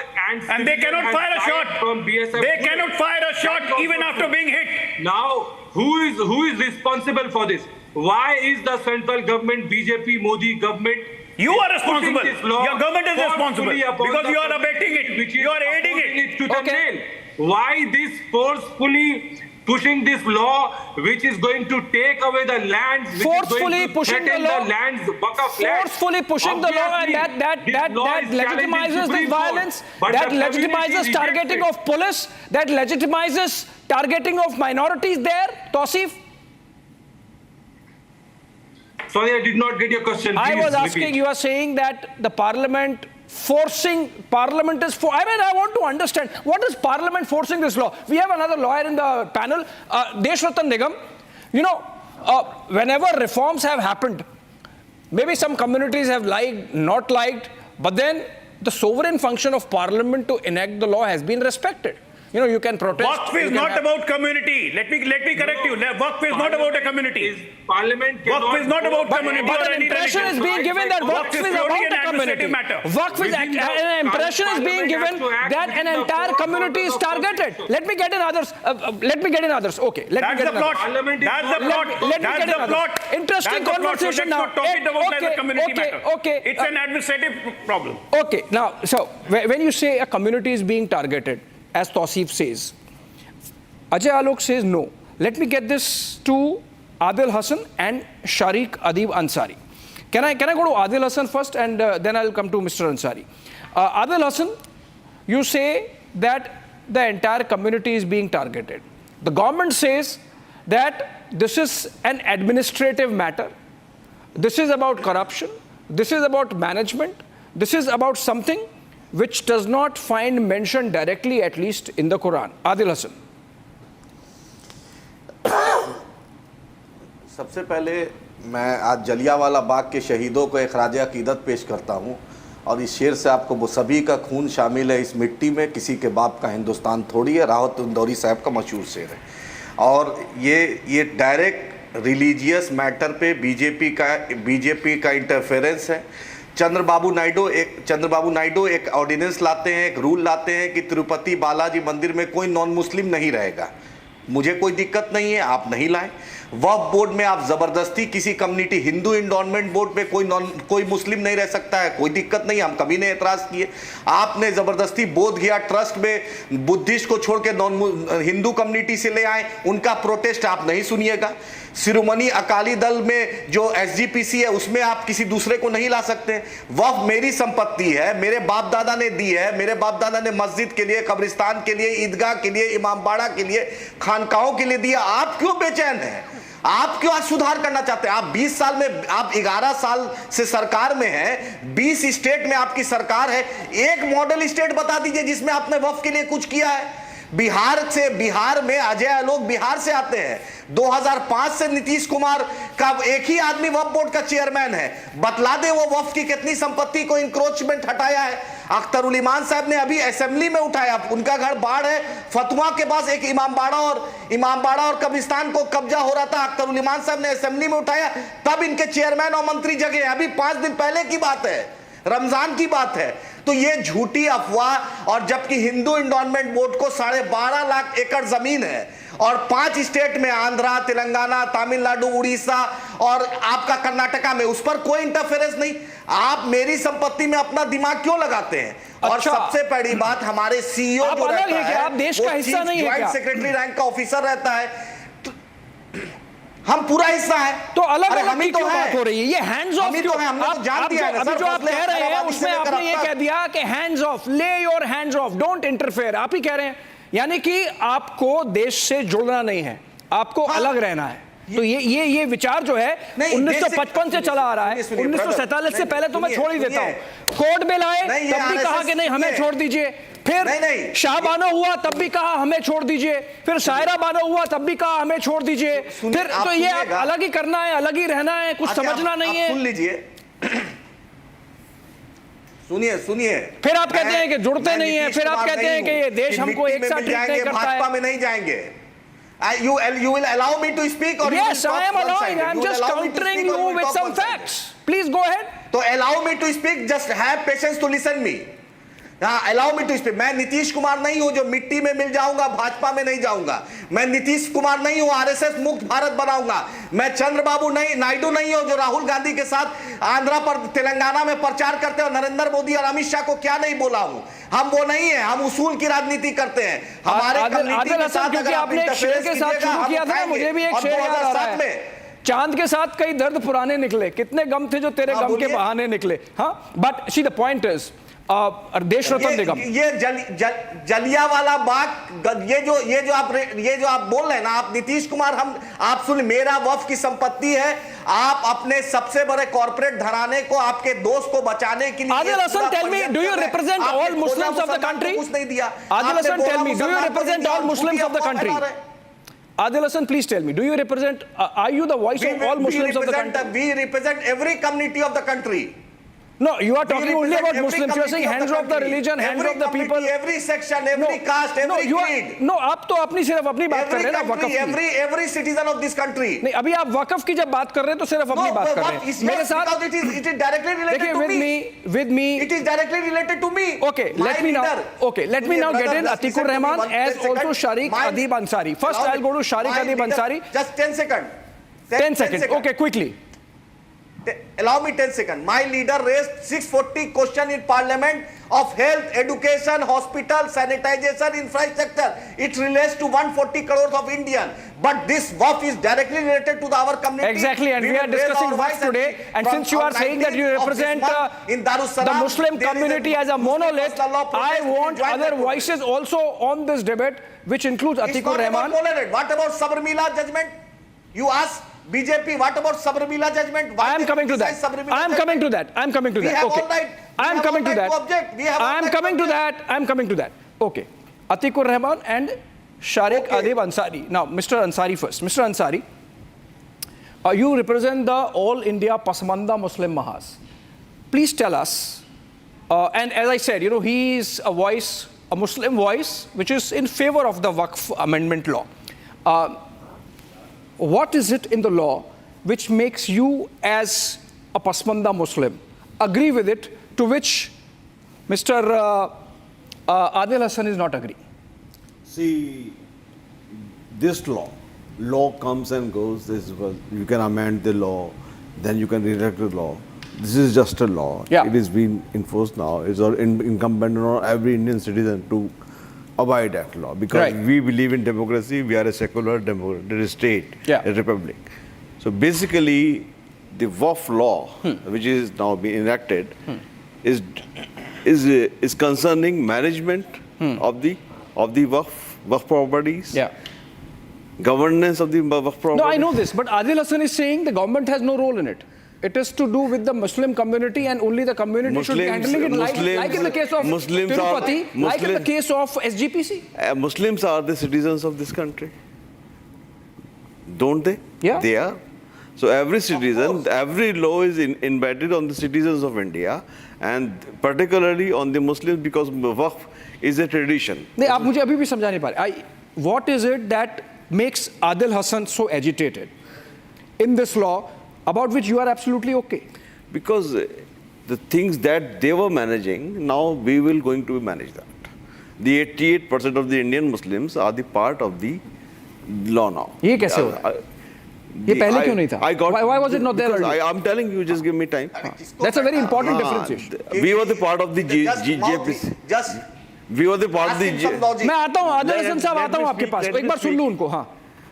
And they cannot civilian fire a has shot. died from BSF They bullets. cannot fire a shot That is even also after true. being hit. Now, who is responsible for this? Why is the central government, BJP, Modi government, You are responsible. putting this law Your government is responsible forcefully upon because the you are public, abetting it. which is You are aiding opposing it. to the Okay. nail? Why this forcefully pushing this law, which is going to take away the lands, which Forcefully is going to pushing the threaten law, lands, Waqf land. forcefully pushing the law, and Obviously, that this law is challenging legitimizes Supreme this Court, violence, but that the community legitimizes rejects targeting it. of police, that legitimizes targeting of minorities there, Tausif? Sorry, I did not get your question. I Please was asking, repeat. you are saying that the parliament I want to understand, what is parliament forcing this law? We have another lawyer in the panel, Deshratan Nigam. You know, whenever reforms have happened, maybe some communities have liked, not liked, but then the sovereign function of parliament to enact the law has been respected. You know, you can protest. Waqf is not about community. Let me correct you. Waqf is not about a community. Parliament Waqf is not about community. But or an any impression is religion. being given that Waqf is purely about an a community. administrative matter. Waqf is an impression is being given that an entire community is targeted. Let me get in others. Okay. That's the plot. That's the plot. That's the plot. Interesting conversation now. Okay. It's an administrative problem. Okay. Now, so when you say a community is being targeted, as Tausif says, Ajay Alok says no. Let me get this to Adil Hassan and Sharik Adib Ansari. Can I go to Adil Hassan first, and then I'll come to Mr. Ansari. Adil Hassan, you say that the entire community is being targeted. The government says that this is an administrative matter. This is about corruption. This is about management. This is about something which does not find mention directly, at least in the Quran. Adil Hassan. सबसे पहले मैं आज जलियांवाला बाग के शहीदों को एक राज अकीदत पेश करता हूँ, और इस शेर से आपको वो सभी का खून शामिल है इस मिट्टी में, किसी के बाप का हिंदुस्तान थोड़ी है, राहत इंदौरी साहब का मशहूर शेर है। और ये डायरेक्ट रिलीजियस मैटर पे बीजेपी का इंटरफेरेंस है। चंद्रबाबू नायडू एक ऑर्डिनेंस लाते हैं, एक रूल लाते हैं कि तिरुपति बालाजी मंदिर में कोई नॉन मुस्लिम नहीं रहेगा। मुझे कोई दिक्कत नहीं है, आप नहीं लाएं। वक्फ बोर्ड में आप जबरदस्ती किसी कम्युनिटी, हिंदू एंडोनमेंट बोर्ड पे कोई मुस्लिम नहीं रह सकता है, कोई दिक्कत नहीं, हम कभी नहीं एतराज किए। आपने जबरदस्ती बोध गया ट्रस्ट में बुद्धिस्ट को छोड़ के हिंदू कम्युनिटी से ले आए, उनका प्रोटेस्ट आप नहीं सुनिएगा। शिरोमणि अकाली दल में जो SGPC है उसमें आप किसी दूसरे को नहीं ला सकते। वक्फ मेरी संपत्ति है, मेरे बाप दादा ने दी है, मेरे बाप दादा ने मस्जिद के लिए, कब्रिस्तान के लिए, ईदगाह के लिए, इमामबाड़ा के लिए, खानकाहों के लिए दिया। आप क्यों बेचैन हैं? आप क्यों आज सुधार करना चाहते हैं? आप 20 साल में, आप 11 साल से सरकार में हैं, 20 स्टेट में आपकी सरकार है, एक मॉडल स्टेट बता दीजिए जिसमें आपने वक्फ के लिए कुछ किया है। बिहार में अजय आलोक बिहार से आते हैं, 2005 से नीतीश कुमार का एक ही आदमी वक्फ बोर्ड का चेयरमैन है। बतला दे वो वक्फ की कितनी संपत्ति को इंक्रोचमेंट हटाया है। अख्तर ईमान साहब ने अभी असेंबली में उठाया, उनका घर बाढ़ है, फतवा के पास एक इमामबाड़ा और कब्रिस्तान को कब्जा हो रहा था, अख्तर ईमान साहब ने असेंबली में उठाया, तब इनके चेयरमैन और मंत्री जगे। अभी 5 दिन पहले की बात है, रमजान की बात है। तो ये झूठी अफवाह, और जबकि हिंदू एंडोनमेंट बोर्ड को 12.5 लाख एकड़ जमीन है और 5 स्टेट में, आंध्रा, तेलंगाना, तमिलनाडु, उड़ीसा और आपका कर्नाटका में, उस पर कोई इंटरफेरेंस नहीं। आप मेरी संपत्ति में अपना दिमाग क्यों लगाते हैं? और सबसे बड़ी बात, हमारे CEO जो रहता है, आप देश का हिस्सा नहीं है, ज्वाइंट सेक्रेटरी रैंक का ऑफिसर रहता है, हम पूरा हिस्सा है। तो अलग अलग हम ही तो बात हो रही है, ये हैंड्स ऑफ क्यों? हमने जान दिया है अभी जो आप कह रहे हैं उसमें आपने ये कह दिया कि हैंड्स ऑफ, ले your hands of, don't interfere. आप ही कह रहे हैं यानी कि आपको देश से जुड़ना नहीं है, आपको अलग रहना है। तो ये विचार जो है 1955 से चला आ रहा है, 1947 से पहले तो मैं छोड़ ही देता हूं। कोर्ट बिल आए तब भी कहा कि नहीं हमें छोड़ दीजिए, फिर शाहबानो हुआ तब भी कहा हमें छोड़ दीजिए, फिर शायरा बानो हुआ तब भी कहा हमें छोड़ दीजिए, फिर तो ये आप अलग ही करना है, अलग ही रहना है, कुछ समझना नहीं है। सुन लीजिए, सुनिए, फिर आप कहते हैं कि जुड़ते नहीं है, फिर आप कहते हैं कि ये देश हमको एक साथ ट्रीट नहीं करता है। भाजपा में नहीं जाएंगे। You will allow me to speak or yes, I am allowing. I am just countering you with some facts. Please go ahead. So allow me to speak. Just have patience to listen me. Allow me to speak. मैं नीतीश कुमार नहीं हूं जो मिट्टी में मिल जाऊंगा, भाजपा में नहीं जाऊंगा। मैं नीतीश कुमार नहीं हूं आरएसएस मुक्त भारत बनाऊंगा। मैं चंद्रबाबू नहीं, नायडू नहीं हूं जो राहुल गांधी के साथ आंध्रा पर तेलंगाना में प्रचार करते हैं और नरेंद्र मोदी और अमित शाह को क्या नहीं बोला हूं। हम वो नहीं है, हम उसूल की राजनीति करते हैं। हमारे कम्युनिटी के साथ क्योंकि आपने एक शेर के साथ शुरू किया था, मुझे भी एक शेर याद आ रहा है। चांद के साथ कई दर्द पुराने निकले, कितने गम थे जो तेरे गम के बहाने निकले। हाँ, but see the point is देश रत्न निगम, ये जलियांवाला बाग, ये जो आप बोल रहे हैं ना, आप नीतीश कुमार, आप सुन, मेरा वक्फ की संपत्ति है। आप अपने सबसे बड़े कॉर्पोरेट घराने को, आपके दोस्त को बचाने के लिए Adil Hasan, tell me, do you represent all Muslims of the country? कुछ नहीं दिया। Adil Hasan, tell me, do you represent all Muslims of the country? Adil Hassan, please tell me, do you represent, are you the voice of all Muslims of the country? We represent every community of the country. No, you are talking only about Muslims. You are saying hands of the religion, hands of the people. Every section, every caste, every creed. No, आप तो अपनी सिर्फ अपनी बात कर रहे हैं ना वक़्फ़ की। Every citizen of this country. नहीं, अभी आप वक़्फ़ की जब बात कर रहे हैं तो सिर्फ अपनी बात कर रहे हैं। मेरे साथ it is directly related to me. With me. It is directly related to me. Okay, let me now get in Atikur Rahman as also Sharik Adib Ansari. First, I'll go to Sharik Adib Ansari. Just 10 seconds. 10 seconds. Okay, quickly. Allow me 10 seconds. My leader raised 640 questions in parliament of health, education, hospital, sanitization, infrastructure. It relates to 140 crores of Indians. But this WAF is directly related to our community. Exactly, and we are discussing WAF today. And since you are saying that you represent the Muslim community as a monolith, I want other voices also on this debate, which includes Atikur Rahman. What about Sabarimala judgment? You ask BJP, what about Sabarimala judgment? I am coming to that. I am coming to that. I am coming to that. Okay. I am coming to that. I am coming to that. I am coming to that. Okay. Atikur Rahman and Sharik Adib Ansari. Now, Mr. Ansari first. Mr. Ansari, you represent the All India Pasmanda Muslim Mahas. Please tell us, and as I said, he is a voice, a Muslim voice, which is in favor of the Waqf Amendment law. What is it in the law which makes you, as a Pasmanda Muslim, agree with it, to which Mr. Adil Hassan is not agreeing? See, this law comes and goes. You can amend the law, then you can reject the law. This is just a law. Yeah. It is being enforced now. It's incumbent on every Indian citizen to abide that law, because we believe in democracy. We are a secular state, a republic. So basically, the Waqf law, which is now being enacted, is concerning management of the Waqf properties, governance of the Waqf properties. No, I know this, but Adil Hassan is saying the government has no role in it. It is to do with the Muslim community, and only the community should be handling it, like in the case of Tirupati, like in the case of SGPC. Muslims are the citizens of this country, don't they? Yeah. They are. So every citizen, every law is embedded on the citizens of India, and particularly on the Muslims, because Waqf is a tradition. नहीं, आप मुझे अभी भी समझा नहीं पा रहे. What is it that makes Adil Hassan so agitated in this law, about which you are absolutely okay? Because the things that they were managing, now we will going to manage that. The 88% of the Indian Muslims are the part of the law now. ये कैसे हो रहा है? ये पहले क्यों नहीं था? Why was it not there earlier? I'm telling you, just give me time. That's a very important differentiation. We were the part of the JCPOA. We were the part of the. मैं आता हूँ, आदिल हसन साहब आता हूँ आपके पास. एक बार सुन लूँ उनको. हाँ.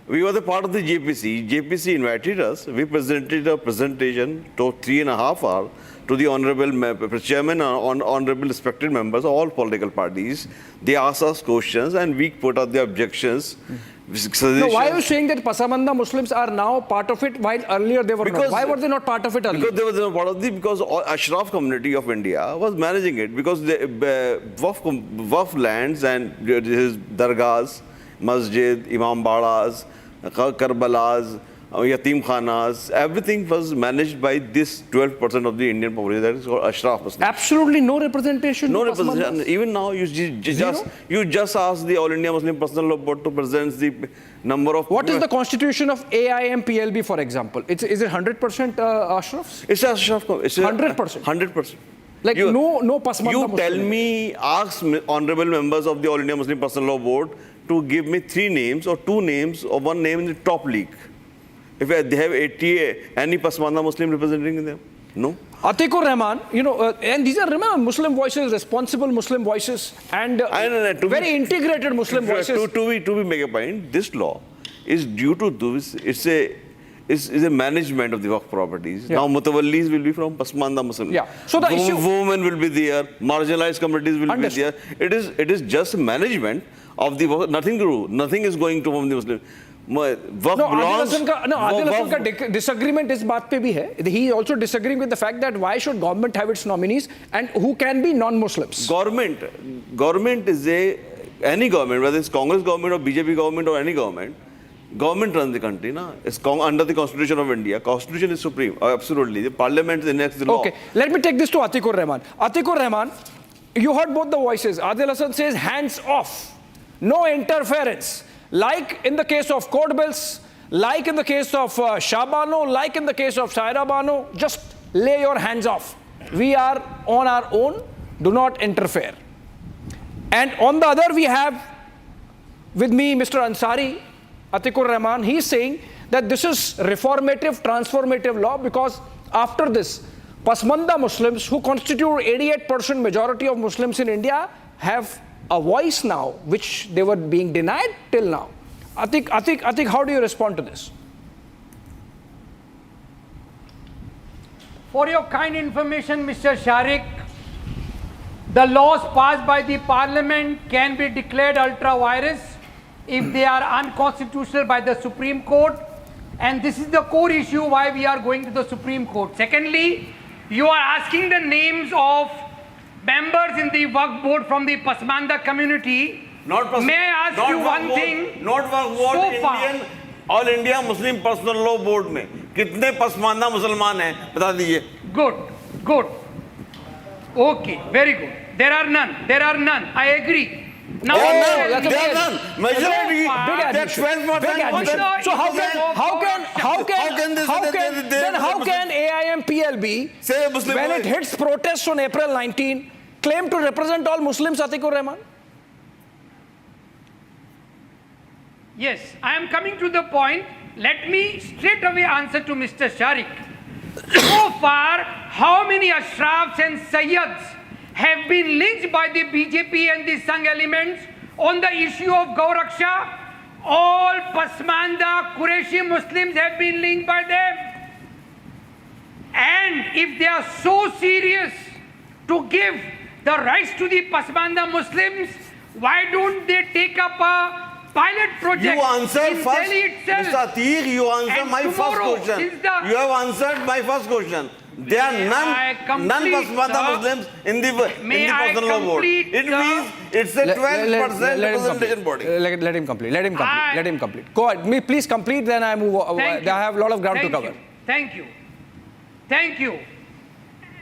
We were the part of the JPC. JPC invited us. We presented a presentation to 3.5 hours to the honorable chairman and honorable respected members of all political parties. They asked us questions and we put out the objections. No, why are you saying that Pasmanda Muslims are now part of it while earlier they were not? Why were they not part of it earlier? Because they were not part of it, because Ashraf community of India was managing it, because the Waqf lands and his dargahs, masjid, imam badas, Karbalas, Yatim Khanas, everything was managed by this 12% of the Indian population, that is called Ashraf Muslims. Absolutely no representation. No representation. Even now, you just ask the All India Muslim Personal Law Board to present the number of... What is the constitution of AIMPLB, for example? Is it 100% Ashrafs? It's Ashraf. It's 100%? 100%. Like no Pasmanda You Muslim. tell me, ask honorable members of the All India Muslim Personal Law Board to give me 3 names or 2 names or 1 name in the top league. If they have 80, any Pasmanda Muslim representing them? No. Atikur Rahman, and these are, remember, Muslim voices, responsible Muslim voices, and very integrated Muslim voices. To make a point, this law is due to this. It's a management of the Waqf properties. Yeah. Now Mutawallis will be from Pasmanda Muslim. Yeah. So the issue, women will be there, marginalized communities will be there. It is just management of the Waqf, nothing to do. Nothing is going to from the Muslim. Adil Hasan ka disagreement is baat pe bhi hai. He is also disagreeing with the fact that why should government have its nominees and who can be non-Muslims? Government is any government, whether it's Congress government or BJP government or any government runs the country. It's under the Constitution of India. Constitution is supreme, absolutely. The Parliament enacts the law. Okay, let me take this to Atikur Rahman. Atikur Rahman, you heard both the voices. Adil Hasan says hands off, no interference. Like in the case of court bills, like in the case of Shabano, like in the case of Saira Bano, just lay your hands off. We are on our own, do not interfere. And on the other, we have with me Mr. Ansari, Atikur Rahman. He is saying that this is reformative, transformative law, because after this, Pasmanda Muslims, who constitute 88% majority of Muslims in India, have a voice now, which they were being denied till now. Atik, how do you respond to this? For your kind information, Mr. Sharik, the laws passed by the Parliament can be declared ultra-virus if they are unconstitutional by the Supreme Court, and this is the core issue why we are going to the Supreme Court. Secondly, you are asking the names of members in the Waqf board from the Pasmanda community. May I ask you one thing? Not Waqf board, so far, Indian, All India Muslim Personal Law Board में कितने Pasmanda मुसलमान हैं बता दीजिए. Good. Okay, very good. There are none. I agree. Now, there are none. Majority, that's 12%. So how can AIMPLB, when it hits protests on April 19, claim to represent all Muslims, Atikur Rahman? Yes, I am coming to the point. Let me straight away answer to Mr. Sharik. So far, how many Ashrafs and Sayyids have been lynched by the BJP and the Sangh elements on the issue of Gauraksha? All Pasmanda Qureshi Muslims have been linked by them. And if they are so serious to give the rights to the Pasmanda Muslims, why don't they take up a pilot project? You answered in first, Delhi itself? Mr. Atiq, you answered my first question. You have answered my first question. There are none Pasmanda Muslims in the Personal Law Board. It means it's a 12% representation body. Let him complete. Go ahead. Please complete, then I move. I have a lot of ground to cover. Thank you.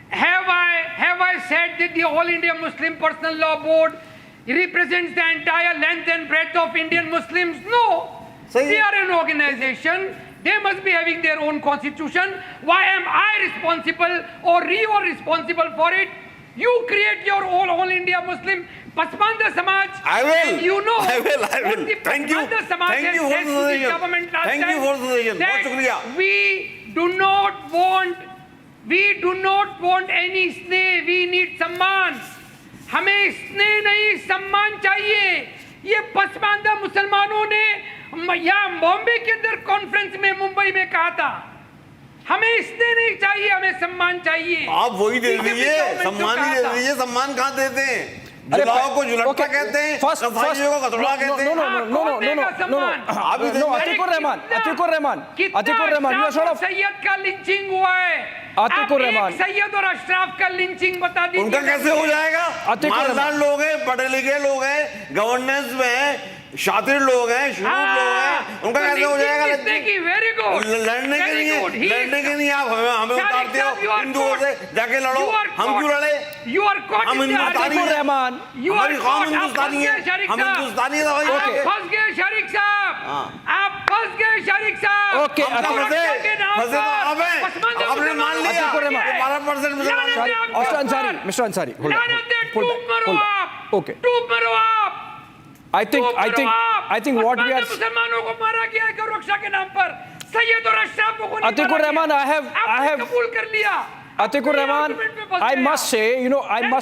Have I said that the All India Muslim Personal Law Board represents the entire length and breadth of Indian Muslims? No. They are an organization. They must be having their own constitution. Why am I responsible or you are responsible for it? You create your own All India Muslim Pasmanda Samaj. I will. And you know. I will. Thank you. Thank you for the suggestion. Thank you for the suggestion. We do not want any sneh. We need samman. हमें स्नेह नहीं सम्मान चाहिए. ये पसमानदा मुसलमानों ने यहाँ बॉम्बे के अंदर कॉन्फ्रेंस में मुंबई में कहा था, हमें इसने नहीं चाहिए, हमें सम्मान चाहिए। आप वही दे दीजिए, सम्मान ही दे दीजिए। सम्मान कहाँ देते हैं? जुलाओ को जुलट्टा कहते हैं, कसाईयों को कतरा कहते हैं। अतीकुर रहमान, ये सॉर्ट ऑफ सैयद का लिंचिंग हुआ है। अतीकुर रहमान, सैयद और अशराफ का लिंचिंग बता दीजिए। उनका कैसे हो जाएगा? मालदार लोग हैं, पढ़े लिखे लोग हैं, गवर्नेंस में हैं, शातिर लोग हैं, शुरू लोग हैं, उनका कैसे हो जाएगा? Very good. लड़ने के लिए आप हमें उतारते हो हिंदुओं से, जाके लड़ो। हम क्यों लड़े? हम हिंदुस्तानी हैं, हमारी कौम हिंदुस्तानी है, हम हिंदुस्तानी हैं। फंस गए शरीक साहब, आप फंस गए शरीक साहब। ओके, फंसे तो आप हैं, आपने मान लिया 12% मुसलमान। Mister Ansari, okay, I think what we are मुसलमानों को मारा गया है गौरक्षा के नाम पर, सैयद और अशराफ को नहीं Atikur Rahman, I have कबूल कर लिया। Atikur Rahman, I must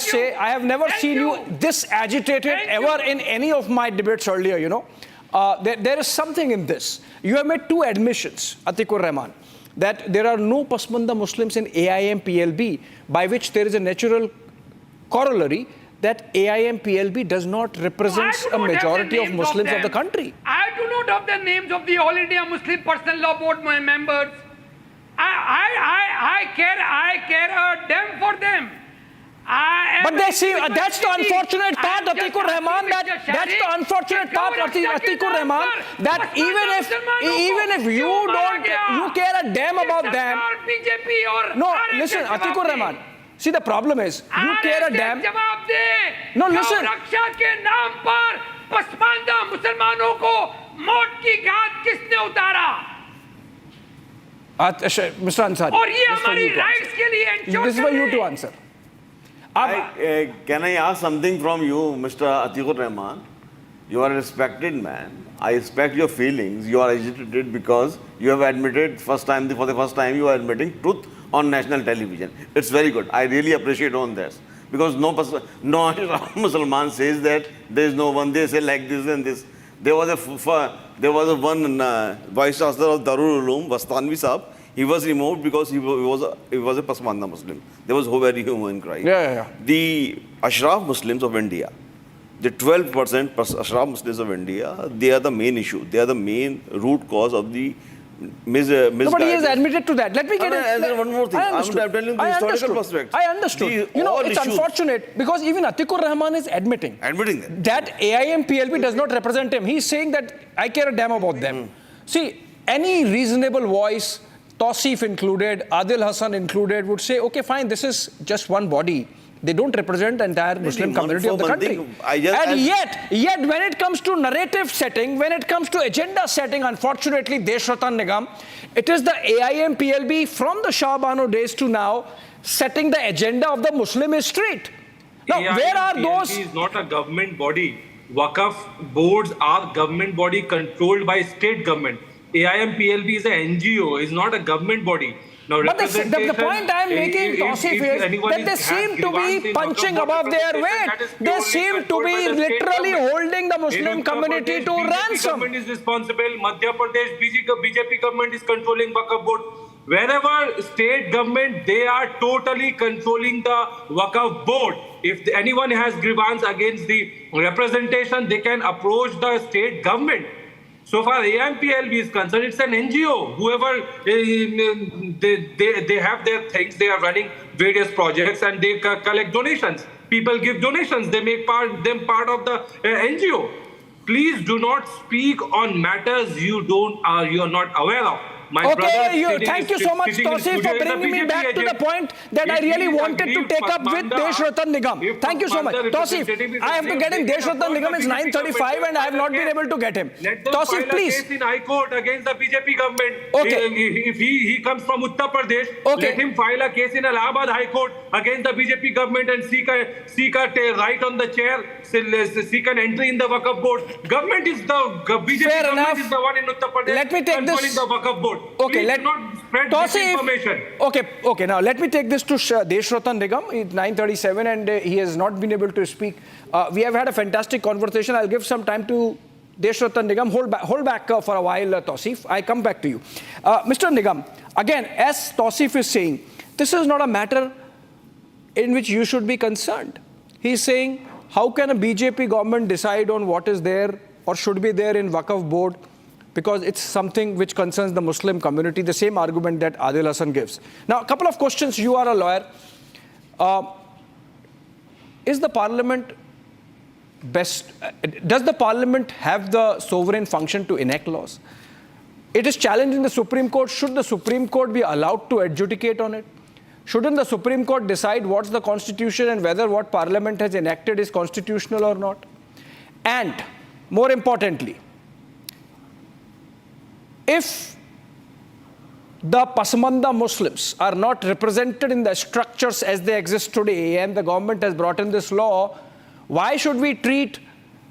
say, I have never seen you this agitated ever in any of my debates earlier, there is something in this. You have made two admissions, Atikur Rahman, that there are no Pasmanda Muslims in AIM PLB, by which there is a natural corollary that AIM PLB does not represent a majority of Muslims of the country. I do not have the names of the All India Muslim Personal Law Board members. I care a damn for them. But they see, that's the unfortunate part, Atikur Rahman, that's the unfortunate part, Atikur Rahman, that even if you care a damn about them. No, listen, Atikur Rahman. See, the problem is, you care a damn. No, listen. रक्षा के नाम पर पसमानदा मुसलमानों को मौत की घात किसने उतारा? Mr. Ansari. और ये हमारी राइट्स के लिए ensure This is for you to answer. Can I ask something from you, Mr. Atikur Rahman? You are a respected man. I respect your feelings. You are agitated because you have admitted for the first time you are admitting truth on national television. It's very good. I really appreciate on this. Because no Musliman says that there is no one. They say like this and this. There was a one vice chancellor of Darul Uloom, Vastanvi Saab. He was removed because he was a Pasmanda Muslim. There was a very human cry. Yeah. The Ashraf Muslims of India, the 12% Ashraf Muslims of India, they are the main issue. They are the main root cause of the No, but he has admitted to that. Let me get one more thing. I'm telling you the historical perspective. I understood. It's unfortunate because even Atikur Rahman is admitting that AIM PLB does not represent him. He's saying that I care a damn about them. See, any reasonable voice, Tausif included, Adil Hassan included, would say, okay, fine, this is just one body. They don't represent the entire Muslim community of the country. And yet, when it comes to narrative setting, when it comes to agenda setting, unfortunately, Desh Ratan Nigam, it is the AIM PLB from the Shah Bano days to now setting the agenda of the Muslim street. Now, where are those? AIM PLB is not a government body. Waqf boards are government body controlled by state government. AIM PLB is an NGO, is not a government body. Now, but the point I am making, Tausif, is that they seem to be punching above their weight. They seem to be literally holding the Muslim community to ransom. Government is responsible. Madhya Pradesh BJP government is controlling Waqf board. Wherever state government, they are totally controlling the Waqf board. If anyone has grievance against the representation, they can approach the state government. So far, AIM PLB is concerned, it's an NGO. Whoever, they have their things, they are running various projects and they collect donations. People give donations, they make them part of the NGO. Please do not speak on matters you are not aware of. Thank you so much, Tausif, for bringing me back to the point that I really wanted to take up with Desh Ratan Nigam. Thank you so much. Tausif, I have to get him. Desh Ratan Nigam is 9:35 and I have not been able to get him. Tausif, please. Case in High Court against the BJP government. Okay. If he comes from Uttar Pradesh, okay, let him file a case in Allahabad High Court against the BJP government and seek a right on the chair, seek an entry in the Waqf board. Government is BJP Fair government enough. is the one in Uttar Pradesh. Let me take controlling this. the Waqf board. Okay, please do not spread misinformation. Okay. Now let me take this to Desh Ratan Nigam. It's 9:37 and he has not been able to speak. We have had a fantastic conversation. I'll give some time to Deshratan Nigam, hold back for a while, Tausif. I come back to you. Mr. Nigam, again, as Tausif is saying, this is not a matter in which you should be concerned. He's saying, how can a BJP government decide on what is there or should be there in Waqf board? Because it's something which concerns the Muslim community, the same argument that Adil Hassan gives. Now, a couple of questions. You are a lawyer. Is the parliament does the parliament have the sovereign function to enact laws? It is challenging the Supreme Court. Should the Supreme Court be allowed to adjudicate on it? Shouldn't the Supreme Court decide what's the constitution and whether what parliament has enacted is constitutional or not? And more importantly, if the Pasmanda Muslims are not represented in the structures as they exist today and the government has brought in this law, why should we treat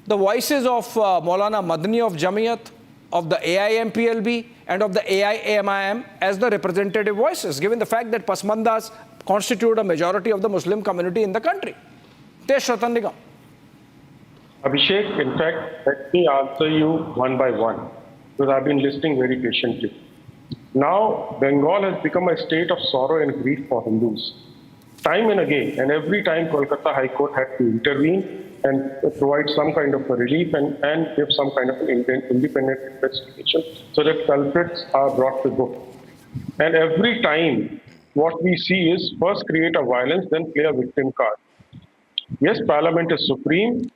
the voices of Maulana Madni of Jamiyat, of the AIMPLB and of the AIAMIM as the representative voices, given the fact that Pasmandas constitute a majority of the Muslim community in the country? Deshratan Nigam. Abhishek, in fact, let me answer you one by one, because I've been listening very patiently. Now, Bengal has become a state of sorrow and grief for Hindus. Time and again, and every time Kolkata High Court had to intervene and provide some kind of a relief and give some kind of an independent investigation so that culprits are brought to book. And every time, what we see is first create a violence, then play a victim card. Yes, Parliament is supreme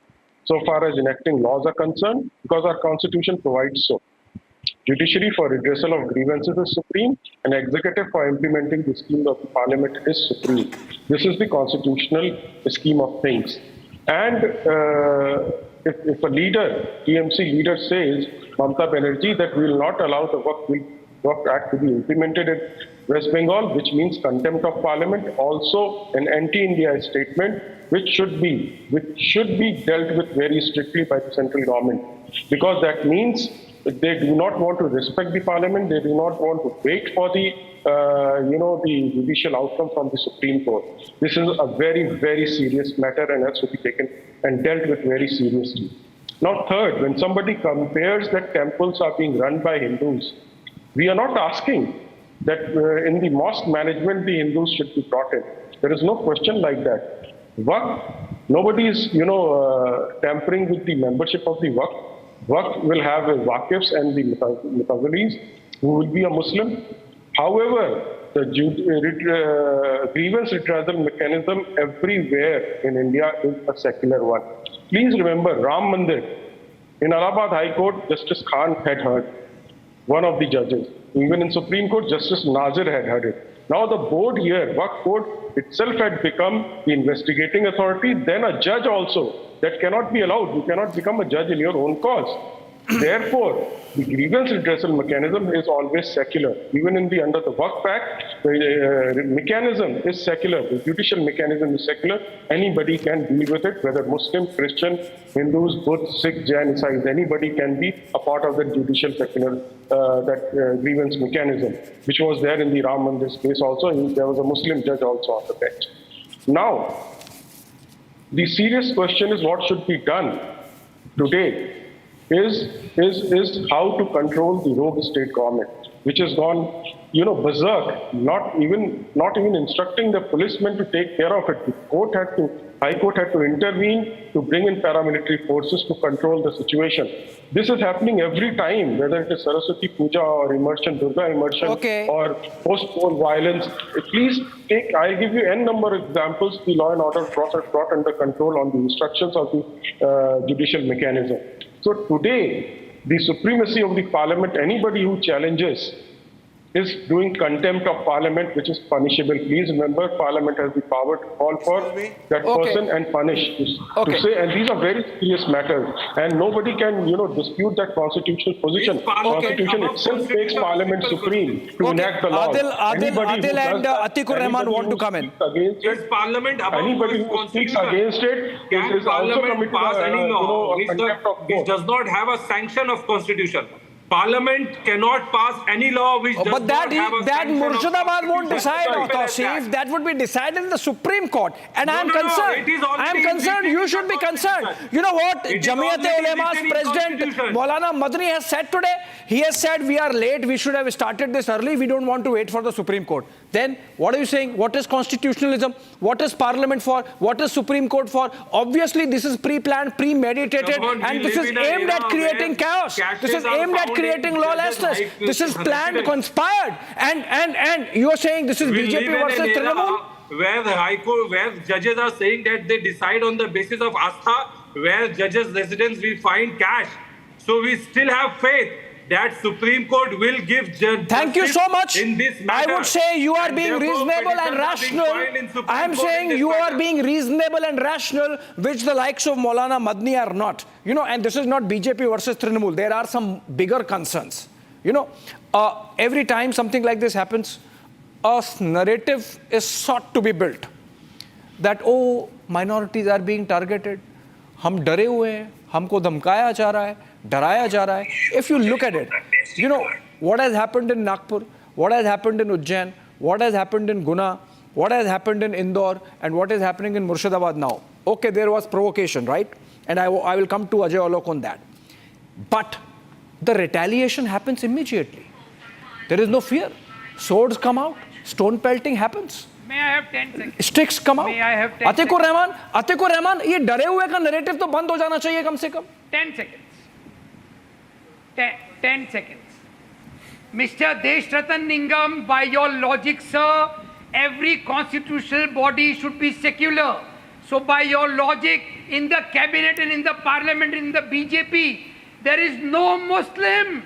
so far as enacting laws are concerned, because our Constitution provides so. Judiciary for redressal of grievances is supreme, and executive for implementing the schemes of the Parliament is supreme. This is the constitutional scheme of things. And if a leader, TMC leader says, Mamata Banerjee, that we will not allow the Waqf Act to be implemented in West Bengal, which means contempt of Parliament, also an anti-India statement, which should be dealt with very strictly by the central government, because that means they do not want to respect the Parliament. They do not want to wait for the judicial outcome from the Supreme Court. This is a very, very serious matter and has to be taken and dealt with very seriously. Now, third, when somebody compares that temples are being run by Hindus, we are not asking that in the mosque management the Hindus should be brought in. There is no question like that. Waqf, nobody is, tampering with the membership of the Waqf. Waqf will have Waqifs and the Mutawalis who will be a Muslim. However, the grievance redressal mechanism everywhere in India is a secular one. Please remember Ram Mandir. In Allahabad High Court, Justice Khan had heard one of the judges. Even in Supreme Court, Justice Nazir had heard it. Now the board here, Waqf board itself had become the investigating authority, then a judge also. That cannot be allowed. You cannot become a judge in your own cause. Therefore, the grievance redressal mechanism is always secular. Even under the Waqf Act, the mechanism is secular. The judicial mechanism is secular. Anybody can deal with it, whether Muslim, Christian, Hindus, Buddhists, Sikh, Jain, Isais. Anybody can be a part of the judicial secular grievance mechanism, which was there in the Ram Mandir case also. There was a Muslim judge also on the bench. Now, the serious question is what should be done today is how to control the rogue state government, which has gone, berserk, not even instructing the policemen to take care of it. The High Court had to intervene to bring in paramilitary forces to control the situation. This is happening every time, whether it is Saraswati Puja or immersion, Durga immersion, or post-poll violence. Please I'll give you n number of examples. The law and order process brought under control on the instructions of the judicial mechanism. So today, the supremacy of the Parliament, anybody who challenges is doing contempt of Parliament, which is punishable. Please remember, Parliament has the power to call for that person and punish. To say, and these are very serious matters, and nobody can, dispute that constitutional position. Constitution itself makes Parliament supreme to enact the law. Adil and Atikur Rahman want to come in. Is Parliament anybody who speaks against it can is also Parliament committing pass any law contempt of which does not have a sanction of Constitution? Parliament cannot pass any law which does but not have a that sanction of Murshidabad won't decide, Constitution. Tausif. That would be decided in the Supreme Court. And No, I'm no, no, concerned. it is already I'm concerned. written You in should the be concerned. Constitution. You know what? It is Jamiyat already Ulema's written in president, Constitution. Maulana Madni, has said today, he has said we are late. We should have started this early. We don't want to wait for the Supreme Court. Then what are you saying? What is constitutionalism? What is Parliament for? What is Supreme Court for? Obviously, this is pre-planned, premeditated, and this is aimed at creating chaos. This is aimed at creating lawlessness. This is planned, conspired, and you are saying this is BJP versus Trinamool? Where the High Court, where judges are saying that they decide on the basis of Astha, where judges' residence we find cash. So we still have faith that Supreme Court will give justice. Thank you so much. In this matter. I would say you are being reasonable and rational. I am saying you are being reasonable and rational, which the likes of Maulana Madni are not. You know, and this is not BJP versus Trinamool. There are some bigger concerns. You know, every time something like this happens, a narrative is sought to be built that, oh, minorities are being targeted. हम डरे हुए हैं, हमको धमकाया जा रहा है, डराया जा रहा है. If you look at it, you know, what has happened in Nagpur, what has happened in Ujjain, what has happened in Guna, what has happened in Indore, and what is happening in Murshidabad now. Okay, there was provocation, right? And I will come to Ajay Alok on that. But the retaliation happens immediately. There is no fear. Swords come out, stone pelting happens. May I have 10 seconds? Sticks come out. May I have 10 Atikur Rahman, ये डरे हुए का narrative तो बंद हो जाना चाहिए कम से कम. 10 seconds. 10 seconds. Mr. Deshratan Ningam, by your logic, sir, every constitutional body should be secular. So by your logic, in the cabinet and in the parliament, in the BJP, there is no Muslim.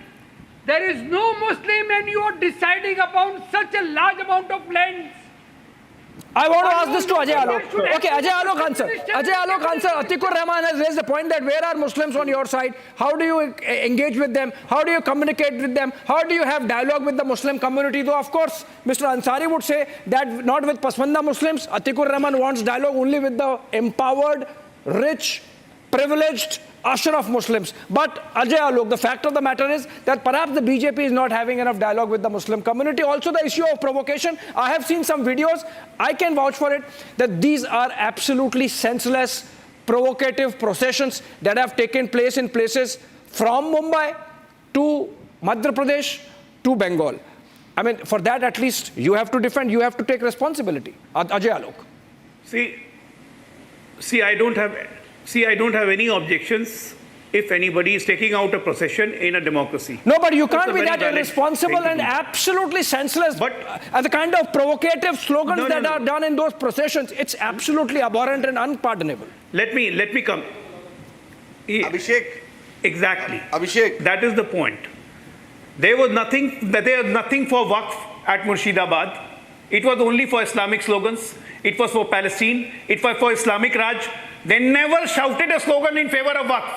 There is no Muslim, and you are deciding about such a large amount of lands. I want to ask this to Ajay Alok. Okay, Ajay Alok answer. Ajay Alok answer. Atikur Rahman has raised the point that where are Muslims on your side? How do you engage with them? How do you communicate with them? How do you have dialogue with the Muslim community? Though, of course, Mr. Ansari would say that not with Pasmanda Muslims. Atikur Rahman wants dialogue only with the empowered, rich, privileged, Ashraf Muslims. But Ajay Alok, the fact of the matter is that perhaps the BJP is not having enough dialogue with the Muslim community. Also the issue of provocation. I have seen some videos, I can vouch for it, that these are absolutely senseless, provocative processions that have taken place in places from Mumbai to Madhya Pradesh to Bengal. I mean, for that at least you have to defend, you have to take responsibility. Ajay Alok. See, I don't have any objections if anybody is taking out a procession in a democracy. No, but you can't be that irresponsible and absolutely senseless. But the kind of provocative slogans that are done in those processions, it's absolutely abhorrent and unpardonable. Let me come. Abhishek. Exactly. Abhishek. That is the point. There was nothing for Waqf at Murshidabad. It was only for Islamic slogans. It was for Palestine. It was for Islamic Raj. They never shouted a slogan in favor of Waqf.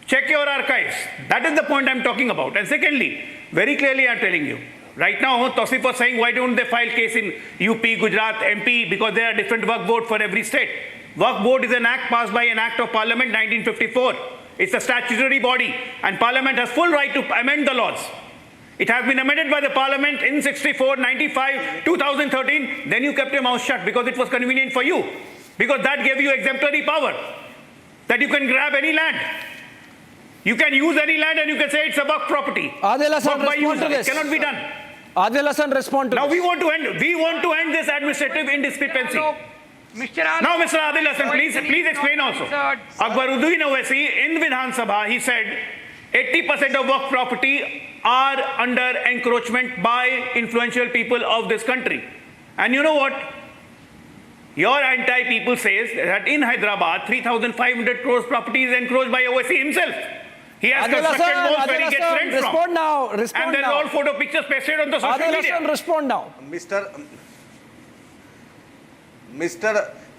Check your archives. That is the point I'm talking about. And secondly, very clearly I'm telling you, right now, Tausif was saying, why don't they file case in UP, Gujarat, MP, because there are different Waqf board for every state. Waqf board is an act passed by an act of Parliament 1954. It's a statutory body, and Parliament has full right to amend the laws. It has been amended by the Parliament in 64, 95, 2013. Then you kept your mouth shut because it was convenient for you. Because that gave you exemplary power. That you can grab any land. You can use any land and you can say it's a Waqf property. Adil Hassan, respond to this. It cannot be done. Adil Hassan, respond to now this. We want to end this administrative indiscrepancy. Now, Mr. Adil Hassan, please explain also. Akbaruddin Owaisi in Vidhan Sabha, he said 80% of Waqf property are under encroachment by influential people of this country. And you know what? Your anti-people says that in Hyderabad, 3,500 crores property is encroached by Owaisi himself. He has constructed walls where he gets rent from. Respond now. And there are all photo pictures pasted on the social media. Respond now. Mr.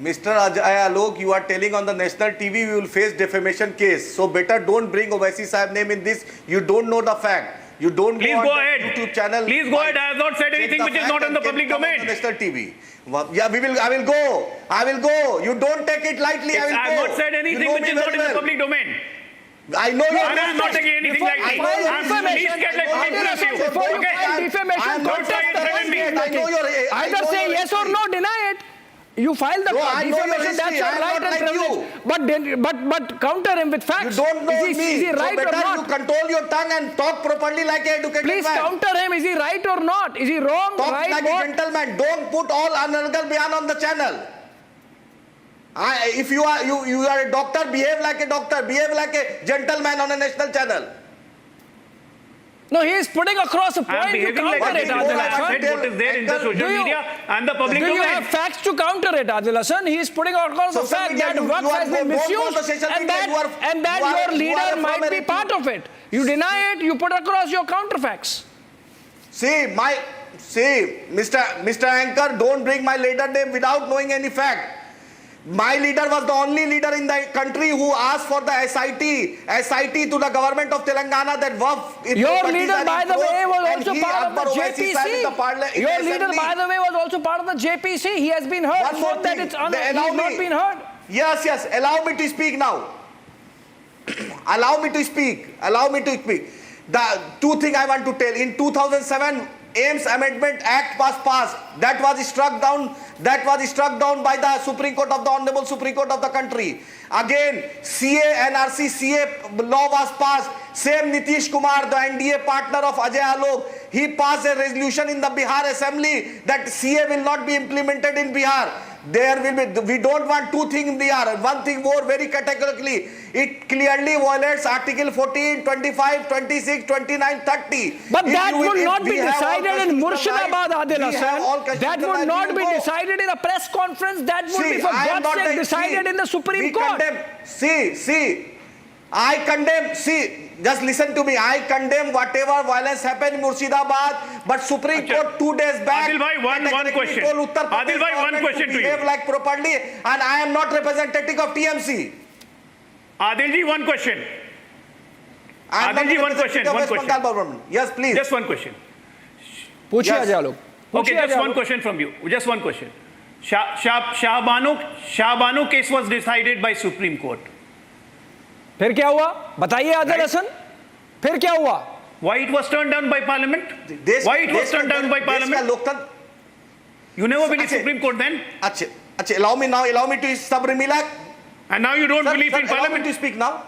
Ajay Alok, you are telling on the national TV we will face defamation case. So better don't bring Owaisi Sahib name in this. You don't know the fact. You don't Please go ahead. YouTube channel. Please go ahead. I have not said anything which is not in the public domain. On the national TV. Yeah, I will go. You don't take it lightly. I will go. I have not said anything which is not in the public domain. I know you. I'm not taking anything lightly. Please get like impressive. Before you file defamation, either say yes or no, deny it. You file the defamation, that's your right and privilege. But counter him with facts. You don't know is me. he right so or better not? you control your tongue and talk properly like an educated Please man. counter him. Is he right or not? Is he wrong? Talk right? like a gentleman. Don't put all unargal bayan on the channel. If you are a doctor, behave like a doctor. Behave like a gentleman on a national channel. No, he is putting across a point. You counter it, Adil Hasan. What is there in the social media and the public domain? Do you domain. have facts to counter it, Adil Hasan? He is putting across the fact that Waqf has been misused and that your leader might be part of it. You deny it, you put across your counterfacts. See, Mr. Anchor, don't bring my leader name without knowing any fact. My leader was the only leader in the country who asked for the SIT to the government of Telangana that Waqf. Your leader, by the way, was also part of the JPC. Your leader, by the way, was also part of the JPC. He has been heard. Not that it's not been heard. Yes. Allow me to speak now. Allow me to speak. The two things I want to tell. In 2007, Ames Amendment Act was passed. That was struck down by the Supreme Court of the Honorable Supreme Court of the country. Again, NRC CA law was passed. Same Nitish Kumar, the NDA partner of Ajay Alok, he passed a resolution in the Bihar Assembly that CA will not be implemented in Bihar. We don't want two things in Bihar. One thing more very categorically. It clearly violates Article 14, 25, 26, 29, 30. But that will not be decided in Murshidabad, Adil Hasan. That would not be decided in a press conference. That would be for God's sake decided in the Supreme Court. Just listen to me. I condemn whatever violence happened in Murshidabad, but Supreme Court 2 days back. Adil bhai, one question. Adil bhai, one question to you. Behave like properly, and I am not representative of TMC. Adil ji, one question. Adil ji, one question. Yes, please. Just one question. Yes. Okay, just one question from you. Just one question. Shahbanu case was decided by Supreme Court. फिर क्या हुआ बताइए आदिल हसन फिर क्या हुआ Why it was turned down by Parliament? Why it was turned down by Parliament? You never believed Supreme Court then? Allow me to Sabrimila. And now you don't believe in Parliament? Allow me to speak now.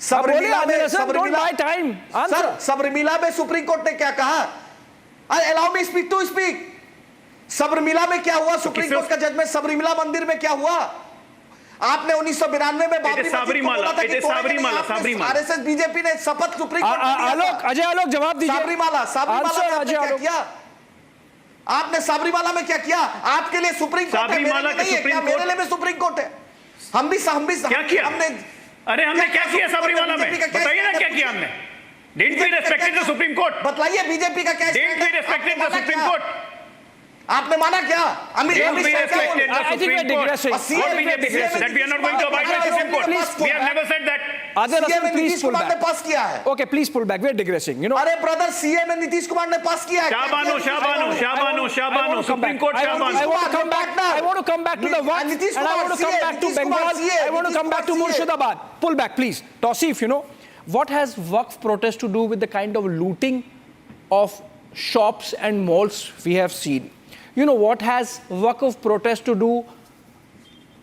Don't buy time. Answer. Sabrimila में Supreme Court ने क्या कहा? Allow me to speak. Sabrimila में क्या हुआ? Supreme Court का judgement Sabarimala मंदिर में क्या हुआ? आपने 1992 में बाबरी मस्जिद को बोला था कि तोड़ेंगे। आरएसएस बीजेपी ने शपथ सुप्रीम कोर्ट में दिया था। अजय आलोक जवाब दीजिए। सबरीमाला में क्या किया? आपने सबरीमाला में क्या किया? आपके लिए सुप्रीम कोर्ट है, मेरे लिए नहीं है। क्या मेरे लिए भी सुप्रीम कोर्ट है? हम भी क्या किया? अरे हमने क्या किया सबरीमाला में? बताइए ना क्या किया हमने? Didn't we respect the Supreme Court? बताइए बीजेपी का क्या? Didn't we respect the Supreme Court? आपने माना क्या? I think we are digressing. That we are not going to abide by the Supreme Court. We have never said that. Adil Hasan, please pull back. पास किया है. Okay, please pull back. We are digressing. You know. अरे brother, CA में नीतीश कुमार ने पास किया है. Shabano. Supreme Court Shabano. I want to come back. I want to come back to the Waqf, and I want to come back to Bengal. I want to come back to Murshidabad. Pull back, please. Tausif, you know, what has Waqf protest to do with the kind of looting of shops and malls we have seen? You know, what has Waqf protest to do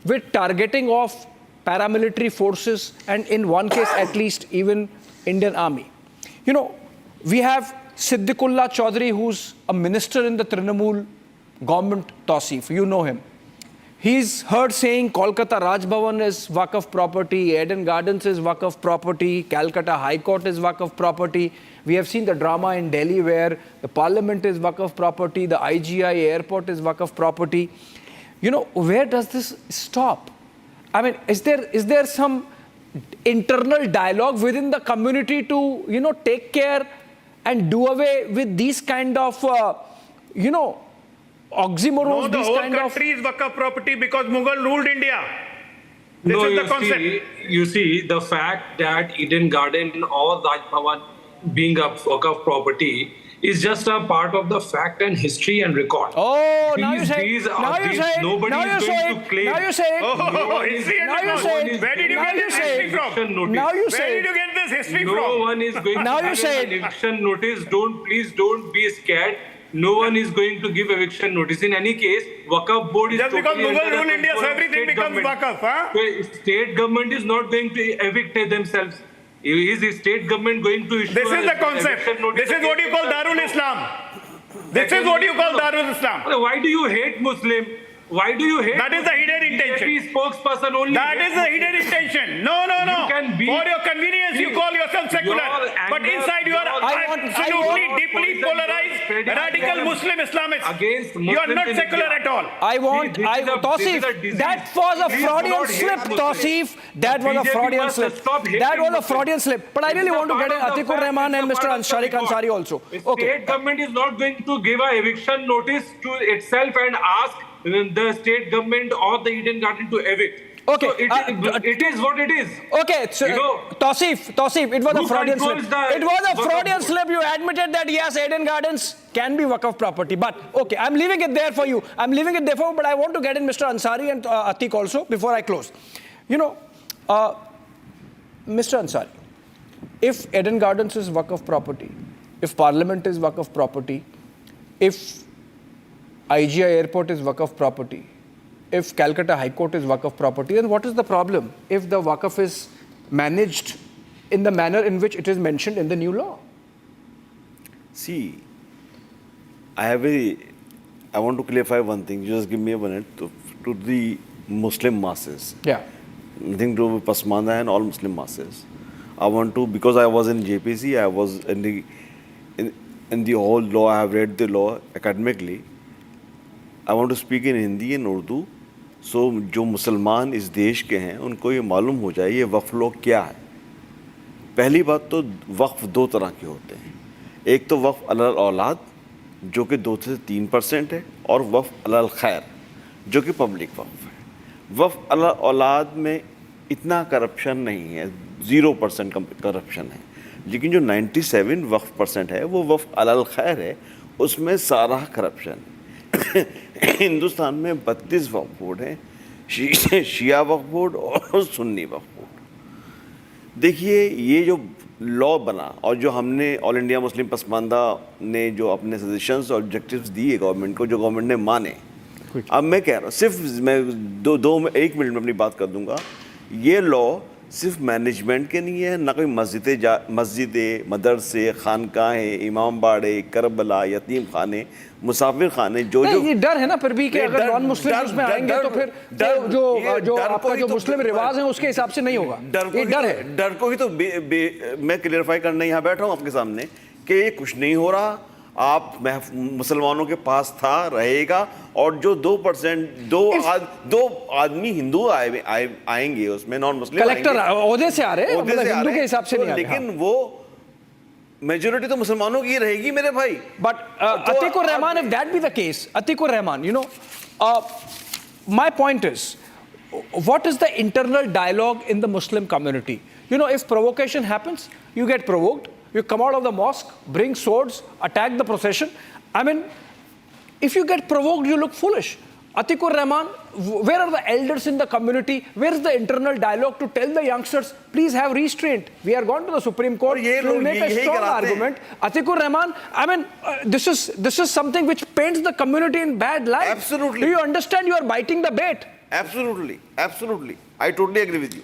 with targeting of paramilitary forces and in one case at least even Indian army? You know, we have Siddiqullah Chaudhary, who's a minister in the Trinamool government, Tausif. You know him. He's heard saying Kolkata Raj Bhavan is Waqf property, Eden Gardens is Waqf property, Calcutta High Court is Waqf property. We have seen the drama in Delhi where the parliament is Waqf property, the IGI airport is Waqf property. You know, where does this stop? I mean, is there some internal dialogue within the community to, you know, take care and do away with these kind of, you know, oxymorons? No, the whole country is Waqf property because Mughal ruled India. This is the concept. You see, the fact that Eden Garden or Raj Bhavan being a Waqf property is just a part of the fact and history and record. Oh, now you say these it. Now you say it. Nobody Now you is say going it. to claim. Now you say it. No history and record. Where did you get this history from? Now you say Where did it. you get this history from? No one is going Now to you give say an it. eviction notice. Please don't be scared. No one is going to give eviction notice. In any case, Waqf board is just because totally Mughal under the rule India, so control of everything state becomes government. Waqf, huh? So state government is not going to evict themselves. Is the state government going to issue This is the concept. eviction notice This is what you call against Darul Islam. This is what you call Darul Islam. Why do you hate Muslim? Why do you hate? That is the hidden intention. BJP spokesperson only. That is the hidden intention. No. You can be, for your convenience, you call yourself secular. But inside you are absolutely deeply polarized, radical Muslim Islamists. Against you are not secular at all. Tausif, that was a Freudian slip, Tausif. That was a Freudian slip. That was a Freudian slip. But I really want to get in Atikur Rahman and Mr. Sharik Ansari also. State government is not going to give a eviction notice to itself and ask the state government or the Eden Garden to evict. Okay, so it is what it is. Okay, so Tausif, it was a Freudian slip. It was a Freudian slip. You admitted that yes, Eden Gardens can be Waqf property. But okay, I'm leaving it there for you. But I want to get in Mr. Ansari and Atik also before I close. Mr. Ansari, if Eden Gardens is Waqf property, if Parliament is Waqf property, if IGI Airport is Waqf property, if Calcutta High Court is Waqf property, then what is the problem if the Waqf is managed in the manner in which it is mentioned in the new law? See, I want to clarify one thing. Just give me a minute to the Muslim masses. Yeah. Nothing to do with Pasmanda and all Muslim masses. I want to, because I was in JPC, I was in the whole law, I have read the law academically. I want to speak in Hindi and Urdu. So, जो मुसलमान इस देश के हैं उनको ये मालूम हो जाए ये वक्फ लॉ क्या है. पहली बात तो वक्फ दो तरह के होते हैं. एक तो वक्फ अलल औलाद जो कि 2 से 3% है और वक्फ अलल खैर जो कि पब्लिक वक्फ है. वक्फ अलल औलाद में इतना करप्शन नहीं है, 0% करप्शन है. लेकिन जो 97 वक्फ % है वो वक्फ अलल खैर है, उसमें सारा करप्शन है. हिंदुस्तान में 32 वक्फ बोर्ड हैं, शिया वक्फ बोर्ड और सुन्नी वक्फ बोर्ड. देखिए ये जो लॉ बना और जो हमने ऑल इंडिया मुस्लिम पसमानदा ने जो अपने सजेशंस और ऑब्जेक्टिव्स दिए गवर्नमेंट को, जो गवर्नमेंट ने माने, अब मैं कह रहा हूँ सिर्फ मैं 1 मिनट में अपनी बात कर दूंगा. ये लॉ सिर्फ मैनेजमेंट के नहीं है, ना कोई मस्जिदें, मदरसे, खानकाहें, इमाम बाड़े, करबला, यतीम खाने, मुसाफिर खाने, जो ये डर है ना फिर भी कि अगर नॉन मुस्लिम उसमें आएंगे तो फिर जो आपका जो मुस्लिम रिवाज है उसके हिसाब से नहीं होगा. ये डर है. डर को ही तो मैं क्लियरिफाई करने यहाँ बैठा हूँ आपके सामने कि ये कुछ नहीं हो रहा. आप मुसलमानों के पास था, रहेगा, और जो 2% दो आदमी हिंदू आएंगे उसमें, नॉन मुस्लिम कलेक्टर ओहदे से आ रहे हैं, हिंदू के हिसाब से नहीं आ रहे. लेकिन वो मेजॉरिटी तो मुसलमानों की रहेगी मेरे भाई. But Atikur Rahman, if that be the case, Atikur Rahman, my point is, what is the internal dialogue in the Muslim community? If provocation happens, you get provoked. You come out of the mosque, bring swords, attack the procession. I mean, if you get provoked, you look foolish. Atikur Rahman, where are the elders in the community? Where is the internal dialogue to tell the youngsters, please have restraint? We are gone to the Supreme Court. We will make a strong argument. Atikur Rahman, I mean, this is something which paints the community in bad light. Absolutely. Do you understand you are biting the bait? Absolutely. I totally agree with you.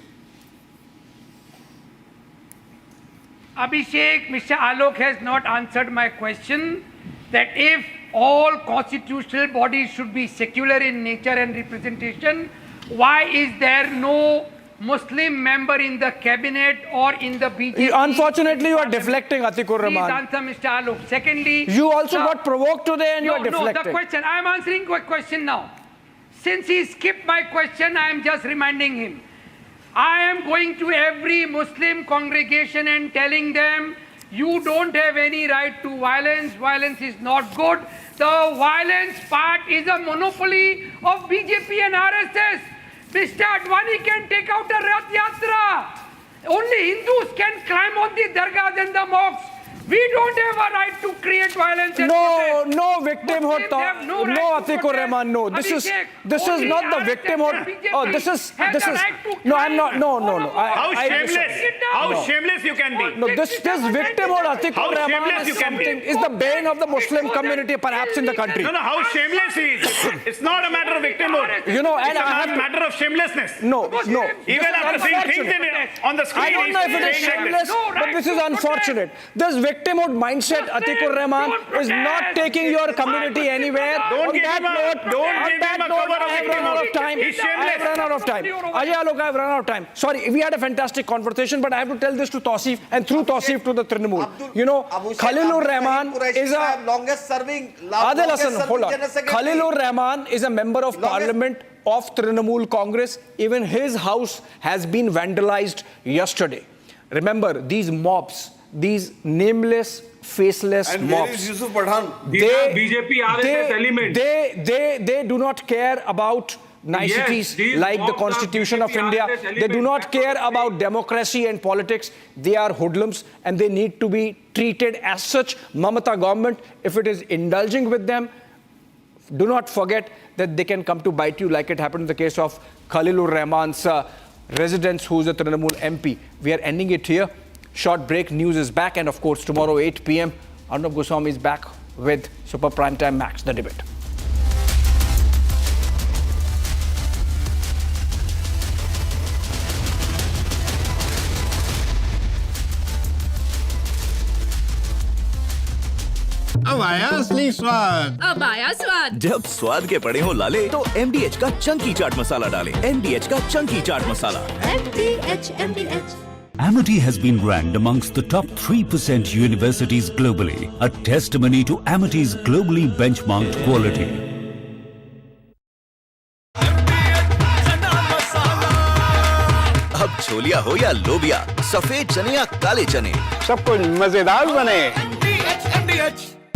Abhishek, Mr. Alok has not answered my question that if all constitutional bodies should be secular in nature and representation, why is there no Muslim member in the cabinet or in the BJP? Unfortunately, you are deflecting, Atikur Rahman. Please answer, Mr. Alok. Secondly, you also got provoked today and you are deflecting. No, the question, I am answering a question now. Since he skipped my question, I am just reminding him. I am going to every Muslim congregation and telling them, you don't have any right to violence. Violence is not good. The violence part is a monopoly of BJP and RSS. Mr. Advani can take out a Rath Yatra. Only Hindus can climb on the dargahs and the mosques. We don't have a right to create violence. And No victimhood. No, Atikur Rahman. No, this is not the victimhood. Oh, this is. No, I'm not. No. How shameless you can be. No, this victimhood, Atikur Rahman, is the bane of the Muslim community, perhaps in the country. No, how shameless he is. It's not a matter of victimhood. And it's a matter of shamelessness. No. Even after seeing things on the screen, I don't know if it is shameless, but this is unfortunate. This victimhood mindset, Atikur Rahman, is not taking your community anywhere. Don't give him a cover of victimhood. He's shameless. I have run out of time. Look, I have run out of time. Sorry, we had a fantastic conversation, but I have to tell this to Tausif and through Tausif to the Trinamool. Khalilur Rahman is a longest serving. Adil Hassan, hold on. Khalilur Rahman is a member of parliament of Trinamool Congress. Even his house has been vandalized yesterday. Remember, these mobs, these nameless, faceless and mobs. Where is Yusuf Pathan? BJP RSS element. They do not care about niceties like the Constitution of India. They do not care about democracy and politics. They are hoodlums and they need to be treated as such. Mamata government, if it is indulging with them, do not forget that they can come to bite you, like it happened in the case of Khalilur Rahman's residence, who is a Trinamool MP. We are ending it here. Short break. News is back, and of course tomorrow 8 p.m. Arnab Goswami is back with Super Primetime Max, the debate. अब आया असली स्वाद। अब आया स्वाद। जब स्वाद के पड़े हो लाले तो MDH का चंकी चाट मसाला डालें। MDH का Chunky chaat masala. MDH। Amity has been ranked amongst the top 3% universities globally, a testimony to Amity's globally benchmarked quality. अब छोलिया हो या लोबिया, सफेद चने या काले चने, सब कुछ मजेदार बने।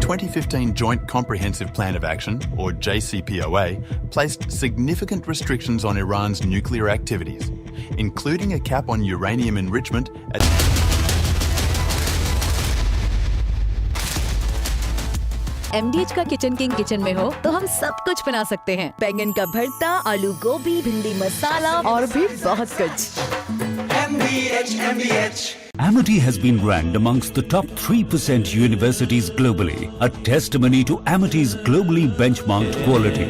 2015 Joint Comprehensive Plan of Action, or JCPOA, placed significant restrictions on Iran's nuclear activities, including a cap on uranium enrichment at MDH का किचन किंग किचन में हो तो हम सब कुछ बना सकते हैं। बैंगन का भरता, आलू गोभी, भिंडी मसाला और भी बहुत कुछ। MDH. Amity has been ranked amongst the top 3% universities globally, a testimony to Amity's globally benchmarked quality.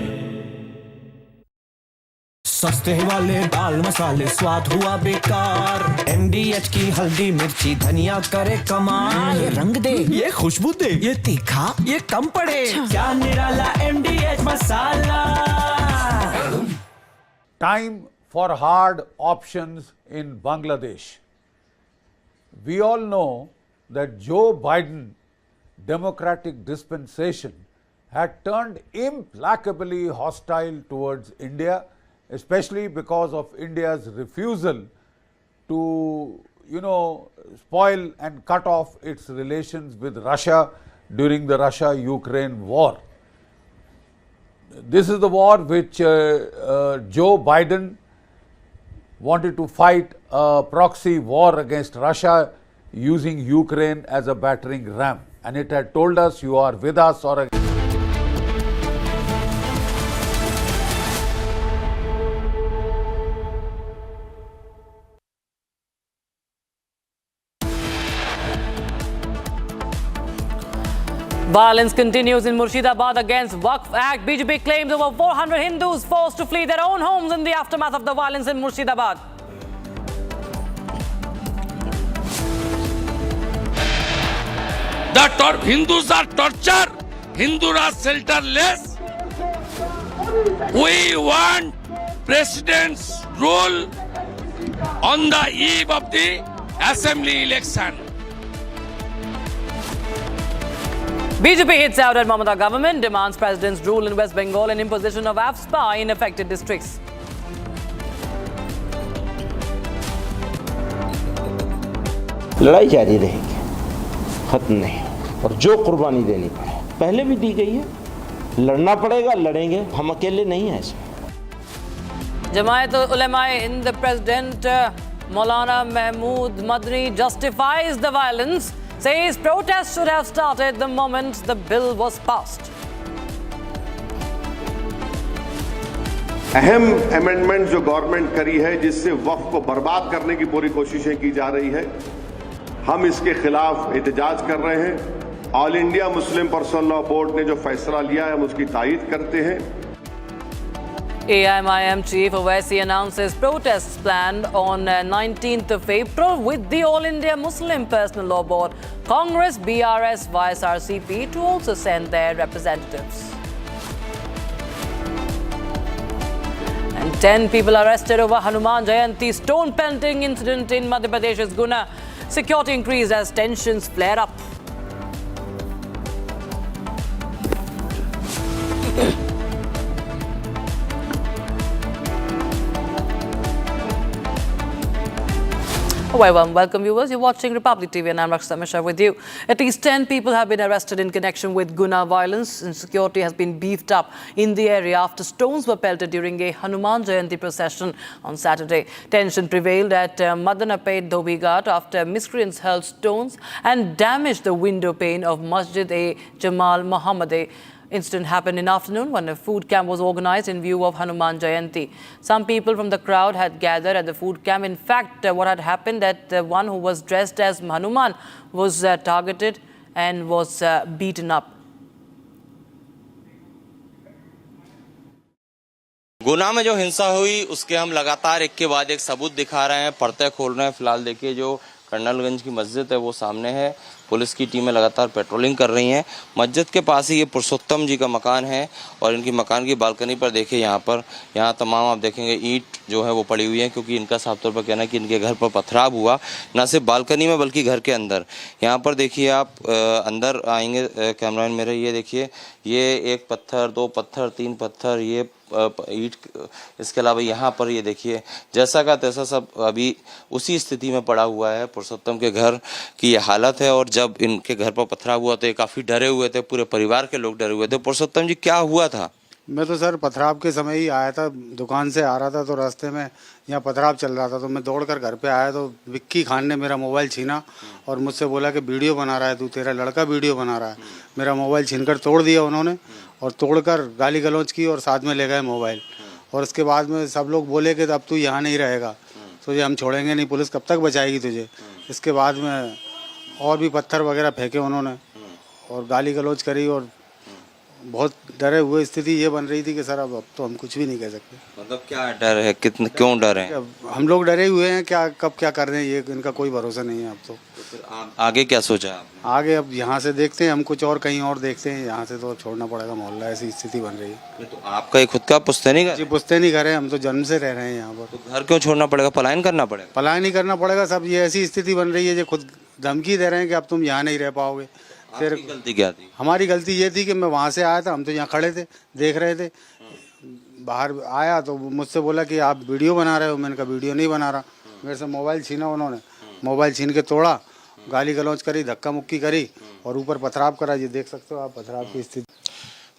सस्ते वाले दाल मसाले स्वाद हुआ बेकार। MDH की हल्दी मिर्ची धनिया करे कमाल। ये रंग दे, ये खुशबू दे, ये तीखा, ये कम पड़े। क्या निराला MDH masala. Time for hard options in Bangladesh. We all know that Joe Biden democratic dispensation had turned implacably hostile towards India, especially because of India's refusal to, spoil and cut off its relations with Russia during the Russia-Ukraine war. This is the war which Joe Biden wanted to fight a proxy war against Russia using Ukraine as a battering ram. And it had told us, you are with us or against. Violence continues in Murshidabad against Waqf Act. BJP claims over 400 Hindus forced to flee their own homes in the aftermath of the violence in Murshidabad. Hindus are tortured. Hindus are shelterless. We want President's rule on the eve of the assembly election. BJP hits out at Mamata government, demands President's rule in West Bengal and imposition of AFSPA in affected districts. लड़ाई जारी रहेगी, खत्म नहीं, और जो कुर्बानी देनी पड़े पहले भी दी गई है, लड़ना पड़ेगा, लड़ेंगे, हम अकेले नहीं हैं इसमें। Jamaat Ulema-e-Hind President Maulana Mahmood Madni justifies the violence says protests should have started the moment the bill was passed. अहम अमेंडमेंट जो गवर्नमेंट करी है जिससे वक्फ को बर्बाद करने की पूरी कोशिशें की जा रही है, हम इसके खिलाफ एहतजाज कर रहे हैं। All India Muslim personal law board ने जो फैसला लिया है हम उसकी तायीद करते हैं। AIMIM chief Owaisi announces protests planned on 19th of April with the All India Muslim Personal Law Board, Congress, BRS, YSRCP to also send their representatives. And 10 people arrested over Hanuman Jayanti stone pelting incident in Madhya Pradesh's Guna. Security increased as tensions flare up. Welcome viewers, you're watching Republic TV and I'm Rakshita Mishra with you. At least 10 people have been arrested in connection with Guna violence, and security has been beefed up in the area after stones were pelted during a Hanuman Jayanti procession on Saturday. Tension prevailed at Madanapet Dhobi Ghat after miscreants hurled stones and damaged the window pane of Masjid-e-Jamal Mohammadi. Incident happened in afternoon when a food camp was organized in view of Hanuman Jayanti. Some people from the crowd had gathered at the food camp. In fact, what had happened that one who was dressed as Hanuman was targeted and was beaten up. गुना में जो हिंसा हुई उसके हम लगातार एक के बाद एक सबूत दिखा रहे हैं, पर्दे खोल रहे हैं। फिलहाल देखिए जो कर्नलगंज की मस्जिद है वो सामने है। पुलिस की टीमें लगातार पेट्रोलिंग कर रही हैं। मस्जिद के पास ही ये पुरुषोत्तम जी का मकान है और इनकी मकान की बालकनी पर देखिए यहाँ तमाम आप देखेंगे ईंट जो है वो पड़ी हुई है, क्योंकि इनका साफ तौर पर कहना है कि इनके घर पर पथराव हुआ, न सिर्फ बालकनी में बल्कि घर के अंदर। यहाँ पर देखिए आप अंदर आएंगे कैमरामैन मेरे, ये देखिए ये एक पत्थर, दो पत्थर, तीन पत्थर, ये ईंट, इसके अलावा यहाँ पर ये देखिए जैसा का तैसा सब अभी उसी स्थिति में पड़ा हुआ है। पुरुषोत्तम के घर की ये हालत है और जब इनके घर पर पथराव हुआ तो ये काफ़ी डरे हुए थे, पूरे परिवार के लोग डरे हुए थे। पुरुषोत्तम जी क्या हुआ था? मैं तो सर पथराव के समय ही आया था, दुकान से आ रहा था तो रास्ते में यहाँ पथराव चल रहा था तो मैं दौड़कर घर पे आया तो विक्की खान ने मेरा मोबाइल छीना और मुझसे बोला कि वीडियो बना रहा है तू, तेरा लड़का वीडियो बना रहा है। मेरा मोबाइल छीनकर तोड़ दिया उन्होंने और तोड़कर गाली गलौज की और साथ में ले गए मोबाइल। और उसके बाद में सब लोग बोले कि अब तू यहाँ नहीं रहेगा, तुझे हम छोड़ेंगे नहीं, पुलिस कब तक बचाएगी तुझे। इसके बाद में और भी पत्थर वगैरह फेंके उन्होंने और गाली गलौज करी और बहुत डरे हुए स्थिति ये बन रही थी कि सर अब तो हम कुछ भी नहीं कह सकते। मतलब क्या डर है, क्यों डर है? हम लोग डरे हुए हैं, क्या कब क्या कर रहे हैं ये इनका कोई भरोसा नहीं है अब तो। फिर आगे क्या सोचा आपने? आगे अब यहाँ से देखते हैं, हम कुछ और कहीं और देखते हैं, यहाँ से तो छोड़ना पड़ेगा मोहल्ला, ऐसी स्थिति बन रही है। तो आपका खुद का पुश्तैनी घर? जी पुश्तैनी घर है, हम तो जन्म से रह रहे हैं यहाँ पर। तो घर क्यों छोड़ना पड़ेगा, पलायन करना पड़ेगा? पलायन ही करना पड़ेगा सब, ये ऐसी स्थिति बन रही है जो खुद धमकी दे रहे हैं कि अब तुम यहाँ नहीं रह पाओगे। तेरी गलती क्या थी? हमारी गलती ये थी कि मैं वहाँ से आया था, हम तो यहाँ खड़े थे देख रहे थे, बाहर आया तो मुझसे बोला कि आप वीडियो बना रहे हो। मैंने कहा वीडियो नहीं बना रहा। मेरे से मोबाइल छीना उन्होंने, मोबाइल छीन के तोड़ा, गाली गलौज करी, धक्का मुक्की करी और ऊपर पथराव करा। ये देख सकते हो आप पथराव की स्थिति।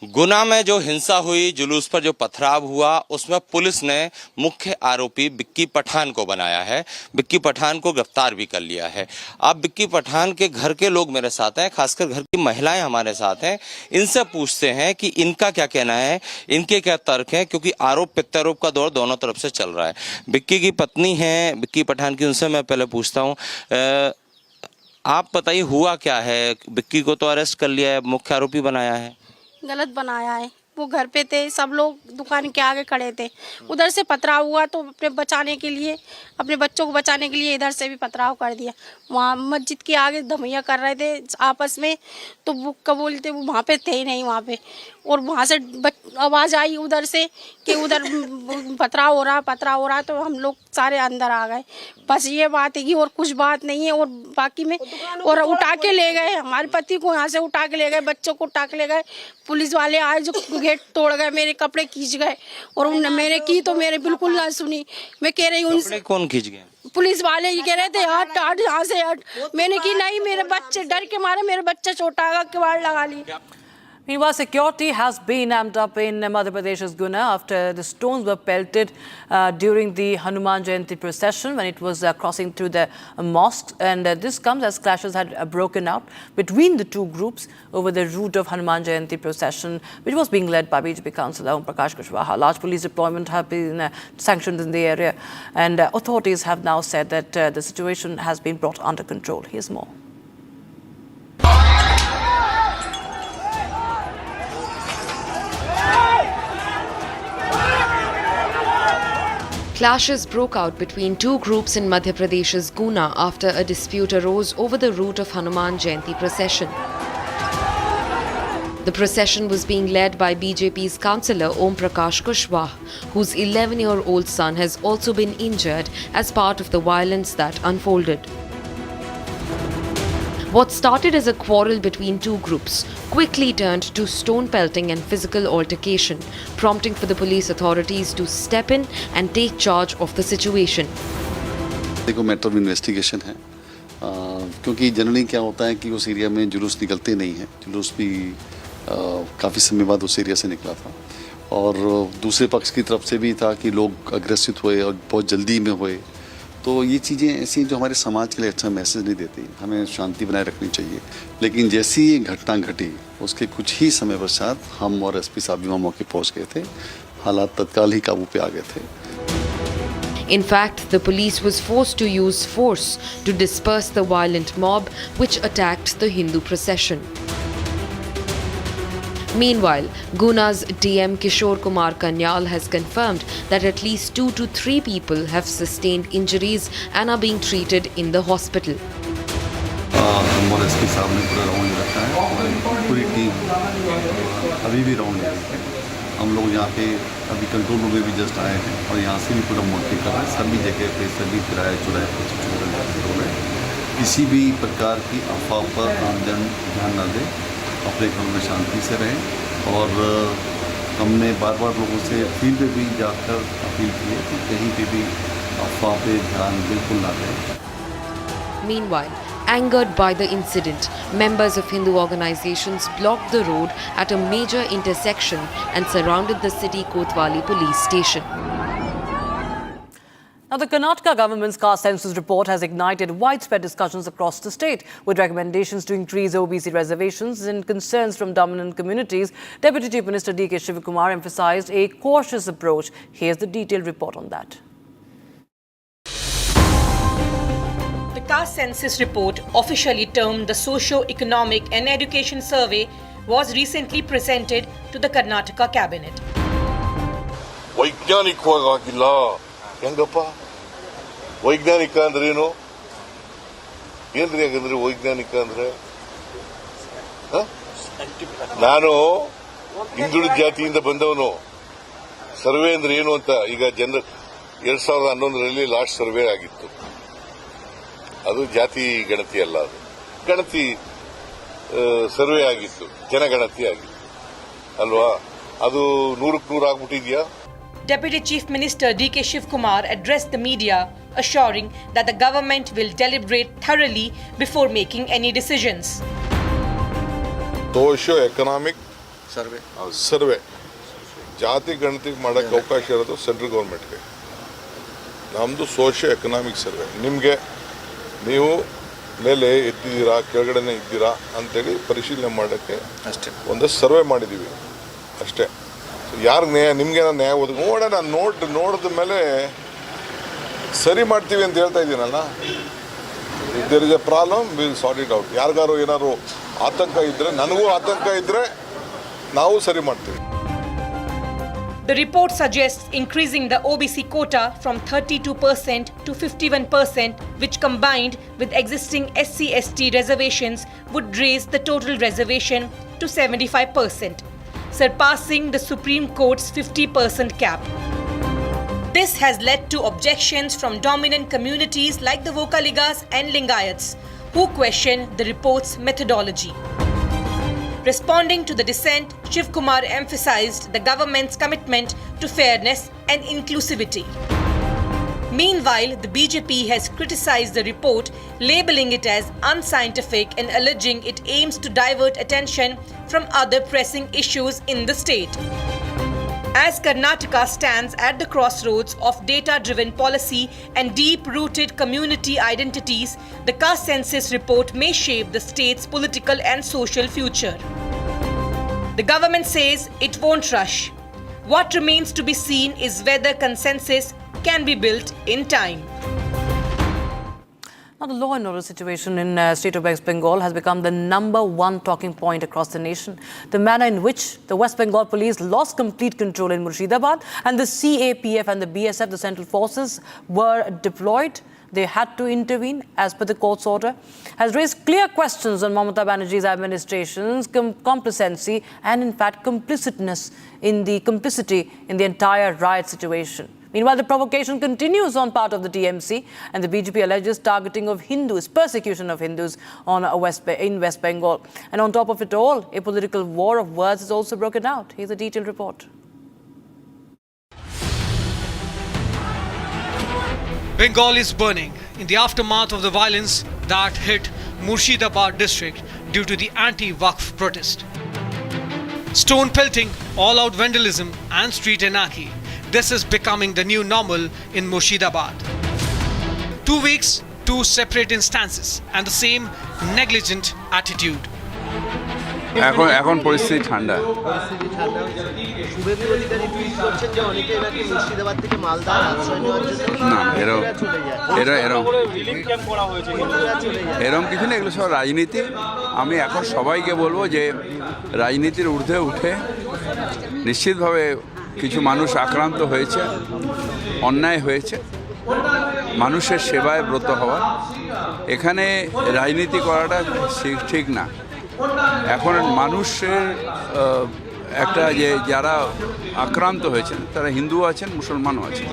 गुना में जो हिंसा हुई, जुलूस पर जो पथराव हुआ, उसमें पुलिस ने मुख्य आरोपी विक्की पठान को बनाया है। विक्की पठान को गिरफ्तार भी कर लिया है। अब विक्की पठान के घर के लोग मेरे साथ हैं, खासकर घर की महिलाएं हमारे साथ हैं। इनसे पूछते हैं कि इनका क्या कहना है, इनके क्या तर्क हैं, क्योंकि आरोप प्रत्यारोप का दौर दोनों तरफ से चल रहा है। विक्की की पत्नी है विक्की पठान की, उनसे मैं पहले पूछता हूँ, आप बताइए हुआ क्या है? विक्की को तो अरेस्ट कर लिया है, मुख्य आरोपी बनाया है। गलत बनाया है। वो घर पे थे, सब लोग दुकान के आगे खड़े थे, उधर से पथराव हुआ तो अपने बचाने के लिए, अपने बच्चों को बचाने के लिए इधर से भी पथराव कर दिया। वहाँ मस्जिद के आगे धमैया कर रहे थे आपस में, तो वो क्या बोलते, वो वहाँ पे थे ही नहीं वहाँ पे। और वहाँ से आवाज़ आई उधर से कि उधर पथराव हो रहा, तो हम लोग सारे अंदर आ गए। बस ये बात है कि और कुछ बात नहीं है। और बाकी में और उठा के ले गए, हमारे पति को यहाँ से उठा के ले गए, बच्चों को उठा के ले गए। पुलिस वाले आए जो गेट तोड़ गए, मेरे कपड़े खींच गए और उन्होंने मेरे की तो मेरे बिल्कुल ना सुनी। मैं कह रही हूँ कौन खींच गया? पुलिस वाले ये कह रहे थे हट हट यहाँ से हट। मैंने की नहीं, मेरे बच्चे डर के मारे, मेरे बच्चा छोटा है, किवाड़ लगा ली। Meanwhile, security has been amped up in Madhya Pradesh's Guna after the stones were pelted during the Hanuman Jayanti procession when it was crossing through the mosque. And this comes as clashes had broken out between the two groups over the route of Hanuman Jayanti procession, which was being led by BJP councillor Kishtwar. Large police deployment have been sanctioned in the area, and authorities have now said that the situation has been brought under control. Here's more. Clashes broke out between two groups in Madhya Pradesh's Guna after a dispute arose over the route of Hanuman Jayanti procession. The procession was being led by BJP's councillor Om Prakash Kushwaha, whose 11-year-old son has also been injured as part of the violence that unfolded. What started as a quarrel between two groups quickly turned to stone pelting and physical altercation, prompting for the police authorities to step in and take charge of the situation. देखो matter of investigation है क्योंकि generally क्या होता है कि उस area में जुलूस निकलते नहीं हैं। जुलूस भी काफ़ी समय बाद उस एरिया से निकला था और दूसरे पक्ष की तरफ से भी था कि लोग अग्रेसिव हुए और बहुत जल्दी में हुए। तो ये चीज़ें ऐसी जो हमारे समाज के लिए अच्छा मैसेज नहीं देती। हमें शांति बनाए रखनी चाहिए। लेकिन जैसी ये घटना घटी उसके कुछ ही समय पश्चात हम और एसपी साहब भी वहाँ मौके पहुँच गए थे। हालात तत्काल ही काबू पे आ गए थे। In fact, the police was forced to use force to disperse the violent mob which attacked the Hindu procession. Meanwhile, Guna's DM Kishore Kumar Kanyal has confirmed that at least 2 to 3 people have sustained injuries and are being treated in the hospital. हमारे SP साहब ने पूरा round रखा है। हमारी पूरी team अभी भी राउंड है। हम लोग यहाँ पे अभी कंट्रोल रूम में भी जस्ट आए हैं और यहाँ से भी पूरा मॉनिटरिंग कर रहे हैं। सभी जगह पे सभी किराए चुराए कंट्रोल है। किसी भी प्रकार की अफवाह पर आमजन ध्यान न दें, अपने घर में शांति से रहें। और हमने बार बार लोगों से फील्ड पे भी जाकर अपील की है कि कहीं पे भी अफवाह पे ध्यान बिल्कुल ना दें। Meanwhile, angered by the incident, members of Hindu organizations blocked the road at a major intersection and surrounded the city Kotwali police station. Now, the Karnataka government's caste census report has ignited widespread discussions across the state, with recommendations to increase OBC reservations and concerns from dominant communities. Deputy Chief Minister D.K. Shivakumar emphasized a cautious approach. Here's the detailed report on that. The caste census report, officially termed the Socio-Economic and Education Survey, was recently presented to the Karnataka cabinet. ಹೆಂಗಪ್ಪ ವೈಜ್ಞಾನಿಕ ಅಂದ್ರೆ ಏನು ಏನ್ರಿ ಹಾಗಂದ್ರೆ ವೈಜ್ಞಾನಿಕ ಅಂದ್ರೆ ನಾನು ಹಿಂದುಳಿದ ಜಾತಿಯಿಂದ ಬಂದವನು ಸರ್ವೆ ಅಂದ್ರೆ ಏನು ಅಂತ ಈಗ 2011ರಲ್ಲಿ ಲಾಸ್ಟ್ ಸರ್ವೆ ಆಗಿತ್ತು ಅದು ಜಾತಿ ಗಣತಿ ಅಲ್ಲ ಅದು ಗಣತಿ ಸರ್ವೆ ಆಗಿತ್ತು ಜನಗಣತಿ ಆಗಿತ್ತು ಅಲ್ವಾ ಅದು 100ಕ್ಕೆ 100 ಆಗ್ಬಿಟ್ಟಿದ್ಯಾ Deputy Chief Minister D.K. Shivakumar addressed the media, assuring that the government will deliberate thoroughly before making any decisions. Socio-economic survey. ಜಾತಿ ಗಣತಿ ಮಾಡಕ್ಕೆ ಅವಕಾಶ ಇರೋದು ಸೆಂಟ್ರಲ್ ಗವರ್ಮೆಂಟ್ಗೆ. ನಮ್ಮದು ಸೋಷಿಯೋ-ಎಕನಾಮಿಕ್ ಸರ್ವೆ. ನಿಮಗೆ ನೀವು ಮೇಲೆ ಎತ್ತಿದ್ದೀರಾ ಕೆಳಗಡೆನೇ ಇದ್ದೀರಾ ಅಂತೇಳಿ ಪರಿಶೀಲನೆ ಮಾಡೋಕ್ಕೆ ಅಷ್ಟೇ ಒಂದು ಸರ್ವೆ ಮಾಡಿದ್ದೀವಿ ಅಷ್ಟೇ. ಯಾರು ನ್ಯಾಯ ನಿಮ್ಗೇನೋ ನ್ಯಾಯ ಓದ್ ನೋಡೋಣ ನೋಡಿದ ಮೇಲೆ ಸರಿ ಮಾಡ್ತೀವಿ ಅಂತ ಹೇಳ್ತಾ ಇದ್ದೀನಲ್ಲ. There is a problem will sort it out. ಯಾರಿಗಾರು ಏನಾದ್ರು ಆತಂಕ ಇದ್ರೆ ನನಗೂ ಆತಂಕ ಇದ್ರೆ ನಾವು ಸರಿ ಮಾಡ್ತೀವಿ. The report suggests increasing the OBC quota from 32% to 51%, which combined with existing SC/ST reservations would raise the total reservation to 75%. Surpassing the Supreme Court's 50% cap. This has led to objections from dominant communities like the Vokaligas and Lingayats, who question the report's methodology. Responding to the dissent, Shivakumar emphasized the government's commitment to fairness and inclusivity. Meanwhile, the BJP has criticized the report, labeling it as unscientific and alleging it aims to divert attention from other pressing issues in the state. As Karnataka stands at the crossroads of data-driven policy and deep-rooted community identities, the caste census report may shape the state's political and social future. The government says it won't rush. What remains to be seen is whether consensus can be built in time. Now, the law and order situation in state of West Bengal has become the #1 talking point across the nation. The manner in which the West Bengal police lost complete control in Murshidabad and the CAPF and the BSF, the central forces, were deployed. They had to intervene as per the court's order, has raised clear questions on Mamata Banerjee's administration's complacency and, in fact, complicity in the entire riot situation. Meanwhile, the provocation continues on part of the TMC, and the BJP alleges targeting of Hindus, persecution of Hindus in West Bengal. And on top of it all, a political war of words is also broken out. Here's a detailed report. Bengal is burning in the aftermath of the violence that hit Murshidabad district due to the anti-Waqf protest. Stone pelting, all-out vandalism and street anarchy. This is becoming the new normal in Murshidabad. 2 weeks, 2 separate instances and the same negligent attitude. এখন পরিস্থিতি ঠান্ডা। না এরকম কিছু না, এগুলো সব রাজনীতি। আমি এখন সবাইকে বলবো যে রাজনীতির ঊর্ধ্বে উঠে নিশ্চিতভাবে কিছু মানুষ আক্রান্ত হয়েছে, অন্যায় হয়েছে, মানুষের সেবায় ব্রত হওয়া, এখানে রাজনীতি করাটা ঠিক না। এখন মানুষের একটা যে যারা আক্রান্ত হয়েছেন তারা হিন্দু আছেন, মুসলমানও আছেন।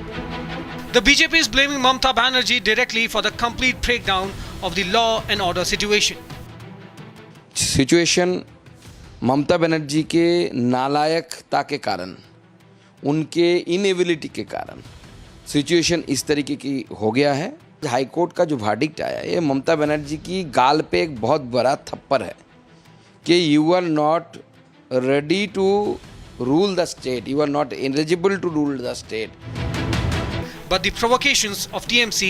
The BJP is blaming Mamata Banerjee directly for the complete breakdown of the law and order situation. Situation Mamata Banerjee के नालायकता के कारण, उनके इनएबिलिटी के कारण सिचुएशन इस तरीके की हो गया है। हाई कोर्ट का जो वर्डिक्ट आया, ये ममता बनर्जी की गाल पे एक बहुत बड़ा थप्पड़ है कि you are not ready to rule the state, you are not eligible to rule the state. But the provocations of TMC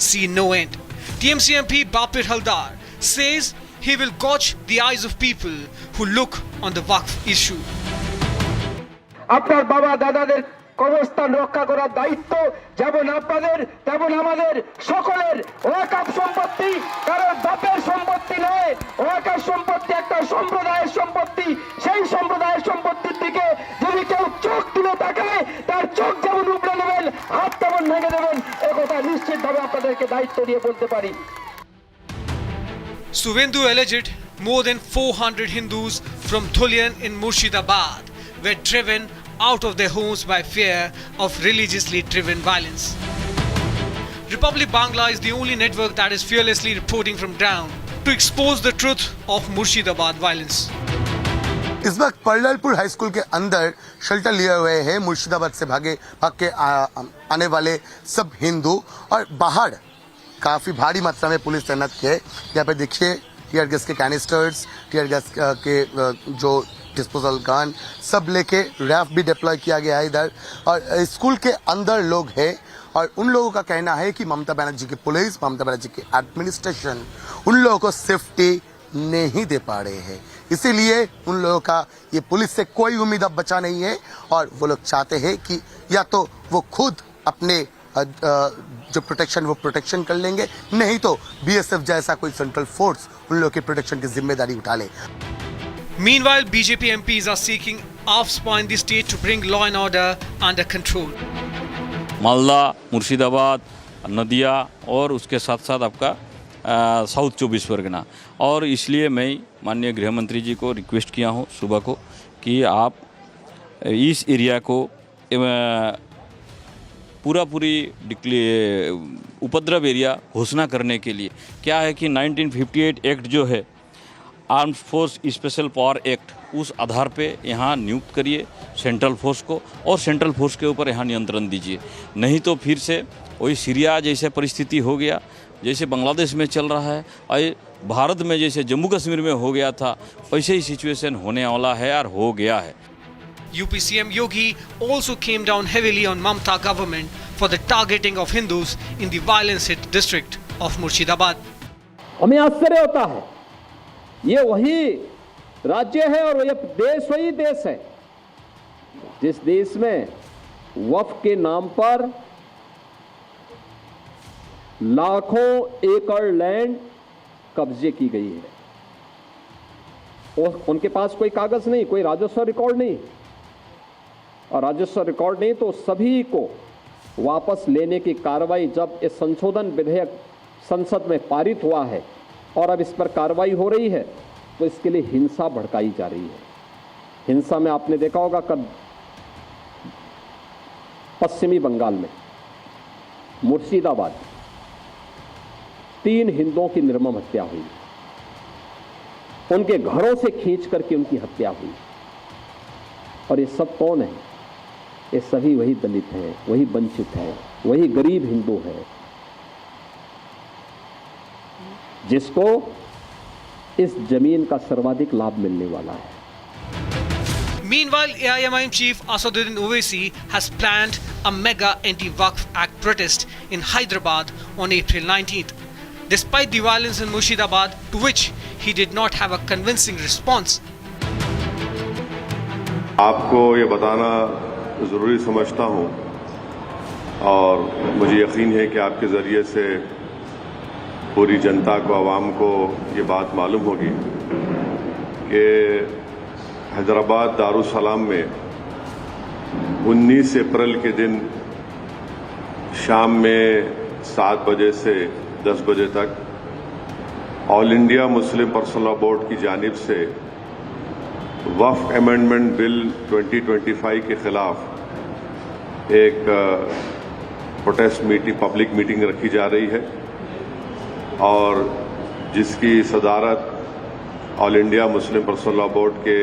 see no end. TMC MP Bapir Haldar says he will gouge the eyes of people who look on the Waqf issue. আপনার বাবা দাদাদের কবরস্থান রক্ষা করার দায়িত্ব যেমন আপনাদের তেমন আমাদের সকলের। ওয়াকফ সম্পত্তি কারোর বাপের সম্পত্তি নয়, ওয়াকফ সম্পত্তি একটা সম্প্রদায়ের সম্পত্তি। সেই সম্প্রদায়ের সম্পত্তির দিকে যদি কেউ চোখ তুলে তাকায়, তার চোখ যেমন উপড়ে নেবেন, হাত তেমন ভেঙে দেবেন, একথা নিশ্চিতভাবে আপনাদেরকে দায়িত্ব দিয়ে বলতে পারি। Suvendu alleged more than 400 Hindus from Dhulian in Murshidabad were driven out of their homes by fear of religiously driven violence. Republic Bangla is the only network that is fearlessly reporting from ground to expose the truth of Murshidabad violence. इस वक्त पर्ललपुर high school के अंदर shelter लिए हुए हैं मुर्शिदाबाद से भाग के आने वाले सब हिंदू, और बाहर काफ़ी भारी मात्रा में पुलिस तैनात की है। यहाँ पे देखिए टीयर गैस के कैनिस्टर्स, टीयर गैस के जो डिस्पोजल गन सब लेके रैफ भी डिप्लॉय किया गया है इधर। और स्कूल के अंदर लोग हैं, और उन लोगों का कहना है कि ममता बनर्जी की पुलिस, ममता बनर्जी की एडमिनिस्ट्रेशन उन लोगों को सेफ्टी नहीं दे पा रहे हैं। इसीलिए उन लोगों का ये पुलिस से कोई उम्मीद अब बचा नहीं है, और वो लोग चाहते हैं कि या तो वो खुद अपने जो प्रोटेक्शन कर लेंगे, नहीं तो बीएसएफ जैसा कोई सेंट्रल फोर्स उन लोगों के प्रोटेक्शन की जिम्मेदारी उठा ले। Meanwhile, BJP MPs are seeking offspine the state to bring law and order under control. Malda, Murshidabad, नदिया और उसके साथ साथ आपका साउथ 24 परगना। और इसलिए मैं माननीय गृह मंत्री जी को रिक्वेस्ट किया हूँ सुबह को कि आप इस एरिया को पूरी उपद्रव एरिया घोषणा करने के लिए, क्या है कि 1958 एक्ट जो है armed force special power act उस आधार पे यहाँ नियुक्त करिए सेंट्रल फोर्स को, और सेंट्रल फोर्स के ऊपर यहाँ नियंत्रण दीजिए। नहीं तो फिर से वही सीरिया जैसे परिस्थिति हो गया, जैसे बांग्लादेश में चल रहा है, और भारत में जैसे जम्मू कश्मीर में हो गया था, वैसे ही सिचुएशन होने वाला है और हो गया है। UP CM Yogi also came down heavily on Mamata government for the targeting of Hindus in the violence-hit district of Murshidabad. हमें आश्चर्य होता है, ये वही राज्य है और ये देश वही देश है जिस देश में वक्फ के नाम पर लाखों एकड़ लैंड कब्जे की गई है। और उनके पास कोई कागज नहीं, कोई राजस्व रिकॉर्ड नहीं, और राजस्व रिकॉर्ड नहीं तो सभी को वापस लेने की कार्रवाई, जब इस संशोधन विधेयक संसद में पारित हुआ है और अब इस पर कार्रवाई हो रही है, तो इसके लिए हिंसा भड़काई जा रही है। हिंसा में आपने देखा होगा कब पश्चिमी बंगाल में मुर्शिदाबाद 3 हिंदुओं की निर्मम हत्या हुई, उनके घरों से खींच करके उनकी हत्या हुई। और ये सब कौन है? ये सभी वही दलित हैं, वही वंचित हैं, वही गरीब हिंदू हैं जिसको इस जमीन का सर्वाधिक लाभ मिलने वाला है। Meanwhile, AIMIM chief Asaduddin Owaisi has planned a mega anti-Waqf Act protest in Hyderabad on April 19th. Despite the violence in Murshidabad, to which he did not have a convincing response. आपको ये बताना ज़रूरी समझता हूँ और मुझे यकीन है कि आपके ज़रिए से पूरी जनता को, आवाम को ये बात मालूम होगी कि हैदराबाद दारुसलाम में 19 अप्रैल के दिन शाम में 7 बजे से 10 बजे तक all India Muslim personal law board की जानिब से वक्फ अमेंडमेंट बिल 2025 के खिलाफ एक प्रोटेस्ट मीटिंग, पब्लिक मीटिंग रखी जा रही है और जिसकी सदारत all India Muslim personal law board के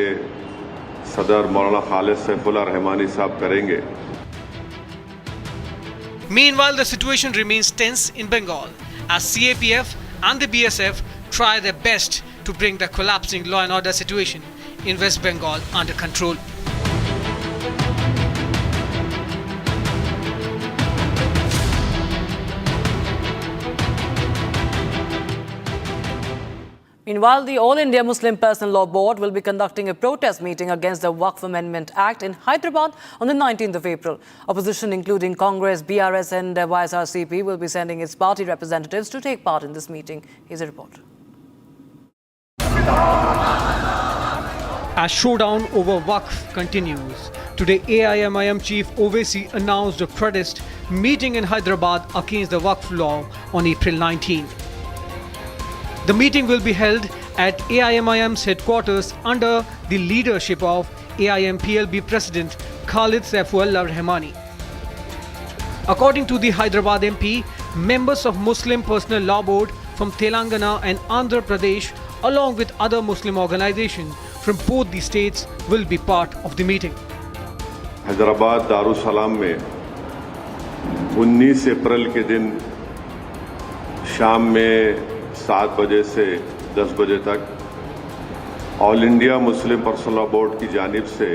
सदर मौलाना खालिद सैफुल्लाह रहमानी साहब करेंगे। Meanwhile, the situation remains tense in Bengal as CAPF and the BSF try their best to bring the collapsing law and order situation in West Bengal under control. Meanwhile, the All India Muslim Personal Law Board will be conducting a protest meeting against the Waqf Amendment Act in Hyderabad on the 19th of April. Opposition, including Congress, BRS and YSRCP, will be sending its party representatives to take part in this meeting. Here's a report. As showdown over Waqf continues, today AIMIM chief Owaisi announced a protest meeting in Hyderabad against the Waqf law on April 19th. The meeting will be held at AIMIM's headquarters under the leadership of AIM PLB President Khalid Saifuallah Rahmani. According to the Hyderabad MP, members of Muslim Personal Law Board from Telangana and Andhra Pradesh, along with other Muslim organizations from both the states, will be part of the meeting. Hyderabad Darussalam में 19 अप्रैल के दिन शाम में 7 बजे से 10 बजे तक all India Muslim personal law board की जानिब से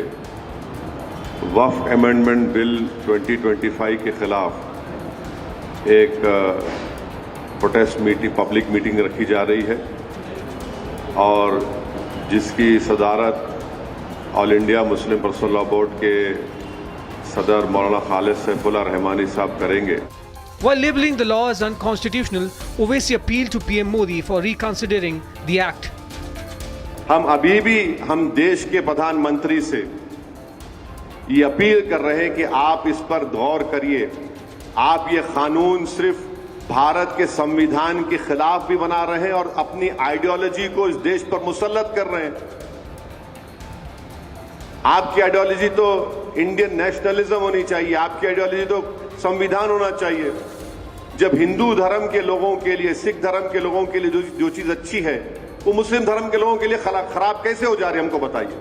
वक्फ अमेंडमेंट बिल 2025 के खिलाफ एक प्रोटेस्ट मीटिंग, पब्लिक मीटिंग रखी जा रही है और जिसकी सदारत all India Muslim personal law board के सदर मौलाना खालिद सैफुल्लाह रहमानी साहब करेंगे। While labeling the law as unconstitutional, Owaisi appealed to PM Modi for reconsidering the act. हम देश के प्रधानमंत्री से ये अपील कर रहे हैं कि आप इस पर गौर करिए। आप ये कानून सिर्फ भारत के संविधान के खिलाफ भी बना रहे हैं और अपनी आइडियोलॉजी को इस देश पर मुसल्लत कर रहे हैं। आपकी आइडियोलॉजी तो इंडियन नेशनलिज्म होनी चाहिए, आपकी आइडियोलॉजी तो संविधान होना चाहिए। जब हिंदू धर्म के लोगों के लिए, सिख धर्म के लोगों के लिए जो चीज अच्छी है वो मुस्लिम धर्म के लोगों के लिए खराब कैसे हो जा रही है, हमको बताइए।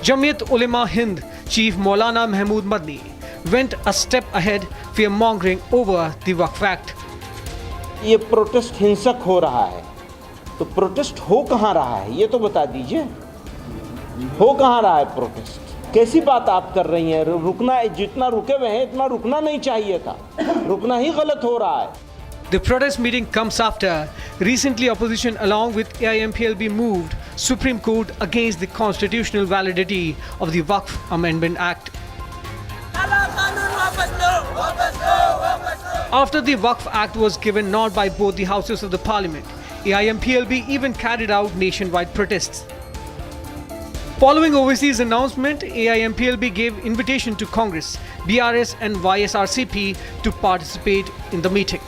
Jamiat Ulema Hind Chief Maulana Mahmood Madni went a step ahead, fear-mongering over the Waqf Act. ये प्रोटेस्ट हिंसक हो रहा है, तो प्रोटेस्ट हो कहाँ रहा है ये तो बता दीजिए। हो कहाँ रहा है प्रोटेस्ट? कैसी बात आप कर रही हैं? रुकना, जितना रुके हुए हैं इतना रुकना नहीं चाहिए था, रुकना ही गलत हो रहा है। The protest meeting comes after recently opposition along with AIMPLB moved Supreme Court against the constitutional validity of the Waqf Amendment Act. After the Waqf Act was given nod by both the houses of the parliament, AIMPLB even carried out nationwide protests. Following overseas announcement, AIMPLB gave invitation to Congress, BRS and YSRCP to participate in the meeting.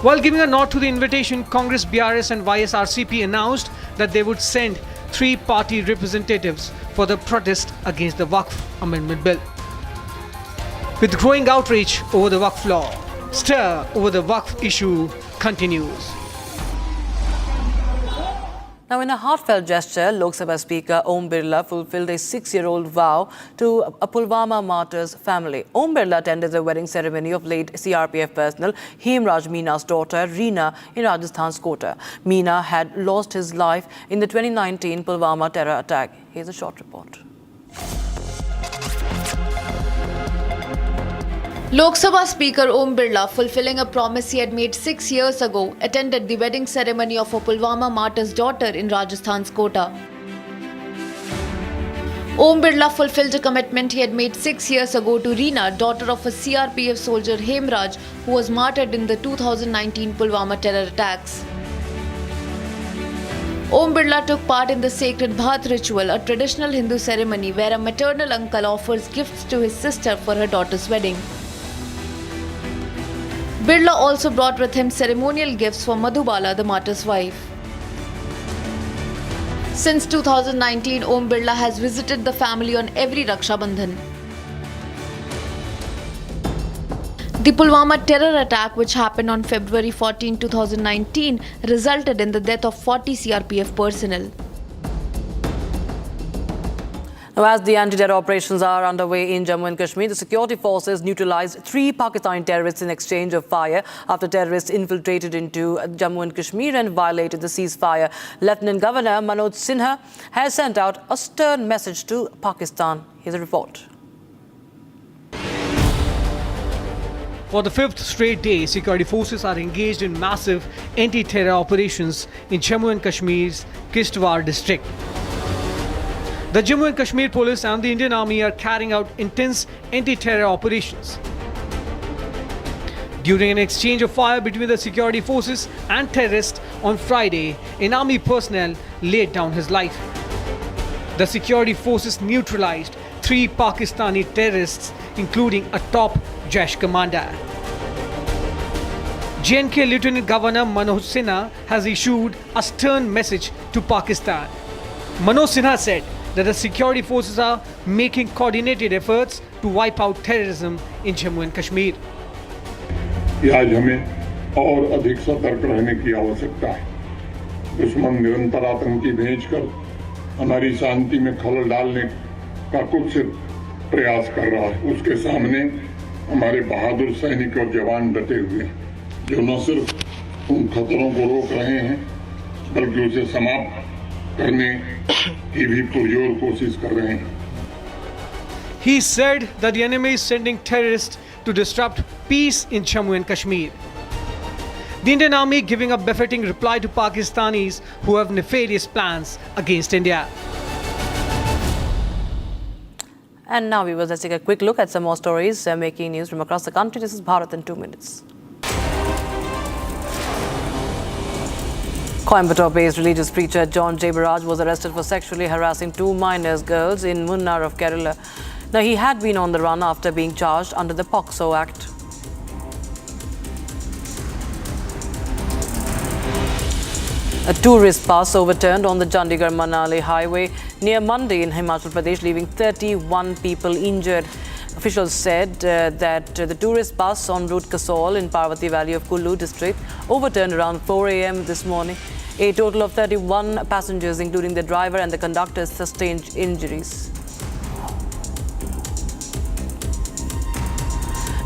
While giving a nod to the invitation, Congress, BRS and YSRCP announced that they would send 3 party representatives for the protest against the Waqf Amendment Bill. With growing outrage over the Waqf law, stir over the Waqf issue continues. Now, in a heartfelt gesture, Lok Sabha Speaker Om Birla fulfilled a 6-year-old vow to a Pulwama martyrs family. Om Birla attended the wedding ceremony of late CRPF personnel Hemraj Meena's daughter Reena in Rajasthan's Kota. Meena had lost his life in the 2019 Pulwama terror attack. Here's a short report. Lok Sabha Speaker Om Birla, fulfilling a promise he had made 6 years ago, attended the wedding ceremony of a Pulwama martyr's daughter in Rajasthan's Kota. Om Birla fulfilled a commitment he had made 6 years ago to Reena, daughter of a CRPF soldier Hemraj, who was martyred in the 2019 Pulwama terror attacks. Om Birla took part in the sacred Bhat ritual, a traditional Hindu ceremony where a maternal uncle offers gifts to his sister for her daughter's wedding. Birla also brought with him ceremonial gifts for Madhubala, the martyr's wife. Since 2019, Om Birla has visited the family on every Raksha Bandhan. The Pulwama terror attack, which happened on February 14, 2019, resulted in the death of 40 CRPF personnel. Now, as the anti-terror operations are underway in Jammu and Kashmir, the security forces neutralized 3 Pakistani terrorists in exchange of fire after terrorists infiltrated into Jammu and Kashmir and violated the ceasefire. Lieutenant Governor Manoj Sinha has sent out a stern message to Pakistan. Here's a report. For the 5th straight day, security forces are engaged in massive anti-terror operations in Jammu and Kashmir's Kishtwar district. The Jammu and Kashmir Police and the Indian Army are carrying out intense anti-terror operations. During an exchange of fire between the security forces and terrorists on Friday, an army personnel laid down his life. The security forces neutralized 3 Pakistani terrorists, including a top Jaish commander. J&K Lieutenant Governor Manoj Sinha has issued a stern message to Pakistan. Manoj Sinha said that the security forces are making coordinated efforts to wipe out terrorism in Jammu and Kashmir. आज हमें और अधिक सतर्क रहने की आवश्यकता है। दुश्मन निरंतर आतंकी भेजकर हमारी शांति में खलल डालने का कुछ प्रयास कर रहा है। उसके सामने हमारे बहादुर सैनिक और जवान डटे हुए हैं, जो न सिर्फ उन खतरों को रोक रहे हैं, बल्कि उसे समाप्त करने की भी पुरजोर कोशिश कर रहे हैं। He said that the enemy is sending terrorists to disrupt peace in Jammu and Kashmir. The Indian Army giving a befitting reply to Pakistanis who have nefarious plans against India. And now, viewers, let's take a quick look at some more stories making news from across the country. This is Bharat in 2 minutes. Coimbatore-based religious preacher John Jibe was arrested for sexually harassing 2 minor girls in Munnar of Kerala. Now, he had been on the run after being charged under the POCSO Act. A tourist bus overturned on the Chandigarh-Manali highway near Mandi in Himachal Pradesh, leaving 31 people injured. Officials said that the tourist bus en route Kasol in Parvati Valley of Kullu district overturned around 4 a.m. this morning. A total of 31 passengers, including the driver and the conductor, sustained injuries.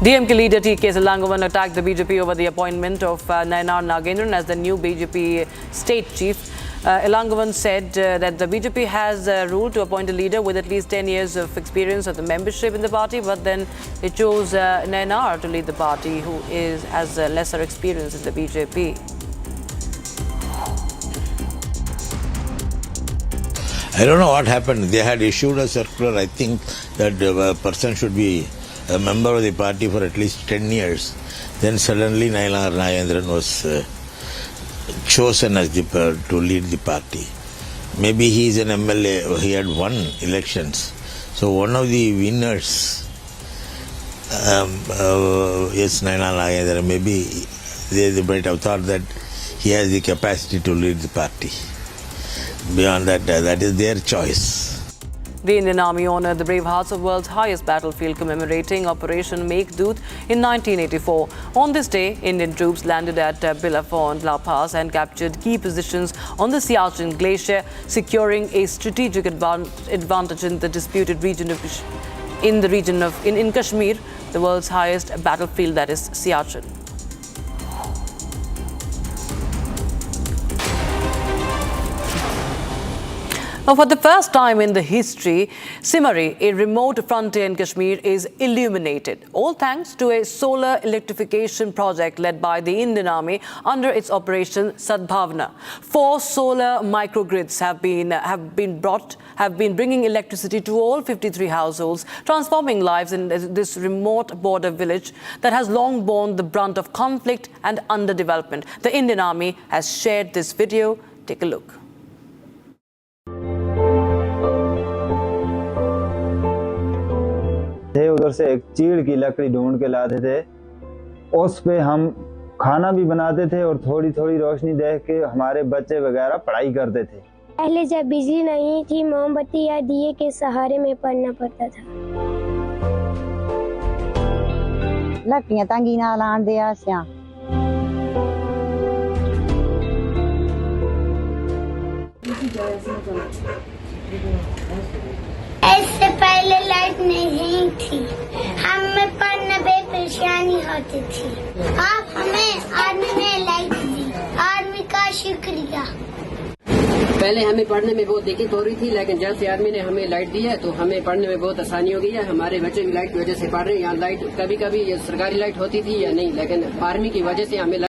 DMK leader T.K. Elangovan attacked the BJP over the appointment of Nayanar Nagendran as the new BJP state chief. Elangovan said that the BJP has ruled to appoint a leader with at least 10 years of experience of the membership in the party, but then they chose Nayanar to lead the party, who has lesser experience in the BJP. I don't know what happened. They had issued a circular. I think that a person should be a member of the party for at least 10 years. Then suddenly Nayanar Nagendran was chosen as to lead the party. Maybe he is an MLA. He had won elections. So one of the winners, yes, Nayanar Nagendran, maybe they might have thought that he has the capacity to lead the party. Beyond that, that is their choice. The Indian Army honoured the brave hearts of the world's highest battlefield, commemorating Operation Meghdoot in 1984. On this day, Indian troops landed at Bilafon La Pass and captured key positions on the Siachen Glacier, securing a strategic advantage in the disputed region in Kashmir, the world's highest battlefield, that is Siachen. Now, for the first time in the history, Simari, a remote frontier in Kashmir, is illuminated, all thanks to a solar electrification project led by the Indian Army under its Operation Sadbhavna. 4 solar microgrids have been bringing electricity to all 53 households, transforming lives in this remote border village that has long borne the brunt of conflict and underdevelopment. The Indian Army has shared this video. Take a look. उधर से एक चीड़ की लकड़ी ढूंढ के लाते थे, उस पे हम खाना भी बनाते थे और थोड़ी थोड़ी रोशनी देख के हमारे बच्चे वगैरह पढ़ाई करते थे। पहले जब बिजली नहीं थी, मोमबत्ती या दिए के सहारे में पढ़ना पड़ता था। लकड़ियां तंगी ना लान दे आसियां इससे पहले लाइट नहीं थी, हमें पढ़ने में परेशानी होती थी। आप हमें आर्मी ने लाइट दी, आर्मी का शुक्रिया। पहले हमें पढ़ने में बहुत दिक्कत हो रही थी, लेकिन जब से आर्मी ने हमें लाइट दी है तो हमें पढ़ने में बहुत आसानी हो गई है। हमारे बच्चे भी लाइट की वजह से पढ़ रहे हैं। यहाँ लाइट कभी कभी ये सरकारी लाइट होती थी या नहीं, लेकिन आर्मी की वजह से हमें